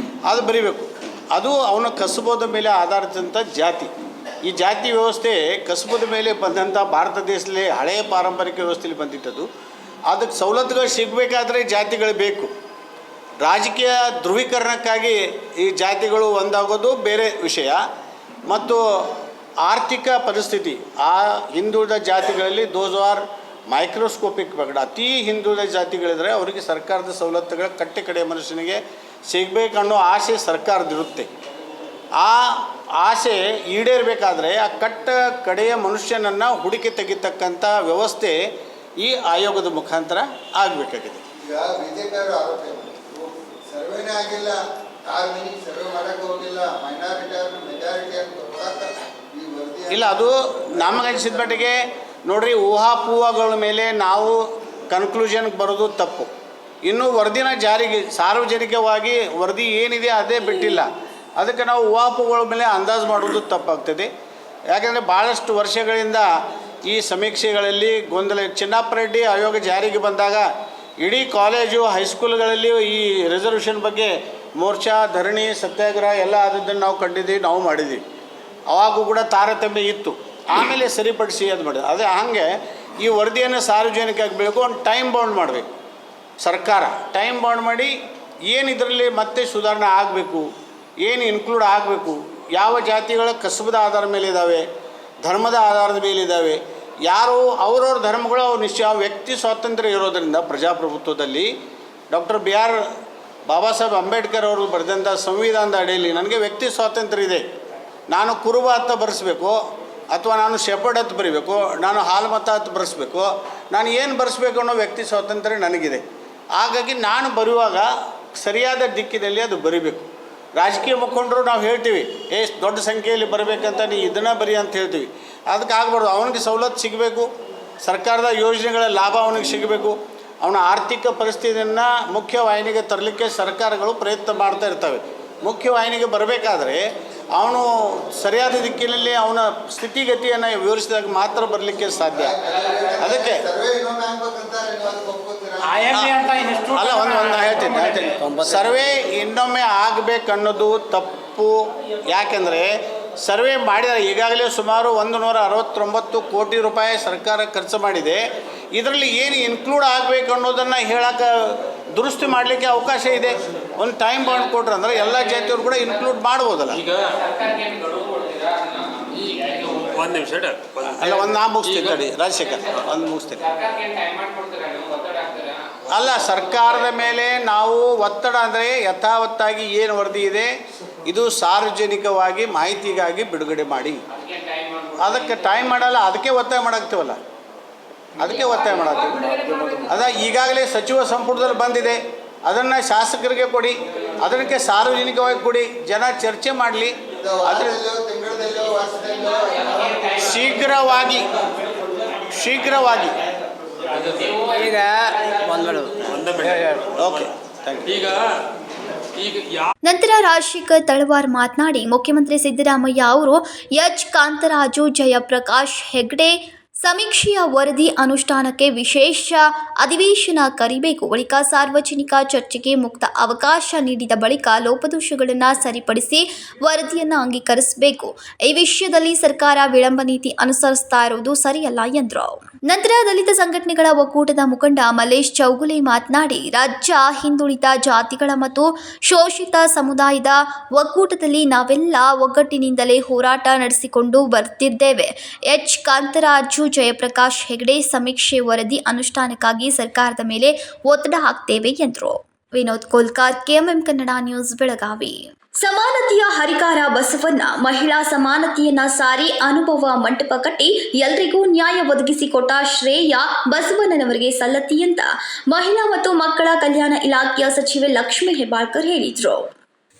ಅದು ಬರೀಬೇಕು. ಅದು ಅವನ ಕಸಬದ ಮೇಲೆ ಆಧಾರಿತಂಥ ಜಾತಿ. ಈ ಜಾತಿ ವ್ಯವಸ್ಥೆ ಕಸಬದ ಮೇಲೆ ಬಂದಂಥ ಭಾರತ ದೇಶದಲ್ಲಿ ಹಳೆಯ ಪಾರಂಪರಿಕ ವ್ಯವಸ್ಥೆಯಲ್ಲಿ ಬಂದಿಟ್ಟದು. ಅದಕ್ಕೆ ಸವಲತ್ತುಗಳು ಸಿಗಬೇಕಾದ್ರೆ ಜಾತಿಗಳು ಬೇಕು. ರಾಜಕೀಯ ಧ್ರುವೀಕರಣಕ್ಕಾಗಿ ಈ ಜಾತಿಗಳು ಒಂದಾಗೋದು ಬೇರೆ ವಿಷಯ. ಮತ್ತು ಆರ್ಥಿಕ ಪರಿಸ್ಥಿತಿ ಆ ಹಿಂದುಳಿದ ಜಾತಿಗಳಲ್ಲಿ ದೋಸ್ ಆರ್ ಮೈಕ್ರೋಸ್ಕೋಪಿಕ್ ಬಗ್ಗೆ ಅತಿ ಹಿಂದುಳಿದ ಜಾತಿಗಳಿದ್ರೆ ಅವರಿಗೆ ಸರ್ಕಾರದ ಸವಲತ್ತುಗಳು ಕಟ್ಟೆ ಕಡೆ ಮನುಷ್ಯನಿಗೆ ಸಿಗಬೇಕನ್ನೋ ಆಸೆ ಸರ್ಕಾರದಿರುತ್ತೆ. ಆ ಆಸೆ ಈಡೇರಬೇಕಾದ್ರೆ ಆ ಕಟ್ಟ ಕಡೆಯ ಮನುಷ್ಯನನ್ನು ಹುಡುಕಿ ತೆಗಿತಕ್ಕಂಥ ವ್ಯವಸ್ಥೆ ಈ ಆಯೋಗದ ಮುಖಾಂತರ ಆಗಬೇಕಾಗಿದೆ. ಈಗ ಬಿಜೆಪಿ ಅವರು ಆರೋಪ ಸರ್ವೇನೇ ಆಗಿಲ್ಲ, ಸರ್ವೆ ಮಾಡಕ್ಕೆ ಹೋಗಿಲ್ಲ, ಮೆಜಾರಿಟಿ ಇಲ್ಲ, ಅದು ನಮಗನಿಸಿದ ಮಟ್ಟಿಗೆ ನೋಡ್ರಿ, ಊಹಾಪೂಹಗಳ ಮೇಲೆ ನಾವು ಕನ್ಕ್ಲೂಷನ್ಗೆ ಬರೋದು ತಪ್ಪು. ಇನ್ನೂ ವರದಿನ ಜಾರಿಗೆ ಸಾರ್ವಜನಿಕವಾಗಿ ವರದಿ ಏನಿದೆ ಅದೇ ಬಿಟ್ಟಿಲ್ಲ. ಅದಕ್ಕೆ ನಾವು ಊಹಾಪೂಹಗಳ ಮೇಲೆ ಅಂದಾಜು ಮಾಡೋದು ತಪ್ಪಾಗ್ತದೆ. ಯಾಕೆಂದರೆ ಭಾಳಷ್ಟು ವರ್ಷಗಳಿಂದ ಈ ಸಮೀಕ್ಷೆಗಳಲ್ಲಿ ಗೊಂದಲ. ಚಿನ್ನಪ್ಪ ರೆಡ್ಡಿ ಆಯೋಗ ಜಾರಿಗೆ ಬಂದಾಗ ಇಡೀ ಕಾಲೇಜು ಹೈಸ್ಕೂಲ್ಗಳಲ್ಲಿ ಈ ರಿಸರ್ವೇಷನ್ ಬಗ್ಗೆ ಮೋರ್ಚಾ, ಧರಣಿ, ಸತ್ಯಾಗ್ರಹ ಎಲ್ಲ ಆದದ್ದನ್ನು ನಾವು ಕಂಡಿದ್ದೀವಿ, ನಾವು ಮಾಡಿದ್ದೀವಿ. ಅವಾಗೂ ಕೂಡ ತಾರತಮ್ಯ ಇತ್ತು. ಆಮೇಲೆ ಸರಿಪಡಿಸಿ ಅದು ಮಾಡಿದೆ. ಅದೇ ಹಾಗೆ ಈ ವರದಿಯನ್ನು ಸಾರ್ವಜನಿಕವಾಗಿ ಬೇಕು, ಒಂದು ಟೈಮ್ ಬೌಂಡ್ ಮಾಡಬೇಕು. ಸರ್ಕಾರ ಟೈಮ್ ಬೌಂಡ್ ಮಾಡಿ ಏನು ಇದರಲ್ಲಿ ಮತ್ತೆ ಸುಧಾರಣೆ ಆಗಬೇಕು, ಏನು ಇನ್ಕ್ಲೂಡ್ ಆಗಬೇಕು, ಯಾವ ಜಾತಿಗಳ ಕಸಬದ ಆಧಾರದ ಮೇಲೆ ಇದ್ದಾವೆ, ಧರ್ಮದ ಆಧಾರದ ಮೇಲೆ ಇದ್ದಾವೆ, ಯಾರು ಅವ್ರವ್ರ ಧರ್ಮಗಳು ಅವ್ರು ನಿಶ್ಚಯ ವ್ಯಕ್ತಿ ಸ್ವಾತಂತ್ರ್ಯ ಇರೋದರಿಂದ ಪ್ರಜಾಪ್ರಭುತ್ವದಲ್ಲಿ ಡಾಕ್ಟರ್ ಬಾಬಾ ಸಾಹೇಬ್ ಅಂಬೇಡ್ಕರ್ ಅವರು ಬರೆದಂಥ ಸಂವಿಧಾನದ ಅಡಿಯಲ್ಲಿ ನನಗೆ ವ್ಯಕ್ತಿ ಸ್ವಾತಂತ್ರ್ಯ ಇದೆ. ನಾನು ಕುರುಬ ಅಂತ ಬರೆಸ್ಬೇಕು, ಅಥವಾ ನಾನು ಶೆಪರ್ಡ್ ಅಂತ ಬರೀಬೇಕು, ನಾನು ಹಾಲ್ಮತ ಅಂತ ಬರೆಸ್ಬೇಕು, ನಾನು ಏನು ಬರೆಸ್ಬೇಕು ಅನ್ನೋ ವ್ಯಕ್ತಿ ಸ್ವಾತಂತ್ರ್ಯ ನನಗಿದೆ. ಹಾಗಾಗಿ ನಾನು ಬರೆಯುವಾಗ ಸರಿಯಾದ ದಿಕ್ಕಿನಲ್ಲಿ ಅದು ಬರಿಬೇಕು. ರಾಜಕೀಯ ಮುಖಂಡರು ನಾವು ಹೇಳ್ತೀವಿ, ದೊಡ್ಡ ಸಂಖ್ಯೆಯಲ್ಲಿ ಬರಬೇಕಂತ ನೀ ಇದನ್ನು ಬರಿ ಅಂತ ಹೇಳ್ತೀವಿ. ಅದಕ್ಕೆ ಆಗಬಾರ್ದು. ಅವನಿಗೆ ಸವಲತ್ತು ಸಿಗಬೇಕು, ಸರ್ಕಾರದ ಯೋಜನೆಗಳ ಲಾಭ ಅವನಿಗೆ ಸಿಗಬೇಕು. ಅವನ ಆರ್ಥಿಕ ಪರಿಸ್ಥಿತಿಯನ್ನು ಮುಖ್ಯವಾಹಿನಿಗೆ ತರಲಿಕ್ಕೆ ಸರ್ಕಾರಗಳು ಪ್ರಯತ್ನ ಮಾಡ್ತಾ ಇರ್ತವೆ. ಮುಖ್ಯವಾಹಿನಿಗೆ ಬರಬೇಕಾದ್ರೆ ಅವನು ಸರಿಯಾದ ದಿಕ್ಕಿನಲ್ಲಿ ಅವನ ಸ್ಥಿತಿಗತಿಯನ್ನು ವಿವರಿಸಿದಾಗ ಮಾತ್ರ ಬರಲಿಕ್ಕೆ ಸಾಧ್ಯ. ಅದಕ್ಕೆ ಅಲ್ಲ, ಒಂದು ಹೇಳ್ತೀನಿ, ಸರ್ವೆ ಇನ್ನೊಮ್ಮೆ ಆಗಬೇಕನ್ನೋದು ತಪ್ಪು. ಯಾಕೆಂದರೆ ಸರ್ವೆ ಮಾಡಿದರೆ ಈಗಾಗಲೇ ಸುಮಾರು 169 ಕೋಟಿ ರೂಪಾಯಿ ಸರ್ಕಾರ ಖರ್ಚು ಮಾಡಿದೆ. ಇದರಲ್ಲಿ ಏನು ಇನ್ಕ್ಲೂಡ್ ಆಗಬೇಕು ಅನ್ನೋದನ್ನು ಹೇಳೋಕೆ, ದುರಸ್ತಿ ಮಾಡಲಿಕ್ಕೆ ಅವಕಾಶ ಇದೆ. ಒಂದು ಟೈಮ್ ಬಾಂಡ್ ಕೊಟ್ರೆ ಅಂದರೆ ಎಲ್ಲ ಜಾತಿಯವರು ಕೂಡ ಇನ್ಕ್ಲೂಡ್ ಮಾಡ್ಬೋದಲ್ಲ. ಒಂದು ನಿಮಿಷ ಅಲ್ಲ, ಒಂದು ನಾ ಮುಗಿಸ್ತೀನಿ ತಡಿ ರಾಜಶೇಖರ್, ಒಂದು ಮುಗಿಸ್ತೀನಿ. ಅಲ್ಲ, ಸರ್ಕಾರದ ಮೇಲೆ ನಾವು ಒತ್ತಡ ಅಂದರೆ ಯಥಾವತ್ತಾಗಿ ಏನು ವರದಿ ಇದೆ ಇದು ಸಾರ್ವಜನಿಕವಾಗಿ ಮಾಹಿತಿಗಾಗಿ ಬಿಡುಗಡೆ ಮಾಡಿ. ಅದಕ್ಕೆ ಟೈಮ್ ಮಾಡಲ್ಲ, ಅದಕ್ಕೆ ಒತ್ತಾಯ ಮಾಡಾಕ್ತೀವಲ್ಲ, ಅದಕ್ಕೆ ಒತ್ತಾಯ ಮಾಡಾಕ್ತೀವಿ. ಈಗಾಗಲೇ ಸಚಿವ ಸಂಪುಟದಲ್ಲಿ ಬಂದಿದೆ, ಅದನ್ನು ಶಾಸಕರಿಗೆ ಕೊಡಿ, ಅದಕ್ಕೆ ಸಾರ್ವಜನಿಕವಾಗಿ ಕೊಡಿ, ಜನ ಚರ್ಚೆ ಮಾಡಲಿ. ಅದ್ರ ಶೀಘ್ರವಾಗಿ ಈಗ ಓಕೆ, ಥ್ಯಾಂಕ್ ಯು. ನಂತರ ರಾಜಶೇಖರ್ ತಳವಾರ್ ಮಾತನಾಡಿ, ಮುಖ್ಯಮಂತ್ರಿ ಸಿದ್ದರಾಮಯ್ಯ ಅವರು ಎಚ್ ಕಾಂತರಾಜು, ಜಯಪ್ರಕಾಶ್ ಹೆಗ್ಡೆ ಸಮೀಕ್ಷೆಯ ವರದಿ ಅನುಷ್ಠಾನಕ್ಕೆ ವಿಶೇಷ ಅಧಿವೇಶನ ಕರೆಯಬೇಕು. ಬಳಿಕ ಸಾರ್ವಜನಿಕ ಚರ್ಚೆಗೆ ಮುಕ್ತ ಅವಕಾಶ ನೀಡಿದ ಬಳಿಕ ಲೋಪದೋಷಗಳನ್ನು ಸರಿಪಡಿಸಿ ವರದಿಯನ್ನು ಅಂಗೀಕರಿಸಬೇಕು. ಈ ವಿಷಯದಲ್ಲಿ ಸರ್ಕಾರ ವಿಳಂಬ ನೀತಿ ಅನುಸರಿಸ್ತಾ ಇರುವುದು ಸರಿಯಲ್ಲ ಎಂದರು. ನಂತರ ದಲಿತ ಸಂಘಟನೆಗಳ ಒಕ್ಕೂಟದ ಮುಖಂಡ ಮಲ್ಲೇಶ್ ಚೌಗುಲೆ ಮಾತನಾಡಿ, ರಾಜ್ಯ ಹಿಂದುಳಿದ ಜಾತಿಗಳ ಮತ್ತು ಶೋಷಿತ ಸಮುದಾಯದ ಒಕ್ಕೂಟದಲ್ಲಿ ನಾವೆಲ್ಲ ಒಗ್ಗಟ್ಟಿನಿಂದಲೇ ಹೋರಾಟ ನಡೆಸಿಕೊಂಡು ಬರ್ತಿದ್ದೇವೆ. ಎಚ್ ಕಾಂತರಾಜು, ಜಯಪ್ರಕಾಶ್ ಹೆಗ್ಡೆ ಸಮೀಕ್ಷೆ ವರದಿ ಅನುಷ್ಠಾನಕ್ಕಾಗಿ ಸರ್ಕಾರದ ಮೇಲೆ ಒತ್ತಡ ಹಾಕ್ತೇವೆ ಎಂದರು. Vinod Kolkar, KMM Kannada news, Belagavi. ಸಮಾನತೆಯ ಹರಿಕಾರ ಬಸವಣ್ಣ ಮಹಿಳಾ ಸಮಾನತೆಯನ್ನ ಸಾರಿ ಅನುಭವ ಮಂಟಪ ಕಟ್ಟಿ ಎಲ್ರಿಗೂ ನ್ಯಾಯ ಒದಗಿಸಿಕೊಟ್ಟ ಶ್ರೇಯ ಬಸವಣ್ಣನವರಿಗೆ ಸಲ್ಲತಿ ಅಂತ ಮಹಿಳಾ ಮತ್ತು ಮಕ್ಕಳ ಕಲ್ಯಾಣ ಇಲಾಖೆಯ ಸಚಿವೆ ಲಕ್ಷ್ಮೀ ಹೆಬ್ಬಾಳ್ಕರ್ ಹೇಳಿದರು.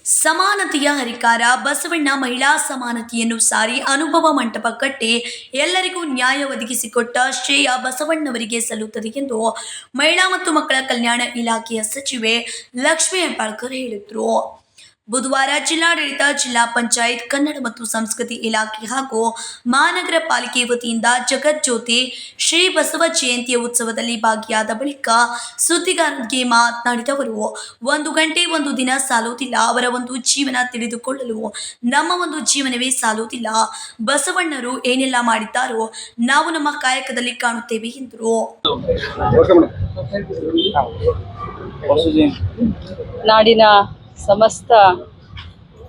ಸಮಾನತೆಯ ಹರಿಕಾರ ಬಸವಣ್ಣ ಮಹಿಳಾ ಸಮಾನತೆಯನ್ನು ಸಾರಿ ಅನುಭವ ಮಂಟಪ ಕಟ್ಟಿ ಎಲ್ಲರಿಗೂ ನ್ಯಾಯ ಒದಗಿಸಿಕೊಟ್ಟ ಶ್ರೇಯ ಬಸವಣ್ಣವರಿಗೆ ಸಲ್ಲುತ್ತದೆ ಎಂದು ಮಹಿಳಾ ಮತ್ತು ಮಕ್ಕಳ ಕಲ್ಯಾಣ ಇಲಾಖೆಯ ಸಚಿವೆ ಲಕ್ಷ್ಮೀ ಹೆಬ್ಬಾಳ್ಕರ್ ಹೇಳಿದರು. ಬುಧವಾರ ಜಿಲ್ಲಾಡಳಿತ, ಜಿಲ್ಲಾ ಪಂಚಾಯತ್, ಕನ್ನಡ ಮತ್ತು ಸಂಸ್ಕೃತಿ ಇಲಾಖೆ ಹಾಗೂ ಮಹಾನಗರ ಪಾಲಿಕೆ ವತಿಯಿಂದ ಜಗಜ್ಯೋತಿ ಶ್ರೀ ಬಸವ ಜಯಂತಿಯ ಉತ್ಸವದಲ್ಲಿ ಭಾಗಿಯಾದ ಬಳಿಕ ಸುದ್ದಿಗಾರರಿಗೆ ಮಾತನಾಡಿದ ಅವರು, 1 ಗಂಟೆ 1 ದಿನ ಸಾಲುವುದಿಲ್ಲ. ಅವರ ಒಂದು ಜೀವನ ತಿಳಿದುಕೊಳ್ಳಲು ನಮ್ಮ ಒಂದು ಜೀವನವೇ ಸಾಲುವುದಿಲ್ಲ. ಬಸವಣ್ಣರು ಏನೆಲ್ಲ ಮಾಡಿದ್ದಾರೋ ನಾವು ನಮ್ಮ ಕಾಯಕದಲ್ಲಿ ಕಾಣುತ್ತೇವೆ ಎಂದರು. ನಾಡಿನ ಸಮಸ್ತ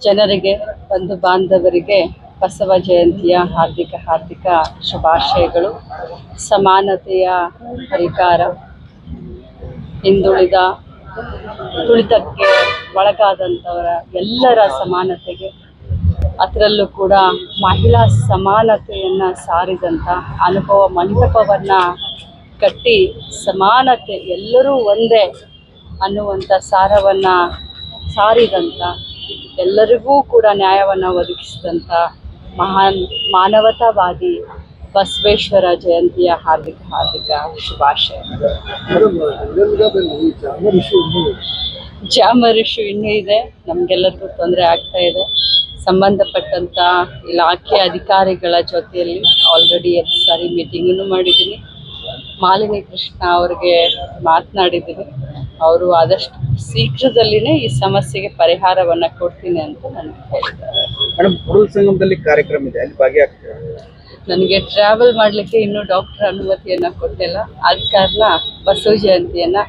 ಜನರಿಗೆ, ಬಂಧು ಬಾಂಧವರಿಗೆ ಬಸವ ಜಯಂತಿಯ ಹಾರ್ದಿಕ ಶುಭಾಶಯಗಳು. ಸಮಾನತೆಯ ಹರಿಕಾರ, ಹಿಂದುಳಿದ ತುಳಿತಕ್ಕೆ ಒಳಗಾದಂಥವರ ಎಲ್ಲರ ಸಮಾನತೆಗೆ, ಅದರಲ್ಲೂ ಕೂಡ ಮಹಿಳಾ ಸಮಾನತೆಯನ್ನು ಸಾರಿದಂಥ ಅನುಭವ ಮಂಟಪವನ್ನು ಕಟ್ಟಿ ಸಮಾನತೆ ಎಲ್ಲರೂ ಒಂದೇ ಅನ್ನುವಂಥ ಸಾರವನ್ನು ಸಾರಿದಂಥ, ಎಲ್ಲರಿಗೂ ಕೂಡ ನ್ಯಾಯವನ್ನು ಒದಗಿಸಿದಂಥ ಮಹಾನ್ ಮಾನವತಾವಾದಿ ಬಸವೇಶ್ವರ ಜಯಂತಿಯ ಹಾರ್ದಿಕ ಶುಭಾಶಯ. ಜಾಮರ್ ಇಶ್ಯೂ ಇನ್ನೂ ಇದೆ, ನಮಗೆಲ್ಲರಿಗೂ ತೊಂದರೆ ಆಗ್ತಾ ಇದೆ. ಸಂಬಂಧಪಟ್ಟಂಥ ಇಲಾಖೆ ಅಧಿಕಾರಿಗಳ ಜೊತೆಯಲ್ಲಿ ಆಲ್ರೆಡಿ 2 ಸಾರಿ ಮೀಟಿಂಗನ್ನು ಮಾಡಿದ್ದೀನಿ. ಮಾಲಿನಿ ಕೃಷ್ಣ ಅವರಿಗೆ ಮಾತನಾಡಿದ್ದೀನಿ. ಅವರು ಆದಷ್ಟು ಶೀಘ್ರದಲ್ಲಿನೇ ಈ ಸಮಸ್ಯೆಗೆ ಪರಿಹಾರವನ್ನು ಕೊಡ್ತೀನಿ ಅಂತ ನನಗೆ ಹೇಳಿದ್ದಾರೆ. ಮೇಡಮ್, ಕುರುಲ್ ಸಂಗಮದಲ್ಲಿ ಕಾರ್ಯಕ್ರಮ ಇದೆ, ಅಲ್ಲಿ ಭಾಗಿಯಾಗ್ತೀರಾ? ನನಗೆ ಟ್ರಾವೆಲ್ ಮಾಡಲಿಕ್ಕೆ ಇನ್ನೂ ಡಾಕ್ಟರ್ ಅನುಮತಿಯನ್ನು ಕೊಟ್ಟಿಲ್ಲ. ಆದ ಕಾರಣ ಬಸವ ಜಯಂತಿಯನ್ನು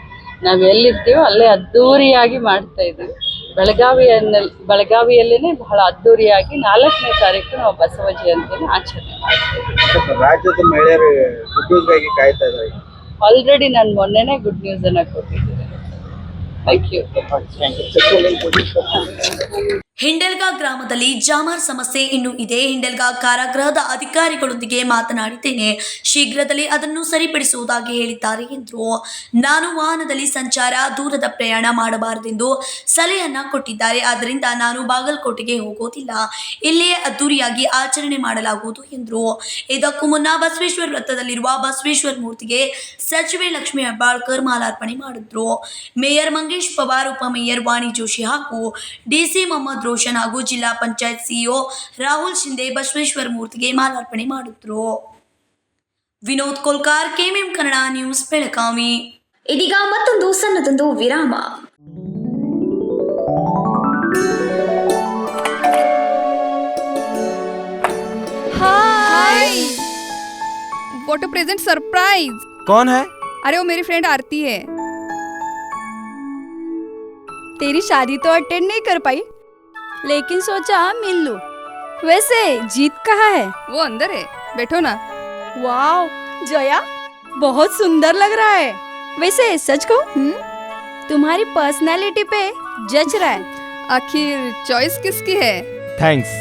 ನಾವು ಎಲ್ಲಿರ್ತೀವೋ ಅಲ್ಲೇ ಅದ್ಧೂರಿಯಾಗಿ ಮಾಡ್ತಾ ಇದ್ದೀವಿ. ಬೆಳಗಾವಿಯಲ್ಲೇ ಬಹಳ ಅದ್ಧೂರಿಯಾಗಿ 4ನೇ ತಾರೀಕು ನಾವು ಬಸವ ಜಯಂತಿಯನ್ನು ಆಚರಣೆ ಮಾಡ್ತೀವಿ. ರಾಜ್ಯದ ಮಹಿಳೆಯರು ಉದ್ಯೋಗಕ್ಕಾಗಿ ಕಾಯ್ತಾ ಇದ್ದಾರೆ. ಆಲ್ರೆಡಿ ನಾನು ಮೊನ್ನೆನೇ ಗುಡ್ ನ್ಯೂಸನ್ನು ಕೊಟ್ಟಿದ್ದೀನಿ. Thank you. ಹಿಂಡೆಲ್ಗಾ ಗ್ರಾಮದಲ್ಲಿ ಜಾಮರ್ ಸಮಸ್ಯೆ ಇನ್ನೂ ಇದೆ. ಹಿಂಡೆಲ್ಗಾ ಕಾರಾಗೃಹದ ಅಧಿಕಾರಿಗಳೊಂದಿಗೆ ಮಾತನಾಡಿದ್ದೇನೆ. ಶೀಘ್ರದಲ್ಲೇ ಅದನ್ನು ಸರಿಪಡಿಸುವುದಾಗಿ ಹೇಳಿದ್ದಾರೆ ಎಂದರು. ನಾನು ವಾಹನದಲ್ಲಿ ಸಂಚಾರ, ದೂರದ ಪ್ರಯಾಣ ಮಾಡಬಾರದೆಂದು ಸಲಹೆಯನ್ನ ಕೊಟ್ಟಿದ್ದಾರೆ. ಆದ್ದರಿಂದ ನಾನು ಬಾಗಲಕೋಟೆಗೆ ಹೋಗೋದಿಲ್ಲ, ಇಲ್ಲಿಯೇ ಅದ್ದೂರಿಯಾಗಿ ಆಚರಣೆ ಮಾಡಲಾಗುವುದು ಎಂದರು. ಇದಕ್ಕೂ ಮುನ್ನ ಬಸವೇಶ್ವರ ವೃತ್ತದಲ್ಲಿರುವ ಬಸವೇಶ್ವರ ಮೂರ್ತಿಗೆ ಸಚಿವೆ ಲಕ್ಷ್ಮೀ ಹೆಬ್ಬಾಳ್ಕರ್ ಮಾಲಾರ್ಪಣೆ ಮಾಡಿದ್ರು. ಮೇಯರ್ ಮಂಗೇಶ್ ಪವಾರ್, ಉಪಮೇಯರ್ ವಾಣಿ ಜೋಶಿ ಹಾಗೂ ಡಿಸಿ ಮೊಹಮ್ಮದ್ ರೋಷನ್ ಹಾಗೂ ಜಿಲ್ಲಾ ಪಂಚಾಯತ್ ಸಿಇಒ ರಾಹುಲ್ ಶಿಂದೆ ಬಸವೇಶ್ವರ ಮೂರ್ತಿಗೆ ಮಾಲಾರ್ಪಣೆ ಮಾಡಿದ್ರು. Vinod Kolkar, KMM Kannada news, Belagavi. ಇದೀಗ ಮತ್ತೊಂದು ಸಣ್ಣದೊಂದು ವಿರಾಮ. हाय, व्हाट अ प्रेजेंट सरप्राइज। कौन है? अरे वो मेरी फ्रेंड आरती है। तेरी शादी तो अटेंड नहीं कर पाई, लेकिन सोचा मिल लूं। वैसे जीत कहाँ है? वो अंदर है, बैठो ना। वाओ जया, बहुत सुंदर लग रहा है। वैसे सच कहूं, तुम्हारी पर्सनालिटी पे जज रहा है। आखिर चॉइस किसकी है? थैंक्स।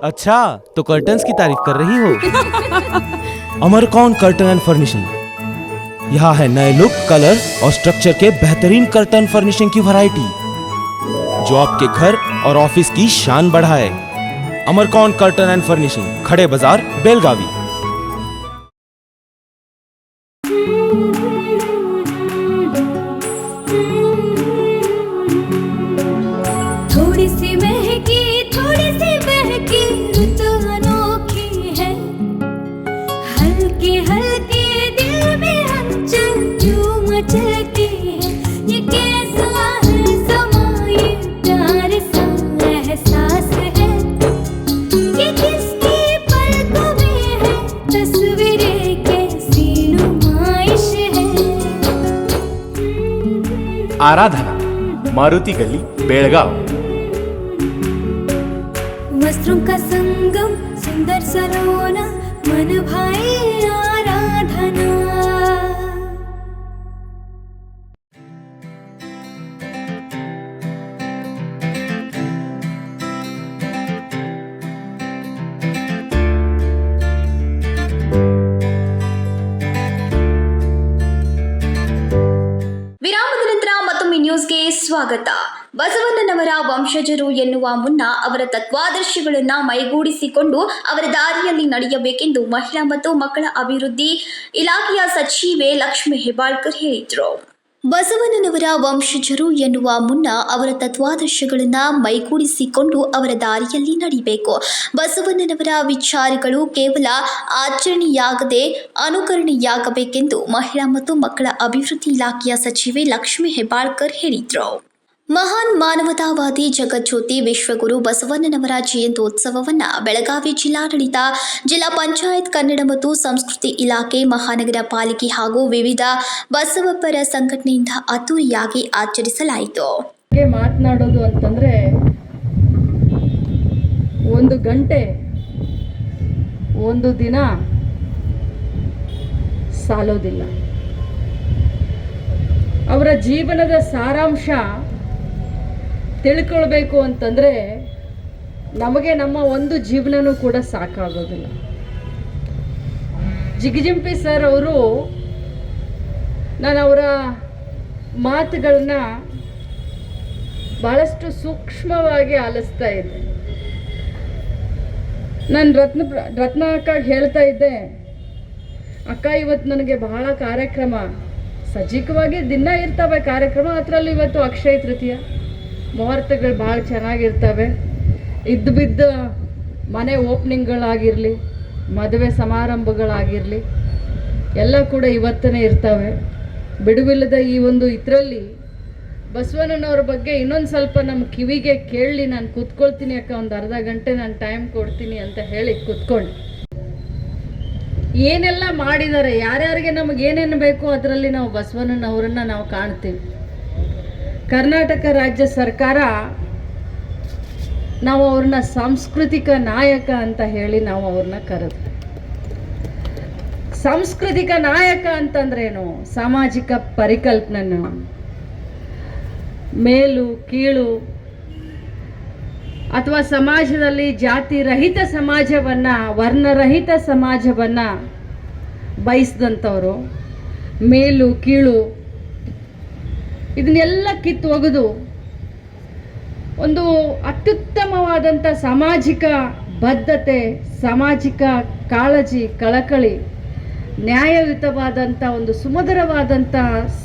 अच्छा, तो कर्टन्स की तारीफ कर रही हो? अमरकौन कर्टन एंड फर्निशिंग, यहाँ है नए लुक, कलर और स्ट्रक्चर के बेहतरीन कर्टन फर्निशिंग की वैरायटी जो आपके घर और ऑफिस की शान बढ़ाए। अमरकौन कर्टन एंड फर्निशिंग, खड़े बाजार, बेलगावी। थोड़ी सी महकी, थोड़ी सी बहकी, रुत अनोखी है। हल्के हल्के दिल में हलचल जो मचलती है। ये कैसा है समा, ये प्यार सा एहसास है। ये किसकी पलकों में है तस्वीरें, कैसी नुमाइश है। आराधना, मारुति गली, बेलगाव। वस्त्रों का संगम, सुंदर सरोना, मन भाई आराधना। ವಿರಾಮದ ನಂತರ ಮತ್ತೊಮ್ಮೆ ನ್ಯೂಸ್ಗೆ ಸ್ವಾಗತ. ಬಸವಣ್ಣನವರ ವಂಶಜರು ಎನ್ನುವ ಮುನ್ನ ಅವರ ತತ್ವಾದರ್ಶಗಳನ್ನು ಮೈಗೂಡಿಸಿಕೊಂಡು ಅವರ ದಾರಿಯಲ್ಲಿ ನಡೆಯಬೇಕೆಂದು ಮಹಿಳಾ ಮತ್ತು ಮಕ್ಕಳ ಅಭಿವೃದ್ಧಿ ಇಲಾಖೆಯ ಸಚಿವೆ ಲಕ್ಷ್ಮೀ ಹೆಬ್ಬಾಳ್ಕರ್ ಹೇಳಿದರು. ಬಸವಣ್ಣನವರ ವಂಶಜರು ಎನ್ನುವ ಮುನ್ನ ಅವರ ತತ್ವಾದರ್ಶಗಳನ್ನು ಮೈಗೂಡಿಸಿಕೊಂಡು ಅವರ ದಾರಿಯಲ್ಲಿ ನಡೆಯಬೇಕು. ಬಸವಣ್ಣನವರ ವಿಚಾರಗಳು ಕೇವಲ ಆಚರಣೆಯಾಗದೆ ಅನುಕರಣೆಯಾಗಬೇಕೆಂದು ಮಹಿಳಾ ಮತ್ತು ಮಕ್ಕಳ ಅಭಿವೃದ್ಧಿ ಇಲಾಖೆಯ ಸಚಿವೆ ಲಕ್ಷ್ಮೀ ಹೆಬ್ಬಾಳ್ಕರ್ ಹೇಳಿದರು. ಮಹಾನ್ ಮಾನವತಾವಾದಿ ಜಗಜ್ಯೋತಿ ವಿಶ್ವಗುರು ಬಸವಣ್ಣನವರ ಜಯಂತ್ಯೋತ್ಸವವನ್ನು ಬೆಳಗಾವಿ ಜಿಲ್ಲಾಡಳಿತ, ಜಿಲ್ಲಾ ಪಂಚಾಯತ್, ಕನ್ನಡ ಮತ್ತು ಸಂಸ್ಕೃತಿ ಇಲಾಖೆ, ಮಹಾನಗರ ಪಾಲಿಕೆ ಹಾಗೂ ವಿವಿಧ ಬಸವಪರ ಸಂಘಟನೆಯಿಂದ ಅದ್ದೂರಿಯಾಗಿ ಆಚರಿಸಲಾಯಿತು. ಮಾತನಾಡೋದು ಅಂತಂದ್ರೆ 1 ಗಂಟೆ 1 ದಿನ ಸಾಲೋದಿಲ್ಲ. ಅವರ ಜೀವನದ ಸಾರಾಂಶ ತಿಳ್ಕೊಳ್ಬೇಕು ಅಂತಂದರೆ ನಮಗೆ ನಮ್ಮ ಒಂದು ಜೀವನನೂ ಕೂಡ ಸಾಕಾಗೋದಿಲ್ಲ. ಜಿಗಜಿಂಪಿ ಸರ್ ಅವರು, ನಾನು ಅವರ ಮಾತುಗಳನ್ನ ಭಾಳಷ್ಟು ಸೂಕ್ಷ್ಮವಾಗಿ ಆಲಿಸ್ತಾ ಇದ್ದೆ. ನಾನು ರತ್ನ ಅಕ್ಕಾಗಿ ಹೇಳ್ತಾ ಇದ್ದೆ, ಅಕ್ಕ ಇವತ್ತು ನನಗೆ ಬಹಳ ಕಾರ್ಯಕ್ರಮ, ಸಜ್ಜಿಕವಾಗಿ ದಿನ ಇರ್ತವೆ ಕಾರ್ಯಕ್ರಮ, ಅದರಲ್ಲಿ ಇವತ್ತು ಅಕ್ಷಯ ತೃತೀಯ ಮುಹೂರ್ತಗಳು ಭಾಳ ಚೆನ್ನಾಗಿರ್ತವೆ. ಇದ್ದು ಬಿದ್ದ ಮನೆ ಓಪನಿಂಗ್ಗಳಾಗಿರಲಿ, ಮದುವೆ ಸಮಾರಂಭಗಳಾಗಿರಲಿ, ಎಲ್ಲ ಕೂಡ ಇವತ್ತನೇ ಇರ್ತವೆ. ಬಿಡುವಿಲ್ಲದ ಈ ಒಂದು ಇದರಲ್ಲಿ ಬಸವಣ್ಣನವ್ರ ಬಗ್ಗೆ ಇನ್ನೊಂದು ಸ್ವಲ್ಪ ನಮ್ಮ ಕಿವಿಗೆ ಕೇಳಲಿ, ನಾನು ಕೂತ್ಕೊಳ್ತೀನಿ ಅಕ್ಕ, ಒಂದು ಅರ್ಧ ಗಂಟೆ ನಾನು ಟೈಮ್ ಕೊಡ್ತೀನಿ ಅಂತ ಹೇಳಿ ಕೂತ್ಕೊಂಡು ಏನೆಲ್ಲ ಮಾಡಿದ್ದಾರೆ, ಯಾರ್ಯಾರಿಗೆ ನಮಗೆ ಏನೇನು ಬೇಕು ಅದರಲ್ಲಿ ನಾವು ಬಸವಣ್ಣನವರನ್ನು ನಾವು ಕಾಣ್ತೀವಿ. ಕರ್ನಾಟಕ ರಾಜ್ಯ ಸರ್ಕಾರ ನಾವು ಅವ್ರನ್ನ ಸಾಂಸ್ಕೃತಿಕ ನಾಯಕ ಅಂತ ಹೇಳಿ ನಾವು ಅವ್ರನ್ನ ಕರೆದ್ವಿ. ಸಾಂಸ್ಕೃತಿಕ ನಾಯಕ ಅಂತಂದ್ರೇನು? ಸಾಮಾಜಿಕ ಪರಿಕಲ್ಪನೆ, ಮೇಲು ಕೀಳು ಅಥವಾ ಸಮಾಜದಲ್ಲಿ ಜಾತಿ ರಹಿತ ಸಮಾಜವನ್ನು, ವರ್ಣರಹಿತ ಸಮಾಜವನ್ನು ಬಯಸಿದಂಥವರು, ಮೇಲು ಕೀಳು ಇದನ್ನೆಲ್ಲ ಕಿತ್ತೊಗೆದು ಒಂದು ಅತ್ಯುತ್ತಮವಾದಂಥ ಸಾಮಾಜಿಕ ಬದ್ಧತೆ, ಸಾಮಾಜಿಕ ಕಾಳಜಿ, ಕಳಕಳಿ, ನ್ಯಾಯಯುತವಾದಂಥ ಒಂದು ಸುಮಧುರವಾದಂಥ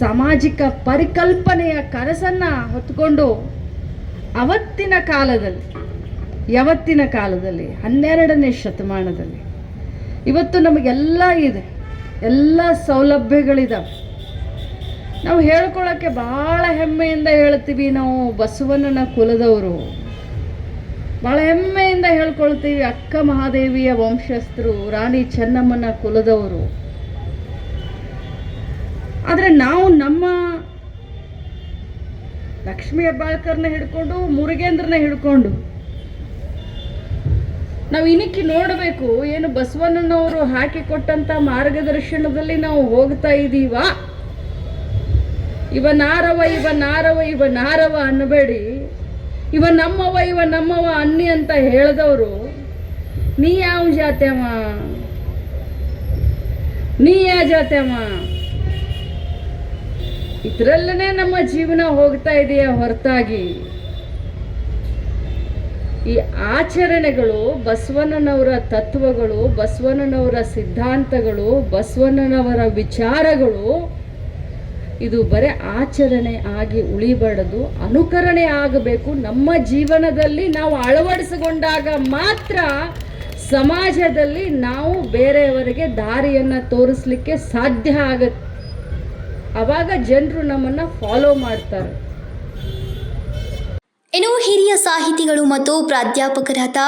ಸಾಮಾಜಿಕ ಪರಿಕಲ್ಪನೆಯ ಕನಸನ್ನು ಹೊತ್ತುಕೊಂಡು ಯಾವತ್ತಿನ ಕಾಲದಲ್ಲಿ 12ನೇ ಶತಮಾನದಲ್ಲಿ ಇವತ್ತು ನಮಗೆಲ್ಲ ಇದೆ, ಎಲ್ಲ ಸೌಲಭ್ಯಗಳಿದಾವೆ. ನಾವು ಹೇಳ್ಕೊಳ್ಳೋಕ್ಕೆ ಭಾಳ ಹೆಮ್ಮೆಯಿಂದ ಹೇಳ್ತೀವಿ, ನಾವು ಬಸವಣ್ಣನ ಕುಲದವರು, ಭಾಳ ಹೆಮ್ಮೆಯಿಂದ ಹೇಳ್ಕೊಳ್ತೀವಿ, ಅಕ್ಕ ಮಹಾದೇವಿಯ ವಂಶಸ್ಥರು, ರಾಣಿ ಚೆನ್ನಮ್ಮನ ಕುಲದವರು. ಆದರೆ ನಾವು ನಮ್ಮ ಲಕ್ಷ್ಮೀ ಹೆಬ್ಬಾಳ್ಕರ್ನ ಹಿಡ್ಕೊಂಡು, ಮುರುಗೇಂದ್ರನ ಹಿಡ್ಕೊಂಡು ನಾವು ಇನ್ನಿಕ್ಕಿ ನೋಡಬೇಕು, ಏನು ಬಸವಣ್ಣನವರು ಹಾಕಿಕೊಟ್ಟಂಥ ಮಾರ್ಗದರ್ಶನದಲ್ಲಿ ನಾವು ಹೋಗ್ತಾ ಇದ್ದೀವ. ಇವ ನಾರವ ಅನ್ನಬೇಡಿ, ಇವ ನಮ್ಮವ ಅನ್ನಿ ಅಂತ ಹೇಳಿದವರು, ನೀ ಯಾವ ಜಾತ್ಯವ, ನೀ ಯಾವ ಜಾತ್ಯವ, ಇದರಲ್ಲೇ ನಮ್ಮ ಜೀವನ ಹೋಗ್ತಾ ಇದೆಯಾ ಹೊರತಾಗಿ ಈ ಆಚರಣೆಗಳು, ಬಸವಣ್ಣನವರ ತತ್ವಗಳು, ಬಸವಣ್ಣನವರ ಸಿದ್ಧಾಂತಗಳು, ಬಸವಣ್ಣನವರ ವಿಚಾರಗಳು ಇದು ಬರೀ ಆಚರಣೆ ಆಗಿ ಉಳಿಬಾರದು, ಅನುಕರಣೆ ಆಗಬೇಕು. ನಮ್ಮ ಜೀವನದಲ್ಲಿ ನಾವು ಅಳವಡಿಸಿಕೊಂಡಾಗ ಮಾತ್ರ ಸಮಾಜದಲ್ಲಿ ನಾವು ಬೇರೆಯವರಿಗೆ ದಾರಿಯನ್ನು ತೋರಿಸ್ಲಿಕ್ಕೆ ಸಾಧ್ಯ ಆಗುತ್ತೆ. ಆವಾಗ ಜನರು ನಮ್ಮನ್ನು ಫಾಲೋ ಮಾಡ್ತಾರೆ. ಇನ್ನು ಹಿರಿಯ ಸಾಹಿತಿಗಳು ಮತ್ತು ಪ್ರಾಧ್ಯಾಪಕರಾದ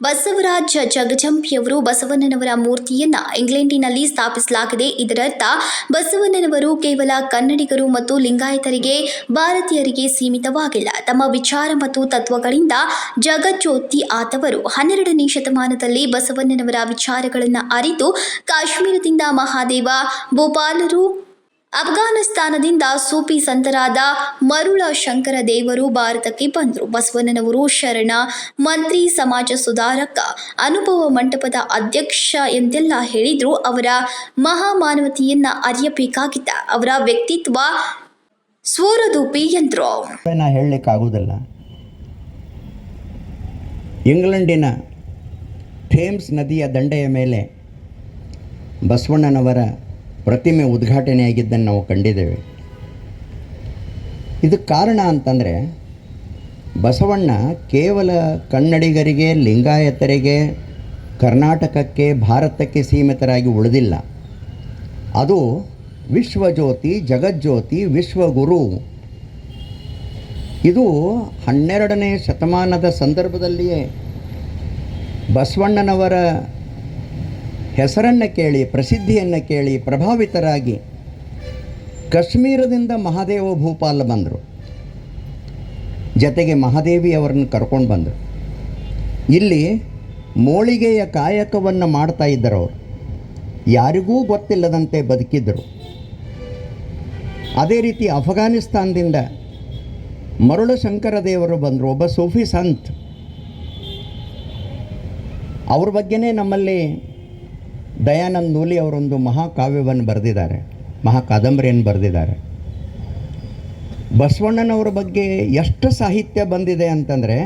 ಬಸವರಾಜ ಜಗಜಂಪಿಯವರು ಬಸವಣ್ಣನವರ ಮೂರ್ತಿಯನ್ನ ಇಂಗ್ಲೆಂಡಿನಲ್ಲಿ ಸ್ಥಾಪಿಸಲಾಗಿದೆ. ಇದರರ್ಥ ಬಸವಣ್ಣನವರು ಕೇವಲ ಕನ್ನಡಿಗರು ಮತ್ತು ಲಿಂಗಾಯತರಿಗೆ, ಭಾರತೀಯರಿಗೆ ಸೀಮಿತವಾಗಿಲ್ಲ. ತಮ್ಮ ವಿಚಾರ ಮತ್ತು ತತ್ವಗಳಿಂದ ಜಗಜ್ಯೋತಿ ಆದವರು 12ನೇ ಶತಮಾನದಲ್ಲಿ ಬಸವಣ್ಣನವರ ವಿಚಾರಗಳನ್ನು ಅರಿತು ಕಾಶ್ಮೀರದಿಂದ ಮಹಾದೇವ ಭೂಪಾಲರು, ಅಫ್ಘಾನಿಸ್ತಾನದಿಂದ ಸೂಫಿ ಸಂತರಾದ ಮರುಳ ಶಂಕರ ದೇವರು ಭಾರತಕ್ಕೆ ಬಂದರು. ಬಸವಣ್ಣನವರು ಶರಣ, ಮಂತ್ರಿ, ಸಮಾಜ ಸುಧಾರಕ, ಅನುಭವ ಮಂಟಪದ ಅಧ್ಯಕ್ಷ ಎಂದೆಲ್ಲ ಹೇಳಿದ್ರು. ಅವರ ಮಹಾಮಾನವತೆಯನ್ನ ಅರಿಯಬೇಕಾಗಿದ್ದ, ಅವರ ವ್ಯಕ್ತಿತ್ವ ಸ್ವರೂಪಿ ಎಂದರು. ನಾ ಹೇಳಲಿಕ್ಕಾಗೋದಿಲ್ಲ. ಇಂಗ್ಲೆಂಡಿನ ಥೇಮ್ಸ್ ನದಿಯ ದಂಡೆಯ ಮೇಲೆ ಬಸವಣ್ಣನವರ ಪ್ರತಿಮೆ ಉದ್ಘಾಟನೆಯಾಗಿದ್ದನ್ನು ನಾವು ಕಂಡಿದ್ದೇವೆ. ಇದಕ್ಕೆ ಕಾರಣ ಅಂತಂದರೆ, ಬಸವಣ್ಣ ಕೇವಲ ಕನ್ನಡಿಗರಿಗೆ, ಲಿಂಗಾಯತರಿಗೆ, ಕರ್ನಾಟಕಕ್ಕೆ, ಭಾರತಕ್ಕೆ ಸೀಮಿತರಾಗಿ ಉಳಿದಿಲ್ಲ. ಅದು ವಿಶ್ವಜ್ಯೋತಿ, ಜಗಜ್ಯೋತಿ, ವಿಶ್ವಗುರು. ಇದು 12ನೇ ಶತಮಾನದ ಸಂದರ್ಭದಲ್ಲಿಯೇ ಬಸವಣ್ಣನವರ ಹೆಸರನ್ನು ಕೇಳಿ, ಪ್ರಸಿದ್ಧಿಯನ್ನು ಕೇಳಿ ಪ್ರಭಾವಿತರಾಗಿ ಕಾಶ್ಮೀರದಿಂದ ಮಹಾದೇವ ಭೂಪಾಲ್ ಬಂದರು. ಜೊತೆಗೆ ಮಹಾದೇವಿ ಅವರನ್ನು ಕರ್ಕೊಂಡು ಬಂದರು. ಇಲ್ಲಿ ಮೋಳಿಗೆಯ ಕಾಯಕವನ್ನು ಮಾಡ್ತಾ ಇದ್ದರು. ಅವರು ಯಾರಿಗೂ ಗೊತ್ತಿಲ್ಲದಂತೆ ಬದುಕಿದ್ದರು. ಅದೇ ರೀತಿ ಅಫ್ಘಾನಿಸ್ತಾನದಿಂದ ಮರುಳು ಶಂಕರ ದೇವರು ಬಂದರು, ಒಬ್ಬ ಸೂಫಿ ಸಂತ್. ಅವ್ರ ಬಗ್ಗೆನೇ ನಮ್ಮಲ್ಲಿ ದಯಾನಂದ ನೂಲಿ ಅವರೊಂದು ಮಹಾಕಾವ್ಯವನ್ನು ಬರೆದಿದ್ದಾರೆ, ಮಹಾಕಾದಂಬರಿಯನ್ನು ಬರೆದಿದ್ದಾರೆ. ಬಸವಣ್ಣನವರ ಬಗ್ಗೆ ಎಷ್ಟು ಸಾಹಿತ್ಯ ಬಂದಿದೆ ಅಂತಂದರೆ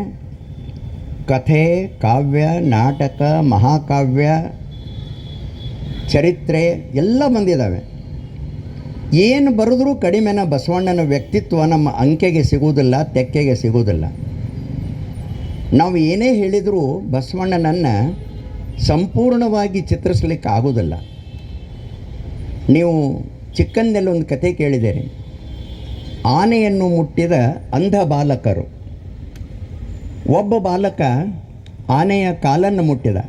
ಕಥೆ, ಕಾವ್ಯ, ನಾಟಕ, ಮಹಾಕಾವ್ಯ, ಚರಿತ್ರೆ ಎಲ್ಲ ಬಂದಿದ್ದಾವೆ. ಏನು ಬರೆದ್ರೂ ಕಡಿಮೆನ ಬಸವಣ್ಣನ ವ್ಯಕ್ತಿತ್ವ ನಮ್ಮ ಅಂಕೆಗೆ ಸಿಗುವುದಿಲ್ಲ, ತೆಕ್ಕೆಗೆ ಸಿಗುವುದಿಲ್ಲ. ನಾವು ಏನೇ ಹೇಳಿದರೂ ಬಸವಣ್ಣನನ್ನು ಸಂಪೂರ್ಣವಾಗಿ ಚಿತ್ರಿಸಲಿಕ್ಕೆ ಆಗೋದಿಲ್ಲ. ನೀವು ಚಿಕ್ಕಂದಲ್ಲಿ ಒಂದು ಕತೆ ಕೇಳಿದ್ದೀರಿ, ಆನೆಯನ್ನು ಮುಟ್ಟಿದ ಅಂಧ ಬಾಲಕರು. ಒಬ್ಬ ಬಾಲಕ ಆನೆಯ ಕಾಲನ್ನು ಮುಟ್ಟಿದ,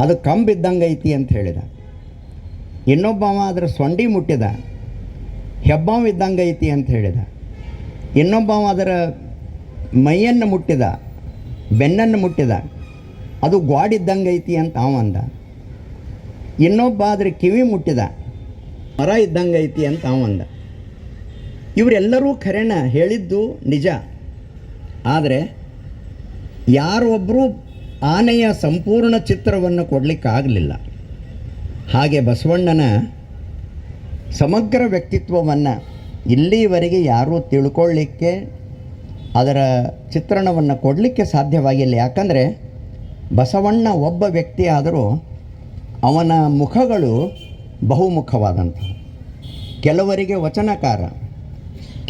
ಅದು ಕಂಬಿದ್ದಂಗೆ ಐತಿ ಅಂತ ಹೇಳಿದ. ಇನ್ನೊಬ್ಬವ ಅದರ ಸೊಂಡಿ ಮುಟ್ಟಿದ, ಹೆಬ್ಬಾವು ಇದ್ದಂಗೆ ಐತಿ ಅಂತ ಹೇಳಿದ. ಇನ್ನೊಬ್ಬವ ಅದರ ಮೈಯನ್ನು ಮುಟ್ಟಿದ, ಬೆನ್ನನ್ನು ಮುಟ್ಟಿದ, ಅದು ಗ್ವಾಡಿದ್ದಂಗೆ ಐತಿ ಅಂತ ಅವಂದ. ಇನ್ನೊಬ್ಬ ಅದರ ಕಿವಿ ಮುಟ್ಟಿದ, ಮರ ಇದ್ದಂಗೆ ಐತಿ ಅಂತ ಅವಂದ. ಇವರೆಲ್ಲರೂ ಖರೇನ ಹೇಳಿದ್ದು ನಿಜ. ಆದರೆ ಯಾರೊಬ್ಬರೂ ಆನೆಯ ಸಂಪೂರ್ಣ ಚಿತ್ರವನ್ನು ಕೊಡಲಿಕ್ಕಾಗಲಿಲ್ಲ. ಹಾಗೆ ಬಸವಣ್ಣನ ಸಮಗ್ರ ವ್ಯಕ್ತಿತ್ವವನ್ನು ಇಲ್ಲಿವರೆಗೆ ಯಾರೂ ತಿಳ್ಕೊಳ್ಳಿಕ್ಕೆ, ಅದರ ಚಿತ್ರಣವನ್ನು ಕೊಡಲಿಕ್ಕೆ ಸಾಧ್ಯವಾಗಿಲ್ಲ. ಯಾಕಂದರೆ ಬಸವಣ್ಣ ಒಬ್ಬ ವ್ಯಕ್ತಿ ಆದರೂ ಅವನ ಮುಖಗಳು ಬಹುಮುಖವಾದಂಥ. ಕೆಲವರಿಗೆ ವಚನಕಾರ,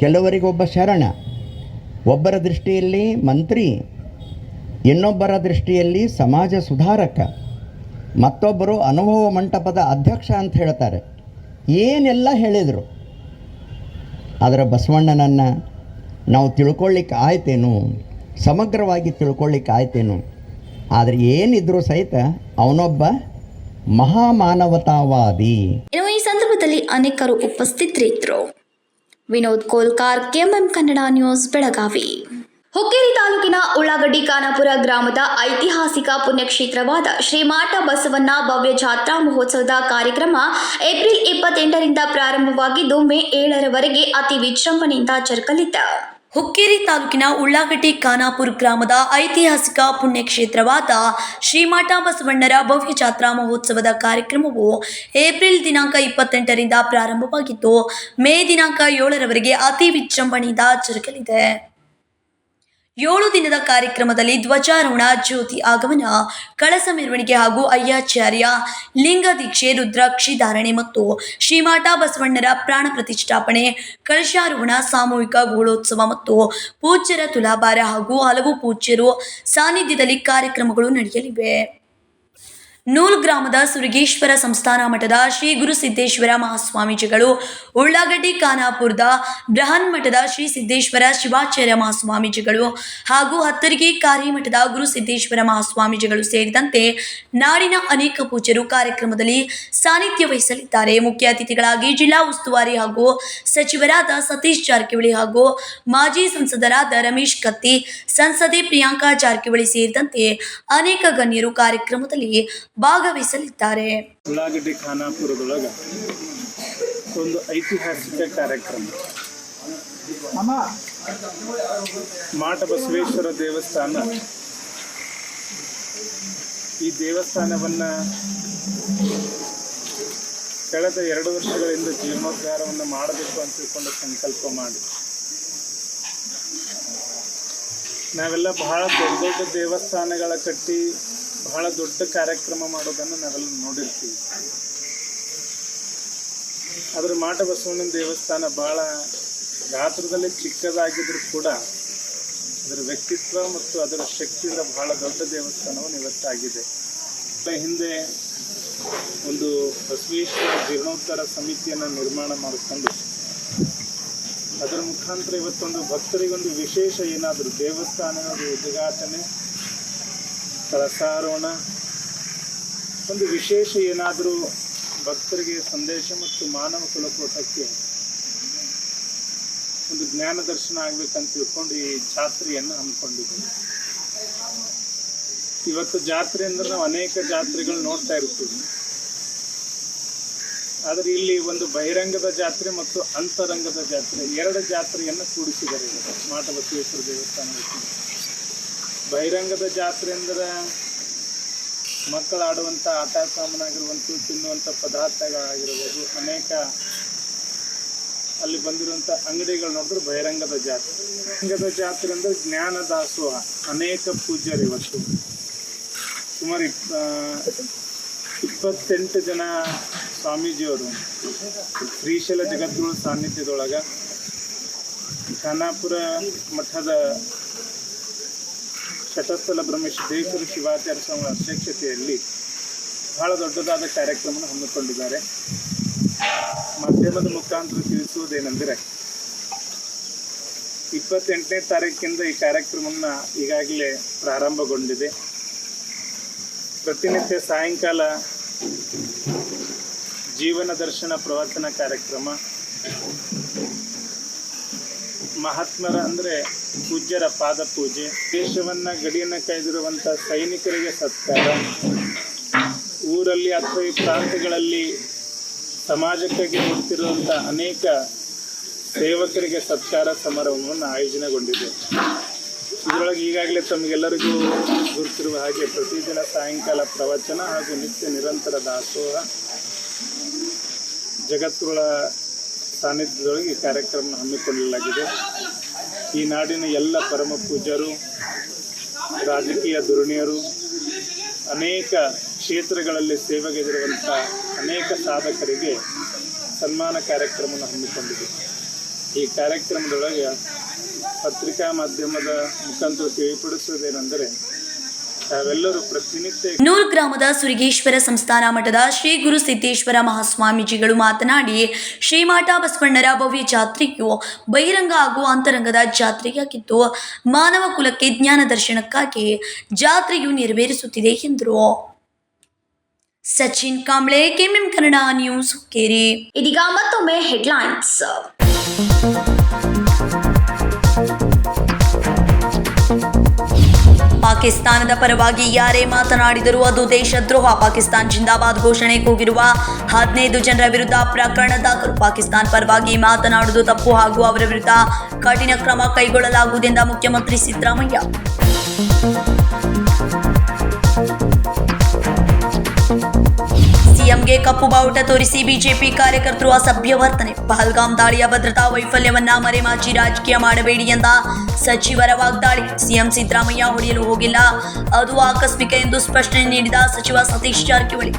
ಕೆಲವರಿಗೆ ಒಬ್ಬ ಶರಣ, ಒಬ್ಬರ ದೃಷ್ಟಿಯಲ್ಲಿ ಮಂತ್ರಿ, ಇನ್ನೊಬ್ಬರ ದೃಷ್ಟಿಯಲ್ಲಿ ಸಮಾಜ ಸುಧಾರಕ, ಮತ್ತೊಬ್ಬರು ಅನುಭವ ಮಂಟಪದ ಅಧ್ಯಕ್ಷ ಅಂತ ಹೇಳ್ತಾರೆ. ಏನೆಲ್ಲ ಹೇಳಿದರು. ಅದರ ಬಸವಣ್ಣನನ್ನು ನಾವು ತಿಳ್ಕೊಳ್ಳಿಕ್ಕೆ ಆಯ್ತೇನು, ಸಮಗ್ರವಾಗಿ ತಿಳ್ಕೊಳ್ಳಿಕ್ಕೆ ಆಯ್ತೇನು? ಆದರೆ ಏನಿದ್ರೂ ಸಹಿತ ಅವನೊಬ್ಬ ಮಹಾಮಾನವತಾವಾದಿ. ಇನ್ನು ಈ ಸಂದರ್ಭದಲ್ಲಿ ಅನೇಕರು ಉಪಸ್ಥಿತರಿದ್ದರು. Vinod Kolkar, KMM Kannada news, Belagavi. ಹುಕ್ಕೇರಿ ತಾಲೂಕಿನ ಉಳ್ಳಾಗಡ್ಡಿ ಖಾನಾಪುರ ಗ್ರಾಮದ ಐತಿಹಾಸಿಕ ಪುಣ್ಯಕ್ಷೇತ್ರವಾದ ಶ್ರೀ ಮಾಟ ಬಸವಣ್ಣ ಭವ್ಯ ಜಾತ್ರಾ ಮಹೋತ್ಸವದ ಕಾರ್ಯಕ್ರಮ ಏಪ್ರಿಲ್ 28ರಿಂದ ಪ್ರಾರಂಭವಾಗಿದ್ದು ಮೇ 7ರವರೆಗೆ ಅತಿ ವಿಜೃಂಭಣೆಯಿಂದ ಜರುಗಲಿದೆ. ಹುಕ್ಕೇರಿ ತಾಲೂಕಿನ ಉಳ್ಳಾಗಡ್ಡಿ ಖಾನಾಪುರ ಗ್ರಾಮದ ಐತಿಹಾಸಿಕ ಪುಣ್ಯಕ್ಷೇತ್ರವಾದ ಶ್ರೀಮಾಟ ಬಸವಣ್ಣರ ಭವ್ಯ ಜಾತ್ರಾ ಮಹೋತ್ಸವದ ಕಾರ್ಯಕ್ರಮವು ಏಪ್ರಿಲ್ ದಿನಾಂಕ 28ರಿಂದ ಪ್ರಾರಂಭವಾಗಿದ್ದು ಮೇ ದಿನಾಂಕ 7ರವರೆಗೆ ಅತಿ ವಿಜೃಂಭಣೆಯಿಂದ ಜರುಗಲಿದೆ. 7 ದಿನದ ಕಾರ್ಯಕ್ರಮದಲ್ಲಿ ಧ್ವಜಾರೋಹಣ, ಜ್ಯೋತಿ ಆಗಮನ, ಕಳಸ ಮೆರವಣಿಗೆ ಹಾಗೂ ಅಯ್ಯಾಚಾರ್ಯ ಲಿಂಗ ದೀಕ್ಷೆ, ರುದ್ರಾಕ್ಷಿ ಧಾರಣೆ ಮತ್ತು ಶ್ರೀಮಾಟ ಬಸವಣ್ಣರ ಪ್ರಾಣ ಪ್ರತಿಷ್ಠಾಪನೆ, ಕಳಶಾರೋಹಣ, ಸಾಮೂಹಿಕ ಗೋಳೋತ್ಸವ ಮತ್ತು ಪೂಜ್ಯರ ತುಲಾಭಾರ ಹಾಗೂ ಹಲವು ಪೂಜ್ಯರು ಸಾನ್ನಿಧ್ಯದಲ್ಲಿ ಕಾರ್ಯಕ್ರಮಗಳು ನಡೆಯಲಿವೆ. ನೂಲ್ ಗ್ರಾಮದ ಸುರಗೇಶ್ವರ ಸಂಸ್ಥಾನ ಮಠದ ಶ್ರೀ ಗುರು ಸಿದ್ದೇಶ್ವರ ಮಹಾಸ್ವಾಮೀಜಿಗಳು, ಉಳ್ಳಾಗಡ್ಡಿ ಖಾನಾಪುರದ ಬೃಹನ್ ಮಠದ ಶ್ರೀ ಸಿದ್ದೇಶ್ವರ ಶಿವಾಚಾರ್ಯ ಮಹಾಸ್ವಾಮೀಜಿಗಳು ಹಾಗೂ ಹತ್ತರಿಗೆ ಕಾರಿಮಠದ ಗುರು ಸಿದ್ದೇಶ್ವರ ಮಹಾಸ್ವಾಮೀಜಿಗಳು ಸೇರಿದಂತೆ ನಾಡಿನ ಅನೇಕ ಪೂಜ್ಯರು ಕಾರ್ಯಕ್ರಮದಲ್ಲಿ ಸಾನ್ನಿಧ್ಯ ವಹಿಸಲಿದ್ದಾರೆ. ಮುಖ್ಯ ಅತಿಥಿಗಳಾಗಿ ಜಿಲ್ಲಾ ಉಸ್ತುವಾರಿ ಹಾಗೂ ಸಚಿವರಾದ ಸತೀಶ್ ಜಾರಕಿಹೊಳಿ ಹಾಗೂ ಮಾಜಿ ಸಂಸದರಾದ ರಮೇಶ್ ಕತ್ತಿ, ಸಂಸದೆ ಪ್ರಿಯಾಂಕಾ ಜಾರಕಿಹೊಳಿ ಸೇರಿದಂತೆ ಅನೇಕ ಗಣ್ಯರು ಕಾರ್ಯಕ್ರಮದಲ್ಲಿ ಭಾಗವಹಿಸಲಿದ್ದಾರೆ. ಉಳ್ಳಾಗಡ್ಡಿ ಖಾನಾಪುರದೊಳಗೆ ಒಂದು ಐತಿಹಾಸಿಕ ಕಾರ್ಯಕ್ರಮ, ಮಾಟ ಬಸವೇಶ್ವರ ದೇವಸ್ಥಾನ. ಈ ದೇವಸ್ಥಾನವನ್ನು ಕಳೆದ 2 ವರ್ಷಗಳಿಂದ ಜೀರ್ಣೋದ್ಧಾರವನ್ನು ಮಾಡಬೇಕು ಅಂತ ತಿಳ್ಕೊಂಡು ಸಂಕಲ್ಪ ಮಾಡಿ ನಾವೆಲ್ಲ ಬಹಳ ದೊಡ್ಡ ದೊಡ್ಡ ದೇವಸ್ಥಾನಗಳ ಕಟ್ಟಿ ಬಹಳ ದೊಡ್ಡ ಕಾರ್ಯಕ್ರಮ ಮಾಡೋದನ್ನು ನಾವೆಲ್ಲ ನೋಡಿರ್ತೀವಿ. ಆದರೆ ಮಾಟ ಬಸವಣ್ಣನ ದೇವಸ್ಥಾನ ಬಹಳ ಗಾತ್ರದಲ್ಲಿ ಚಿಕ್ಕದಾಗಿದ್ರೂ ಕೂಡ ಅದರ ವ್ಯಕ್ತಿತ್ವ ಮತ್ತು ಅದರ ಶಕ್ತಿಯಿಂದ ಬಹಳ ದೊಡ್ಡ ದೇವಸ್ಥಾನವನ್ನು ಇವತ್ತಾಗಿದೆ. ಹಿಂದೆ ಒಂದು ಬಸವೇಶ್ವರ ಜೀರ್ಣೋದ್ಧಾರ ಸಮಿತಿಯನ್ನು ನಿರ್ಮಾಣ ಮಾಡಿಕೊಂಡು ಅದರ ಮುಖಾಂತರ ಇವತ್ತೊಂದು ಭಕ್ತರಿಗೊಂದು ವಿಶೇಷ ಏನಾದರೂ ದೇವಸ್ಥಾನದ ಉದ್ಘಾಟನೆ, ಕಳಸಾರೋಹಣ, ಒಂದು ವಿಶೇಷ ಏನಾದರೂ ಭಕ್ತರಿಗೆ ಸಂದೇಶ ಮತ್ತು ಮಾನವ ಕುಲಕೋಟಕ್ಕೆ ಒಂದು ಜ್ಞಾನ ದರ್ಶನ ಆಗಬೇಕಂತ ತಿಳ್ಕೊಂಡು ಈ ಜಾತ್ರೆಯನ್ನು ಹಮ್ಮಿಕೊಂಡಿದ್ದೀವಿ. ಈ ಇವತ್ತು ಜಾತ್ರೆ ಅಂದ್ರೆ ನಾವು ಅನೇಕ ಜಾತ್ರೆಗಳು ನೋಡ್ತಾ ಇರ್ತೀವಿ. ಆದರೆ ಇಲ್ಲಿ ಒಂದು ಬಹಿರಂಗದ ಜಾತ್ರೆ ಮತ್ತು ಅಂತರಂಗದ ಜಾತ್ರೆ, ಎರಡು ಜಾತ್ರೆಯನ್ನು ಕೂಡಿಸಿದ್ದಾರೆ ಮಾಟಬಸವೇಶ್ವರ ದೇವಸ್ಥಾನದಲ್ಲಿ. ಬಹಿರಂಗದ ಜಾತ್ರೆ ಅಂದ್ರೆ ಮಕ್ಕಳು ಆಡುವಂಥ ಆಟ ಸಾಮಾನಾಗಿರುವಂಥ, ತಿನ್ನುವಂಥ ಪದಾರ್ಥಗಳಾಗಿರ್ಬೋದು, ಅನೇಕ ಅಲ್ಲಿ ಬಂದಿರುವಂಥ ಅಂಗಡಿಗಳು ನೋಡಿದ್ರೆ ಬಹಿರಂಗದ ಜಾತ್ರೆ. ಬಹಿರಂಗದ ಜಾತ್ರೆ ಅಂದರೆ ಜ್ಞಾನ ದಾಸೋಹ. ಅನೇಕ ಪೂಜ್ಯರು ಇವತ್ತು ಸುಮಾರು 28 ಜನ ಸ್ವಾಮೀಜಿಯವರು ಶ್ರೀಶೈಲ ಜಗದ್ಗುರು ಸಾನ್ನಿಧ್ಯದೊಳಗೆ ಖಾನಾಪುರ ಮಠದ ಶತಸ್ಥಲ ಬ್ರಹ್ಮಶ್ರೀ ಶಿವಾಚಾರ್ಯ ಸ್ವಾಮಿ ಅಧ್ಯಕ್ಷತೆಯಲ್ಲಿ ಬಹಳ ದೊಡ್ಡದಾದ ಕಾರ್ಯಕ್ರಮವನ್ನು ಹಮ್ಮಿಕೊಂಡಿದ್ದಾರೆ. ಮಾಧ್ಯಮದ ಮುಖಾಂತರ ತಿಳಿಸುವುದೇನೆಂದರೆ 28ನೇ ತಾರೀಕಿಂದ ಈ ಕಾರ್ಯಕ್ರಮವನ್ನು ಈಗಾಗಲೇ ಪ್ರಾರಂಭಗೊಂಡಿದೆ. ಪ್ರತಿನಿತ್ಯ ಸಾಯಂಕಾಲ ಜೀವನ ದರ್ಶನ ಪ್ರವಚನ ಕಾರ್ಯಕ್ರಮ, ಮಹಾತ್ಮರ ಅಂದರೆ ಪೂಜ್ಯರ ಪಾದ ಪೂಜೆ, ದೇಶವನ್ನು ಗಡಿಯನ್ನು ಕಾಯ್ದಿರುವಂಥ ಸೈನಿಕರಿಗೆ ಸತ್ಕಾರ, ಊರಲ್ಲಿ ಅಥವಾ ಈ ಪ್ರಾಂತ್ಯಗಳಲ್ಲಿ ಸಮಾಜಕ್ಕಾಗಿ ಹುಟ್ಟಿರುವಂಥ ಅನೇಕ ಸೇವಕರಿಗೆ ಸತ್ಕಾರ ಸಮಾರಂಭವನ್ನು ಆಯೋಜನೆಗೊಂಡಿದೆ. ಇದರೊಳಗೆ ಈಗಾಗಲೇ ತಮಗೆಲ್ಲರಿಗೂ ಗುರುತಿರುವ ಹಾಗೆ ಪ್ರತಿದಿನ ಸಾಯಂಕಾಲ ಪ್ರವಚನ ಹಾಗೂ ನಿತ್ಯ ನಿರಂತರ ದಾಸೋಹ ಜಗದ್ಗುರುಗಳ ಸಾನ್ನಿಧ್ಯದೊಳಗೆ ಈ ಕಾರ್ಯಕ್ರಮ ಹಮ್ಮಿಕೊಳ್ಳಲಾಗಿದೆ. ಈ ನಾಡಿನ ಎಲ್ಲ ಪರಮ ಪೂಜ್ಯರು, ರಾಜಕೀಯ ಧುರೀಣಿಯರು, ಅನೇಕ ಕ್ಷೇತ್ರಗಳಲ್ಲಿ ಸೇವೆಗೈದಿರುವಂಥ ಅನೇಕ ಸಾಧಕರಿಗೆ ಸನ್ಮಾನ ಕಾರ್ಯಕ್ರಮವನ್ನು ಹಮ್ಮಿಕೊಂಡಿದೆ. ಈ ಕಾರ್ಯಕ್ರಮದೊಳಗೆ ಪತ್ರಿಕಾ ಮಾಧ್ಯಮದ ಮುಖಾಂತರ ತಿಳಿಪಡಿಸುವುದೇನೆಂದರೆ ತಾವೆಲ್ಲರೂ ಪ್ರತಿನಿತ್ಯ ನೂರು ಗ್ರಾಮದ ಸುರಿಗೇಶ್ವರ ಸಂಸ್ಥಾನ ಮಠದ ಶ್ರೀ ಗುರು ಸಿದ್ದೇಶ್ವರ ಮಹಾಸ್ವಾಮೀಜಿಗಳು ಮಾತನಾಡಿ, ಶ್ರೀಮಾಟ ಬಸವಣ್ಣರ ಭವ್ಯ ಜಾತ್ರೆಯು ಬಹಿರಂಗ ಹಾಗೂ ಅಂತರಂಗದ ಜಾತ್ರೆಯಾಗಿದ್ದು ಮಾನವ ಕುಲಕ್ಕೆ ಜ್ಞಾನ ದರ್ಶನಕ್ಕಾಗಿ ಜಾತ್ರೆಯು ನೆರವೇರಿಸುತ್ತಿದೆ ಎಂದರು. Sachin Kamble, KMM Kannada news, Hukkeri. ಇದೀಗ ಮತ್ತೊಮ್ಮೆ ಹೆಡ್ಲೈನ್ಸ್. ಪಾಕಿಸ್ತಾನದ ಪರವಾಗಿ ಯಾರೇ ಮಾತನಾಡಿದರೂ ಅದು ದೇಶದ್ರೋಹ. ಪಾಕಿಸ್ತಾನ್ ಜಿಂದಾಬಾದ್ ಘೋಷಣೆ ಕೂಗಿರುವ 15 ಜನರ ವಿರುದ್ಧ ಪ್ರಕರಣ ದಾಖಲು. ಪಾಕಿಸ್ತಾನ್ ಪರವಾಗಿ ಮಾತನಾಡುವುದು ತಪ್ಪು ಹಾಗೂ ಅವರ ವಿರುದ್ಧ ಕಠಿಣ ಕ್ರಮ ಕೈಗೊಳ್ಳಲಾಗುವುದೆಂದ ಮುಖ್ಯಮಂತ್ರಿ ಸಿದ್ದರಾಮಯ್ಯ. ಸಿಎಂಗೆ ಕಪ್ಪು ಬಾವುಟ ತೋರಿಸಿ ಬಿಜೆಪಿ ಕಾರ್ಯಕರ್ತರು ಅಸಭ್ಯ ವರ್ತನೆ. ಪಹಲ್ಗಾಮ್ ದಾಳಿಯ ಭದ್ರತಾ ವೈಫಲ್ಯವನ್ನ ಮರೆಮಾಚಿ ರಾಜಕೀಯ ಮಾಡಬೇಡಿ ಎಂದ ಸಚಿವರ ವಾಗ್ದಾಳಿ. ಸಿಎಂ ಸಿದ್ದರಾಮಯ್ಯ ಹೊಡೆಯಲು ಹೋಗಿಲ್ಲ, ಅದು ಆಕಸ್ಮಿಕ ಎಂದು ಸ್ಪಷ್ಟನೆ ನೀಡಿದ ಸಚಿವ ಸತೀಶ್ ಜಾರಕಿಹೊಳಿ.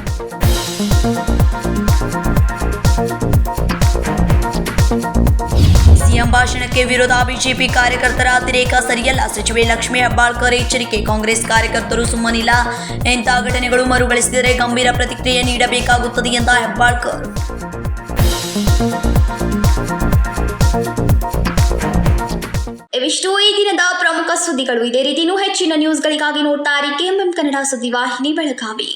ಸಿಎಂ ಭಾಷಣಕ್ಕೆ ವಿರೋಧ. ಬಿಜೆಪಿ ಕಾರ್ಯಕರ್ತರ ಅತಿರೇಕ ಸರಿಯಲ್ಲ. ಸಚಿವೆ ಲಕ್ಷ್ಮೀ ಹೆಬ್ಬಾಳ್ಕರ್ ಎಚ್ಚರಿಕೆ. ಕಾಂಗ್ರೆಸ್ ಕಾರ್ಯಕರ್ತರು ಸುಮ್ಮನಿಲ್ಲ, ಇಂಥ ಘಟನೆಗಳು ಮರುಕಳಿಸಿದರೆ ಗಂಭೀರ ಪ್ರತಿಕ್ರಿಯೆ ನೀಡಬೇಕಾಗುತ್ತದೆ ಎಂದ ಹೆಬ್ಬಾಳ್ಕರ್. ಇವಿಷ್ಟು ಈ ದಿನದ ಪ್ರಮುಖ ಸುದ್ದಿಗಳು. ಇದೇ ರೀತಿ ಹೆಚ್ಚಿನ ನ್ಯೂಸ್ಗಳಿಗಾಗಿ ನೋಡ್ತಾ ಇರಿ ಕೆಎಂಎಂ ಕನ್ನಡ ಸುದ್ದಿವಾಹಿನಿ ಬೆಳಗಾವಿ.